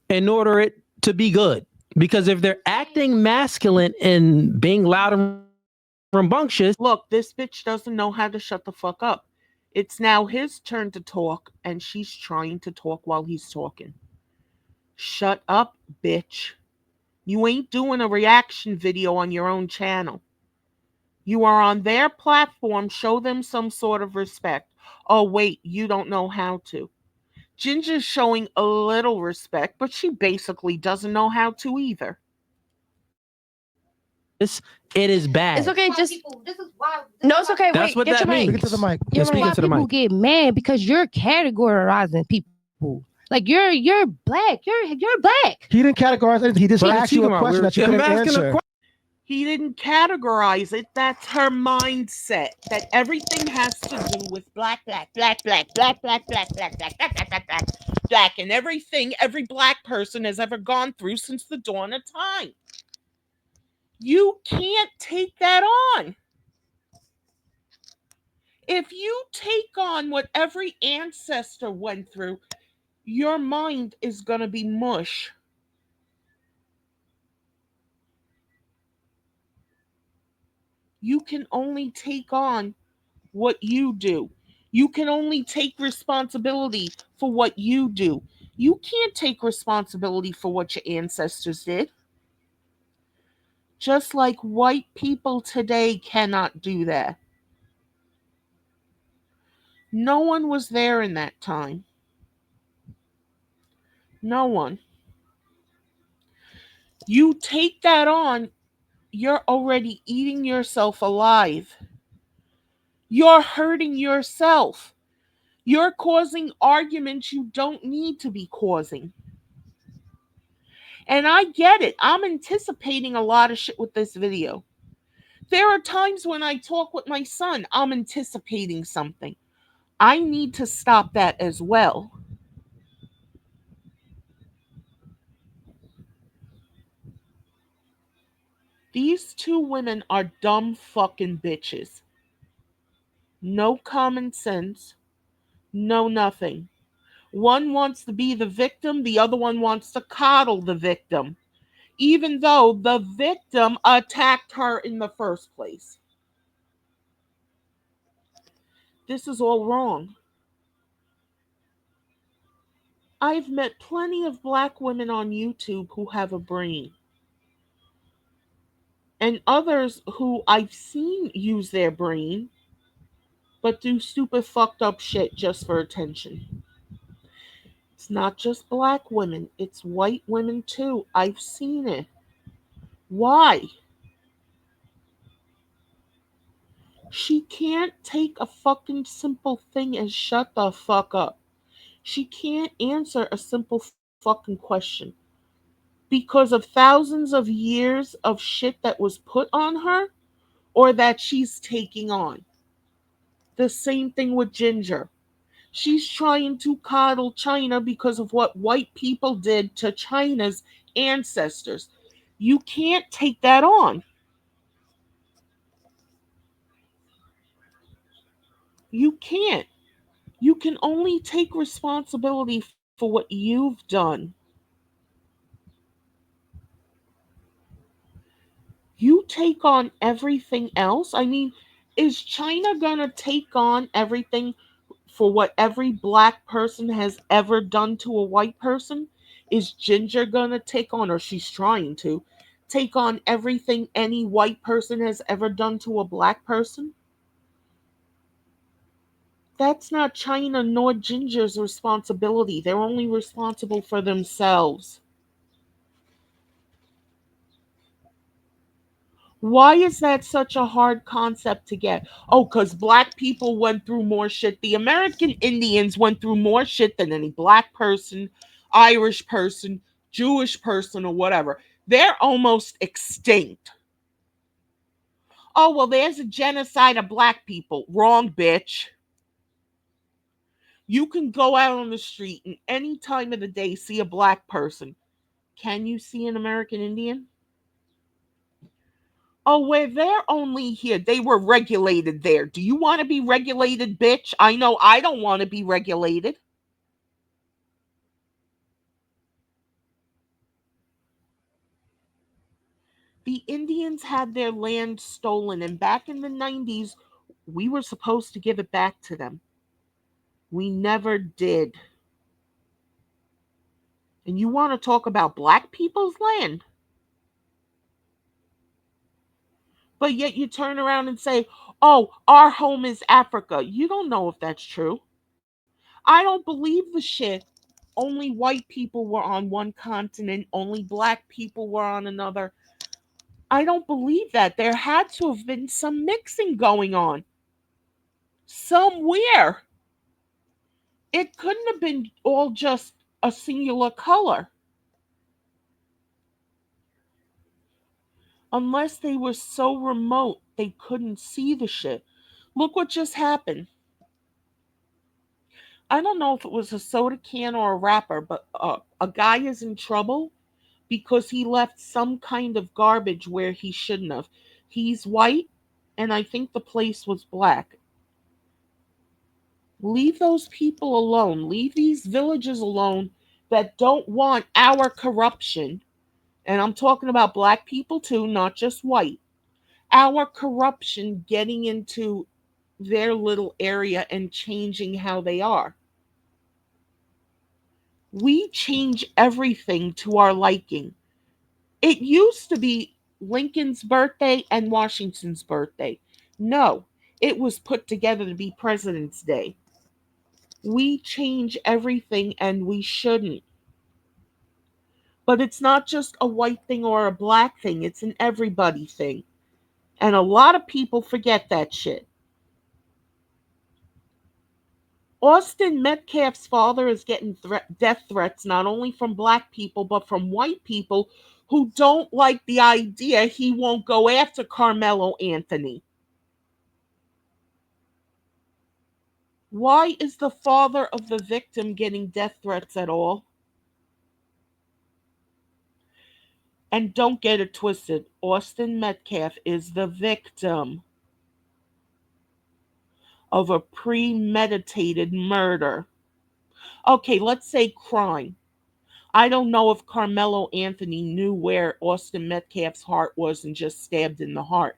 in order it to be good. Because if they're acting masculine and being loud and rambunctious,
Look, this bitch doesn't know how to shut the fuck up. It's now his turn to talk, and she's trying to talk while he's talking. Shut up, bitch. You ain't doing a reaction video on your own channel. You are on their platform. Show them some sort of respect. Oh, wait, you don't know how to. Ginger's showing a little respect, but she basically doesn't know how to either.
it is bad.
It's okay. Just
This is why.
no. It's okay.
That's
Wait.
what
Get
that
your mic.
means.
Speak it to the mic.
You're
And speaking
right.
to the
people
mic.
get mad because you're categorizing people. Like you're black. You're black.
He didn't categorize anything. He just
But
asked you a question that you
I'm
couldn't
asking a
answer.
question.
He didn't categorize it. That's her mindset. That everything has to do with black, black, black, black, black, black, black, black, black, black, black, black, black, black, and everything every black person has ever gone through since the dawn of time. You can't take that on. If you take on what every ancestor went through, your mind is going to be mush. You can only take on what you do. You can only take responsibility for what you do. You can't take responsibility for what your ancestors did. Just like white people today cannot do that. No one was there in that time. No one. You take that on, you're already eating yourself alive. You're hurting yourself. You're causing arguments you don't need to be causing. And I get it. I'm anticipating a lot of shit with this video. There are times when I talk with my son, I'm anticipating something. I need to stop that as well. These two women are dumb fucking bitches. No common sense, no nothing. One wants to be the victim, the other one wants to coddle the victim, even though the victim attacked her in the first place. This is all wrong. I've met plenty of black women on YouTube who have a brain, and others who I've seen use their brain but do stupid fucked up shit just for attention. It's not just black women, it's white women too. I've seen it. Why? She can't take a fucking simple thing and shut the fuck up. She can't answer a simple fucking question because of thousands of years of shit that was put on her or that she's taking on. The same thing with Ginger. She's trying to coddle China because of what white people did to China's ancestors. You can't take that on. You can't. You can only take responsibility for what you've done. You take on everything else. I mean, is China going to take on everything for what every black person has ever done to a white person? Is Ginger going to take on, or she's trying to, take on everything any white person has ever done to a black person? That's not China nor Ginger's responsibility. They're only responsible for themselves. Why is that such a hard concept to get? Oh, because black people went through more shit. The American Indians went through more shit than any black person, Irish person, Jewish person, or whatever. They're almost extinct. Oh, well, there's a genocide of black people. Wrong, bitch. You can go out on the street and any time of the day see a black person. Can you see an American Indian? Oh, where they're only here. They were regulated there. Do you want to be regulated, bitch? I know I don't want to be regulated. The Indians had their land stolen, and back in the 90s, we were supposed to give it back to them. We never did. And you want to talk about black people's land? But yet you turn around and say, oh, our home is Africa. You don't know if that's true. I don't believe the shit. Only white people were on one continent, only black people were on another. I don't believe that. There had to have been some mixing going on somewhere. It couldn't have been all just a singular color unless they were so remote they couldn't see the shit. Look what just happened. I don't know if it was a soda can or a wrapper, but a guy is in trouble because he left some kind of garbage where he shouldn't have. He's white, and I think the place was black. Leave those people alone. Leave these villages alone that don't want our corruption. And I'm talking about black people too, not just white. Our corruption getting into their little area and changing how they are. We change everything to our liking. It used to be Lincoln's birthday and Washington's birthday. No, it was put together to be President's Day. We change everything and we shouldn't. But it's not just a white thing or a black thing, it's an everybody thing. And a lot of people forget that shit. Austin Metcalf's father is getting death threats not only from black people, but from white people who don't like the idea he won't go after Carmelo Anthony. Why is the father of the victim getting death threats at all? And don't get it twisted, Austin Metcalf is the victim of a premeditated murder. Okay, let's say crime. I don't know if Carmelo Anthony knew where Austin Metcalf's heart was and just stabbed in the heart.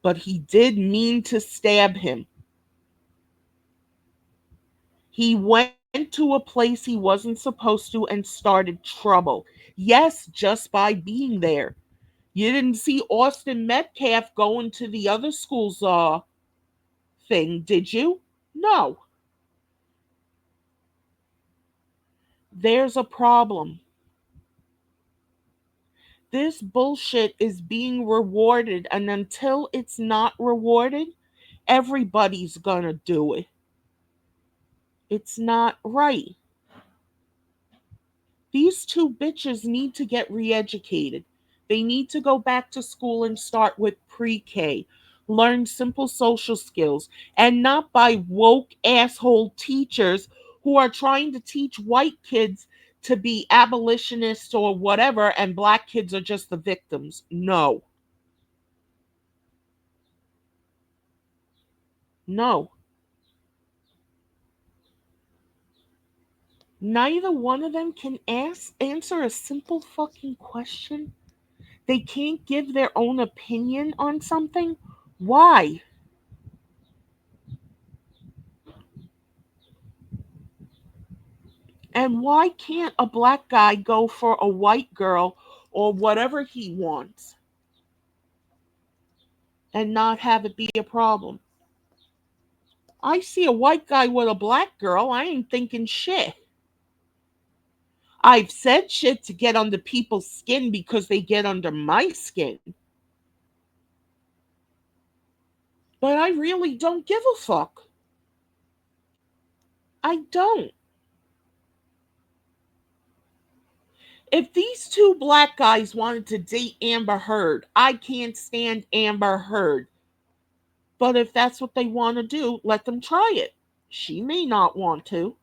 But he did mean to stab him. He went to a place he wasn't supposed to and started trouble. Yes, just by being there. You didn't see Austin Metcalf going to the other school's thing, did you? No. There's a problem. This bullshit is being rewarded, and until it's not rewarded, everybody's gonna do it. It's not right. These two bitches need to get re educated. They need to go back to school and start with pre K, learn simple social skills, and not by woke asshole teachers who are trying to teach white kids to be abolitionists or whatever, and black kids are just the victims. No, no. Neither one of them can answer a simple fucking question. They can't give their own opinion on something. Why? And why can't a black guy go for a white girl or whatever he wants and not have it be a problem? I see a white guy with a black girl, I ain't thinking shit. I've said shit to get under people's skin because they get under my skin. But I really don't give a fuck. I don't. If these two black guys wanted to date Amber Heard, I can't stand Amber Heard. But if that's what they want to do, let them try it. She may not want to,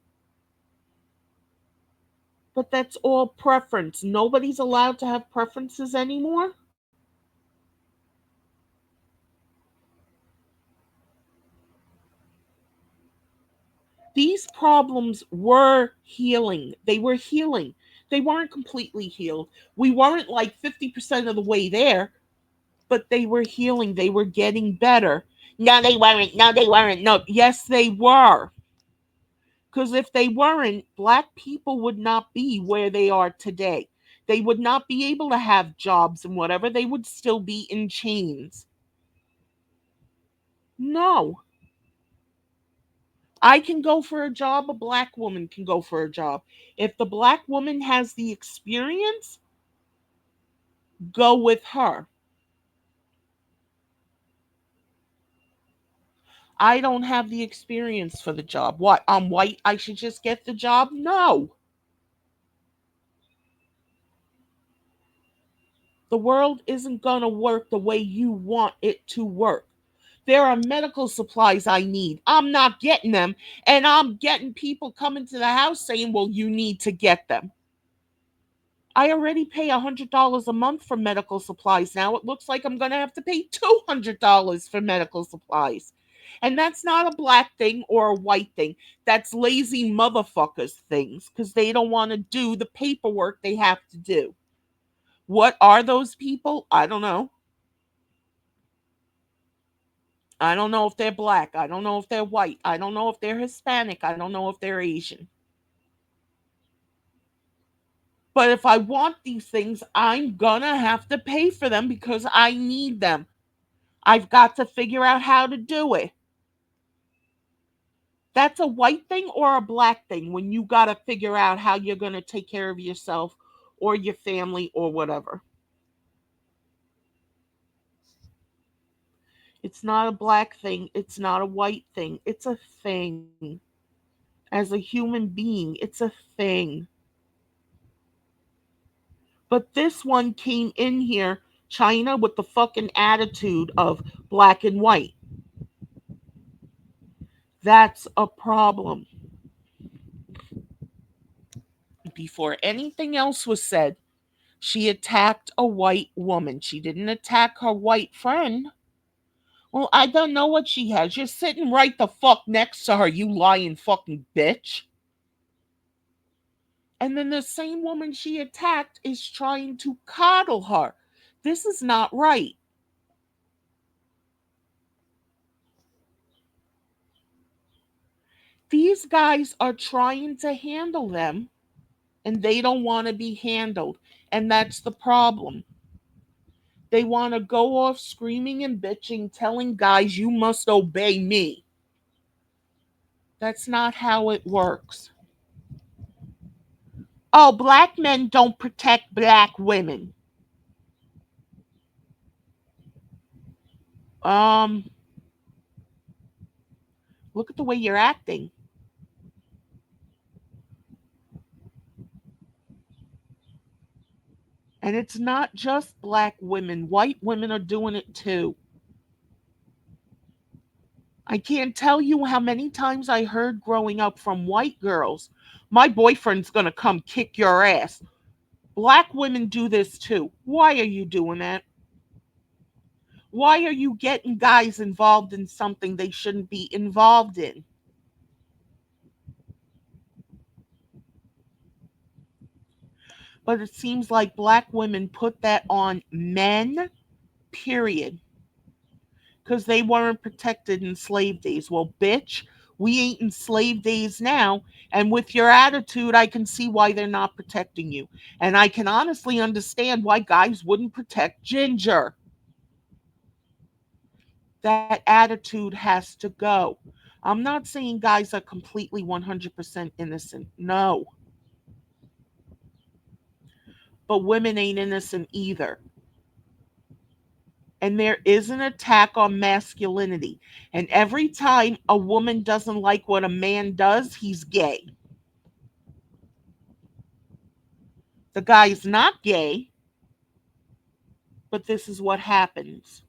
but that's all preference. Nobody's allowed to have preferences anymore. These problems were healing. They were healing. They weren't completely healed. We weren't like 50% of the way there, but they were healing. They were getting better. No, they weren't. No, they weren't. No, yes, they were. Because if they weren't, black people would not be where they are today. They would not be able to have jobs and whatever. They would still be in chains. No. I can go for a job. A black woman can go for a job. If the black woman has the experience, go with her. I don't have the experience for the job. What? I'm white. I should just get the job? No. The world isn't going to work the way you want it to work. There are medical supplies I need. I'm not getting them. And I'm getting people coming to the house saying, well, you need to get them. I already pay $100 a month for medical supplies now. It looks like I'm going to have to pay $200 for medical supplies. And that's not a black thing or a white thing. That's lazy motherfuckers things because they don't want to do the paperwork they have to do. What are those people? I don't know. I don't know if they're black. I don't know if they're white. I don't know if they're Hispanic. I don't know if they're Asian. But if I want these things, I'm gonna have to pay for them because I need them. I've got to figure out how to do it. That's a white thing or a black thing when you got to figure out how you're going to take care of yourself or your family or whatever. It's not a black thing, it's not a white thing, it's a thing. As a human being, it's a thing. But this one came in here, China, with the fucking attitude of black and white. That's a problem. Before anything else was said, she attacked a white woman. She didn't attack her white friend. Well, I don't know what she has. You're sitting right the fuck next to her, you lying fucking bitch. And then the same woman she attacked is trying to coddle her. This is not right. These guys are trying to handle them and they don't want to be handled. And that's the problem. They want to go off screaming and bitching, telling guys, you must obey me. That's not how it works. Oh, black men don't protect black women. Um, Look at the way you're acting. And it's not just black women, white women are doing it too. I can't tell you how many times I heard growing up from white girls, my boyfriend's gonna come kick your ass. Black women do this too. Why are you doing that? Why are you getting guys involved in something they shouldn't be involved in? But it seems like black women put that on men, period, because they weren't protected in slave days. Well, bitch, we ain't in slave days now. And with your attitude, I can see why they're not protecting you. And I can honestly understand why guys wouldn't protect Ginger. That attitude has to go. I'm not saying guys are completely 100% innocent. No. But women ain't innocent either. And there is an attack on masculinity. And every time a woman doesn't like what a man does, he's gay. The guy's not gay, but this is what happens.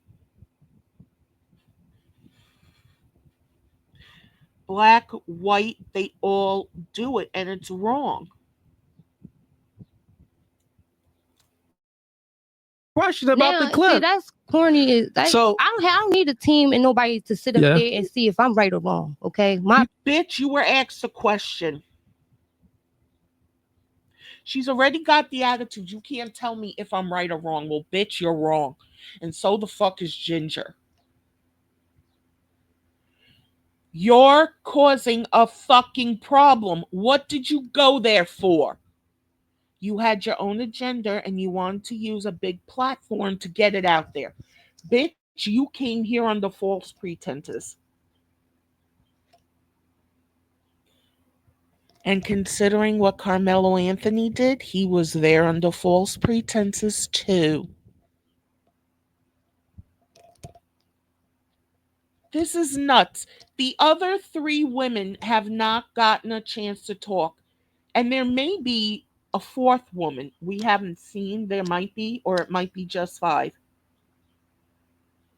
Black, white, they all do it, and it's wrong.
Question about the
Now, see,
clip.
that's corny. Is like
So
I don't need a team and nobody to sit up
yeah,
there and see if I'm right or wrong. Okay, my
Bitch, you were asked a question. She's already got the attitude. You can't tell me if I'm right or wrong. Well, bitch, you're wrong. And so the fuck is Ginger. You're causing a fucking problem. What did you go there for? You had your own agenda and you wanted to use a big platform to get it out there. Bitch, you came here under false pretenses. And considering what Carmelo Anthony did, he was there under false pretenses too. This is nuts. The other three women have not gotten a chance to talk. And there may be a fourth woman we haven't seen. There might be, or it might be just five.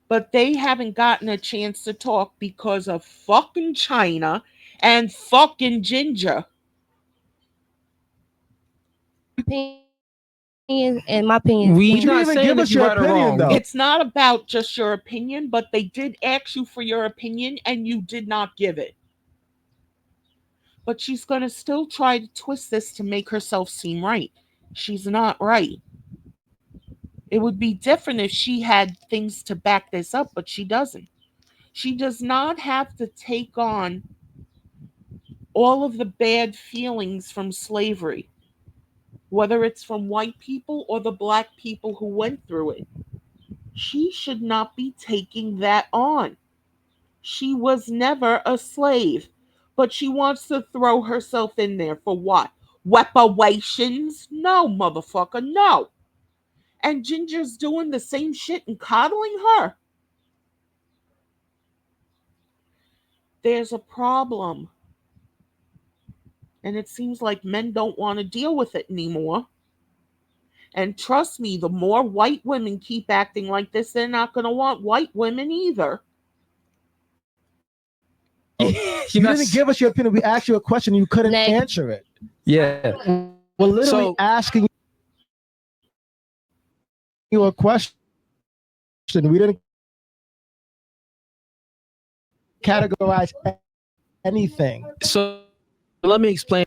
But they haven't gotten a chance to talk because of fucking China and fucking Ginger.
opinion and my opinion.
we
But you
not
didn't even
saying
give
if
us
you're
your
right or
opinion,
wrong.
though.
It's not about just your opinion, but they did ask you for your opinion and you did not give it. But she's going to still try to twist this to make herself seem right. She's not right. It would be different if she had things to back this up, but she doesn't. She does not have to take on all of the bad feelings from slavery, whether it's from white people or the black people who went through it. She should not be taking that on. She was never a slave, but she wants to throw herself in there for what? Reparations? No, motherfucker, no. And Ginger's doing the same shit and coddling her. There's a problem. And it seems like men don't want to deal with it anymore. And trust me, the more white women keep acting like this, they're not going to want white women either.
You didn't give us your opinion. We asked you a question and you couldn't
Next.
answer it.
Yeah.
We're literally
So-
asking you a question. We didn't categorize anything.
So let me explain.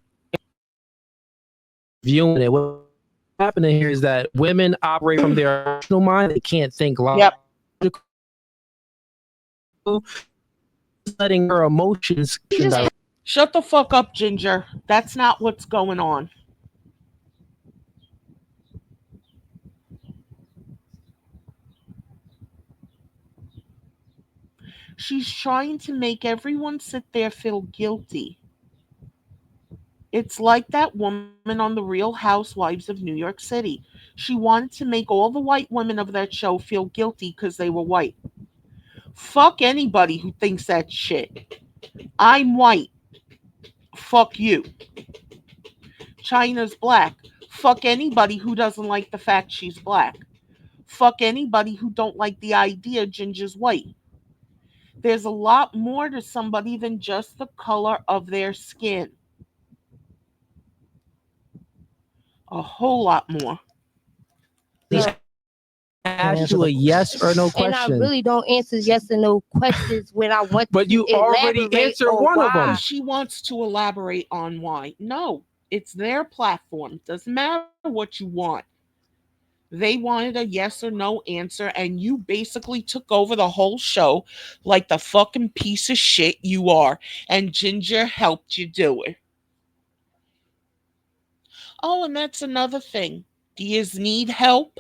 Viewing it, what's happening here is that women operate from their emotional mind. They can't think
Yep.
logical. Letting her emotions.
Shut the fuck up, Ginger. That's not what's going on. She's trying to make everyone sit there feel guilty. It's like that woman on The Real Housewives of New York City. She wanted to make all the white women of that show feel guilty because they were white. Fuck anybody who thinks that shit. I'm white. Fuck you. China's black. Fuck anybody who doesn't like the fact she's black. Fuck anybody who don't like the idea Ginger's white. There's a lot more to somebody than just the color of their skin. A whole lot more.
Ask you a yes or no
And I
question.
really don't answer yes or no questions when I want
But
to
you already
elaborate
answered
on
one of
why.
them.
She wants to elaborate on why. No, it's their platform. Doesn't matter what you want. They wanted a yes or no answer, and you basically took over the whole show like the fucking piece of shit you are. And Ginger helped you do it. Oh, and that's another thing. Do you need help?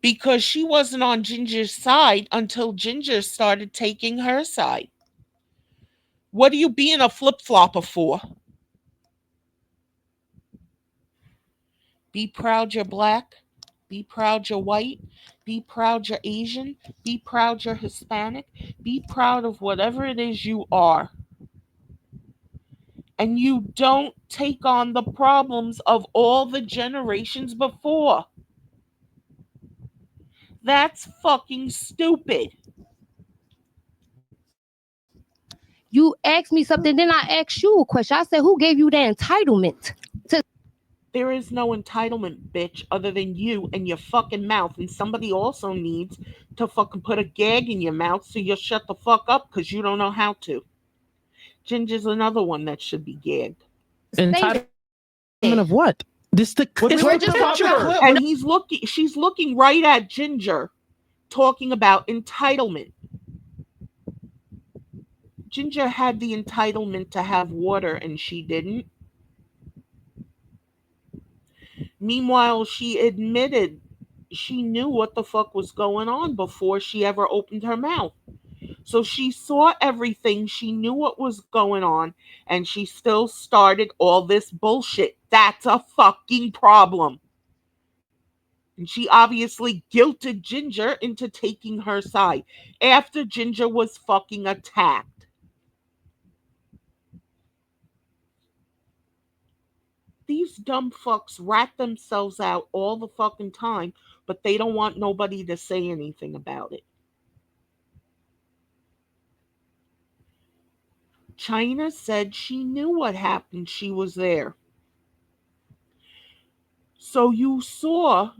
Because she wasn't on Ginger's side until Ginger started taking her side. What are you being a flip flopper for? Be proud you're black. Be proud you're white. Be proud you're Asian. Be proud you're Hispanic. Be proud of whatever it is you are. And you don't take on the problems of all the generations before. That's fucking stupid.
You asked me something, then I asked you a question. I said, who gave you the entitlement?
There is no entitlement, bitch, other than you and your fucking mouth. And somebody also needs to fucking put a gag in your mouth so you'll shut the fuck up because you don't know how to. Ginger's another one that should be gagged.
Entitlement of what? This the
What's
it's the
the
picture.
And she's looking right at Ginger, talking about entitlement. Ginger had the entitlement to have water and she didn't. Meanwhile, she admitted she knew what the fuck was going on before she ever opened her mouth. So she saw everything, she knew what was going on, and she still started all this bullshit. That's a fucking problem. And she obviously guilted Ginger into taking her side after Ginger was fucking attacked. These dumb fucks rat themselves out all the fucking time, but they don't want nobody to say anything about it. China said she knew what happened. She was there. So you saw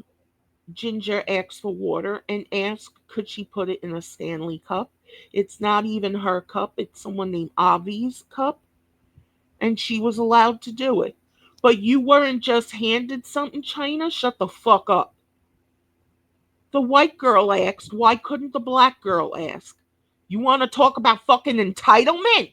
Ginger ask for water and ask could she put it in a Stanley cup. It's not even her cup, it's someone named Avi's cup. And she was allowed to do it. But you weren't just handed something, China. Shut the fuck up. The white girl asked, why couldn't the black girl ask? You want to talk about fucking entitlement?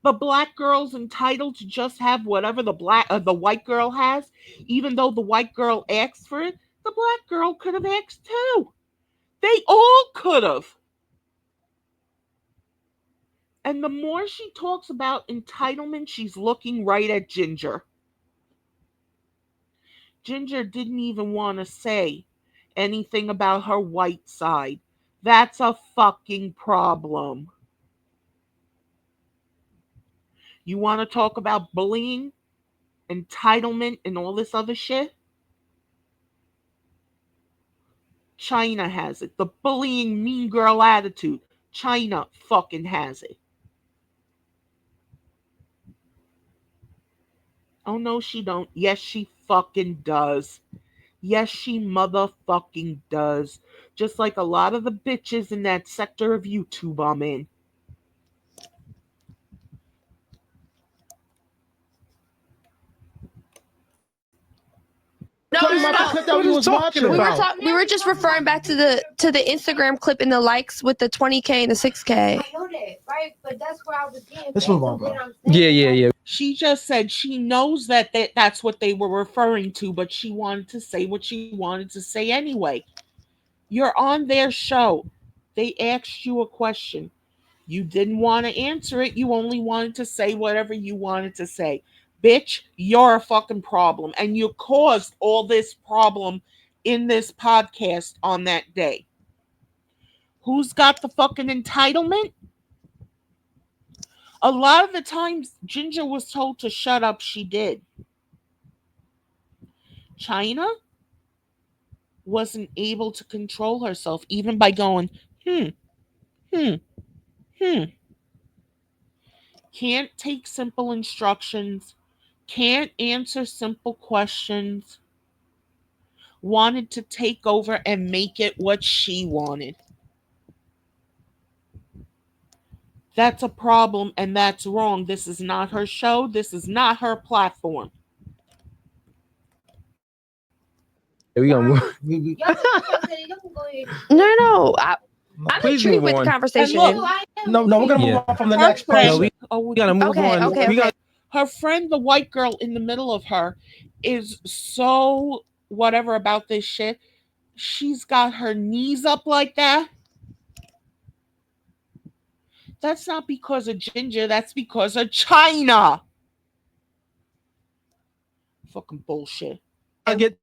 The black girl's entitled to just have whatever the white girl has, even though the white girl asked for it. The black girl could have asked too. They all could have. And the more she talks about entitlement, she's looking right at Ginger. Ginger didn't even want to say anything about her white side. That's a fucking problem. You want to talk about bullying, entitlement, and all this other shit? China has it. The bullying mean girl attitude. China fucking has it. Oh no, she don't. Yes, she fucking does. Yes, she motherfucking does. Just like a lot of the bitches in that sector of YouTube I'm in.
No,
Talking
no,
about the
no.
clip that
What
we
is
was
talking
watching.
about?
We were just referring back to the Instagram clip and the likes with the 20K and the 6K.
I know that, right? But that's where I was getting.
Let's move on, bro.
Yeah.
She just said she knows that that's what they were referring to, but she wanted to say what she wanted to say anyway. You're on their show. They asked you a question. You didn't want to answer it. You only wanted to say whatever you wanted to say. Bitch, you're a fucking problem. And you caused all this problem in this podcast on that day. Who's got the fucking entitlement? A lot of the times Ginger was told to shut up, she did. China wasn't able to control herself even by going, hmm, hmm, hmm. Can't take simple instructions, can't answer simple questions, wanted to take over and make it what she wanted. That's a problem and that's wrong. This is not her show, this is not her platform.
We gonna move.
No. I'm
Please
intrigued
move
with the
on.
conversation.
And look,
No, we're gonna move
Yeah.
on from the
her
next
friend,
No,
person.
oh,
we gotta move
Okay,
on.
okay,
We
okay.
got
her friend, the white girl in the middle of her, is so whatever about this shit. She's got her knees up like that. That's not because of Ginger, that's because of China. Fucking bullshit.
to get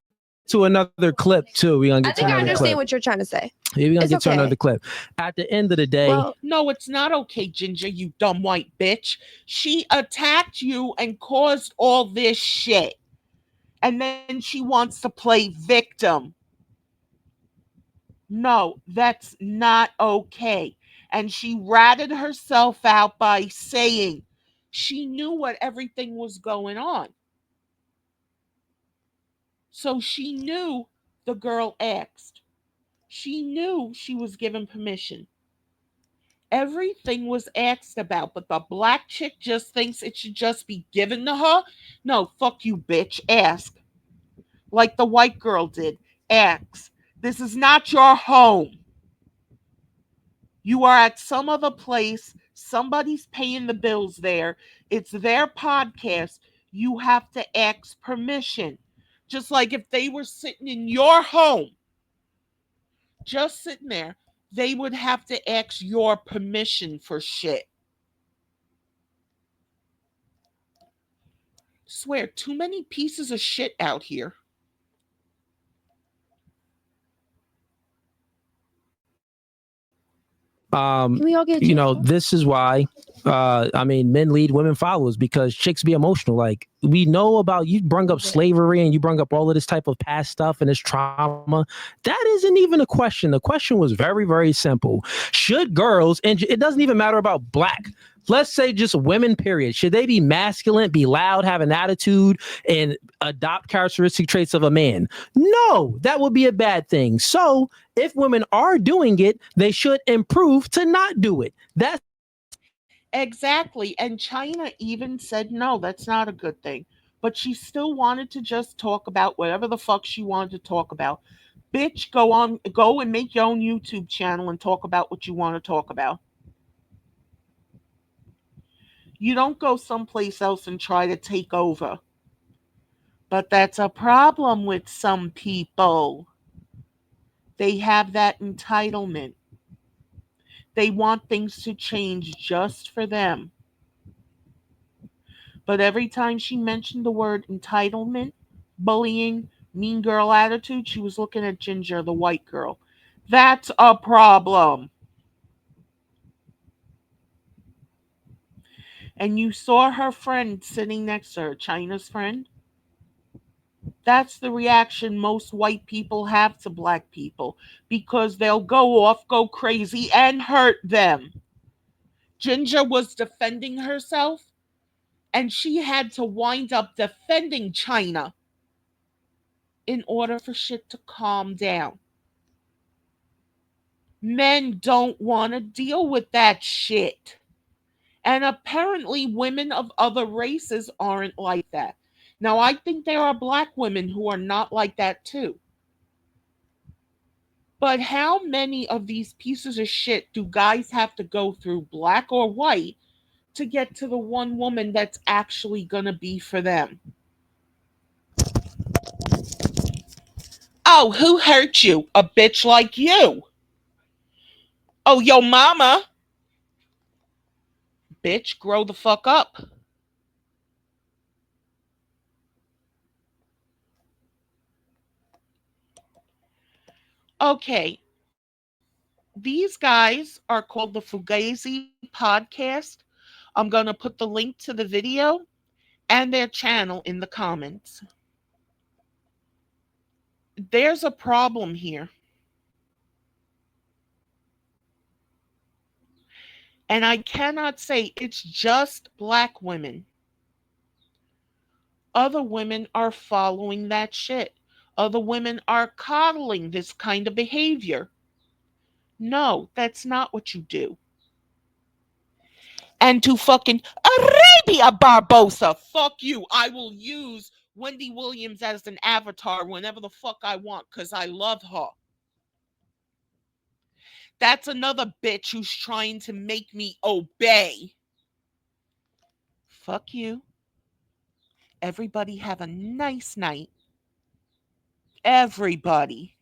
to another clip too. We gonna
I
get to
think I
another
understand
clip.
what you're trying to say.
Yeah, we gonna
It's
get to
okay.
another clip. At the end of the day,
Well,
No, it's not okay, Ginger, you dumb white bitch. She attacked you and caused all this shit. And then she wants to play victim. No, that's not okay. And she ratted herself out by saying she knew what everything was going on. So she knew the girl asked. She knew she was given permission. Everything was asked about, but the black chick just thinks it should just be given to her. No, fuck you, bitch. Ask. Like the white girl did. Ask. This is not your home. You are at some other place. Somebody's paying the bills there. It's their podcast. You have to ask permission. Just like if they were sitting in your home, just sitting there, they would have to ask your permission for shit. Swear, too many pieces of shit out here.
um,
can we all get
this is why. I mean, men lead, women follow, is because chicks be emotional. Like, we know about, you brung up slavery and you brung up all of this type of past stuff and this trauma. That isn't even a question. The question was very, very simple. Should girls, and it doesn't even matter about black, let's say just women, period, should they be masculine, be loud, have an attitude, and adopt characteristic traits of a man? No, that would be a bad thing. So if women are doing it, they should improve to not do it. That's
Exactly. And China even said, no, that's not a good thing. But she still wanted to just talk about whatever the fuck she wanted to talk about. Bitch, go and make your own YouTube channel and talk about what you want to talk about. You don't go someplace else and try to take over. But that's a problem with some people. They have that entitlement. They want things to change just for them. But every time she mentioned the word entitlement, bullying, mean girl attitude, she was looking at Ginger, the white girl. That's a problem. And you saw her friend sitting next to her, China's friend. That's the reaction most white people have to black people because they'll go off, go crazy, and hurt them. Ginger was defending herself, and she had to wind up defending China in order for shit to calm down. Men don't want to deal with that shit. And apparently, women of other races aren't like that. Now, I think there are black women who are not like that too. But how many of these pieces of shit do guys have to go through, black or white, to get to the one woman that's actually going to be for them? Oh, who hurt you? A bitch like you. Oh, yo mama. Bitch, grow the fuck up. Okay, these guys are called the Fugazi Podcast. I'm going to put the link to the video and their channel in the comments. There's a problem here. And I cannot say it's just black women. Other women are following that shit. Other women are coddling this kind of behavior. No, that's not what you do. And to fucking Arabia Barbosa, fuck you. I will use Wendy Williams as an avatar whenever the fuck I want because I love her. That's another bitch who's trying to make me obey. Fuck you. Everybody have a nice night. Everybody.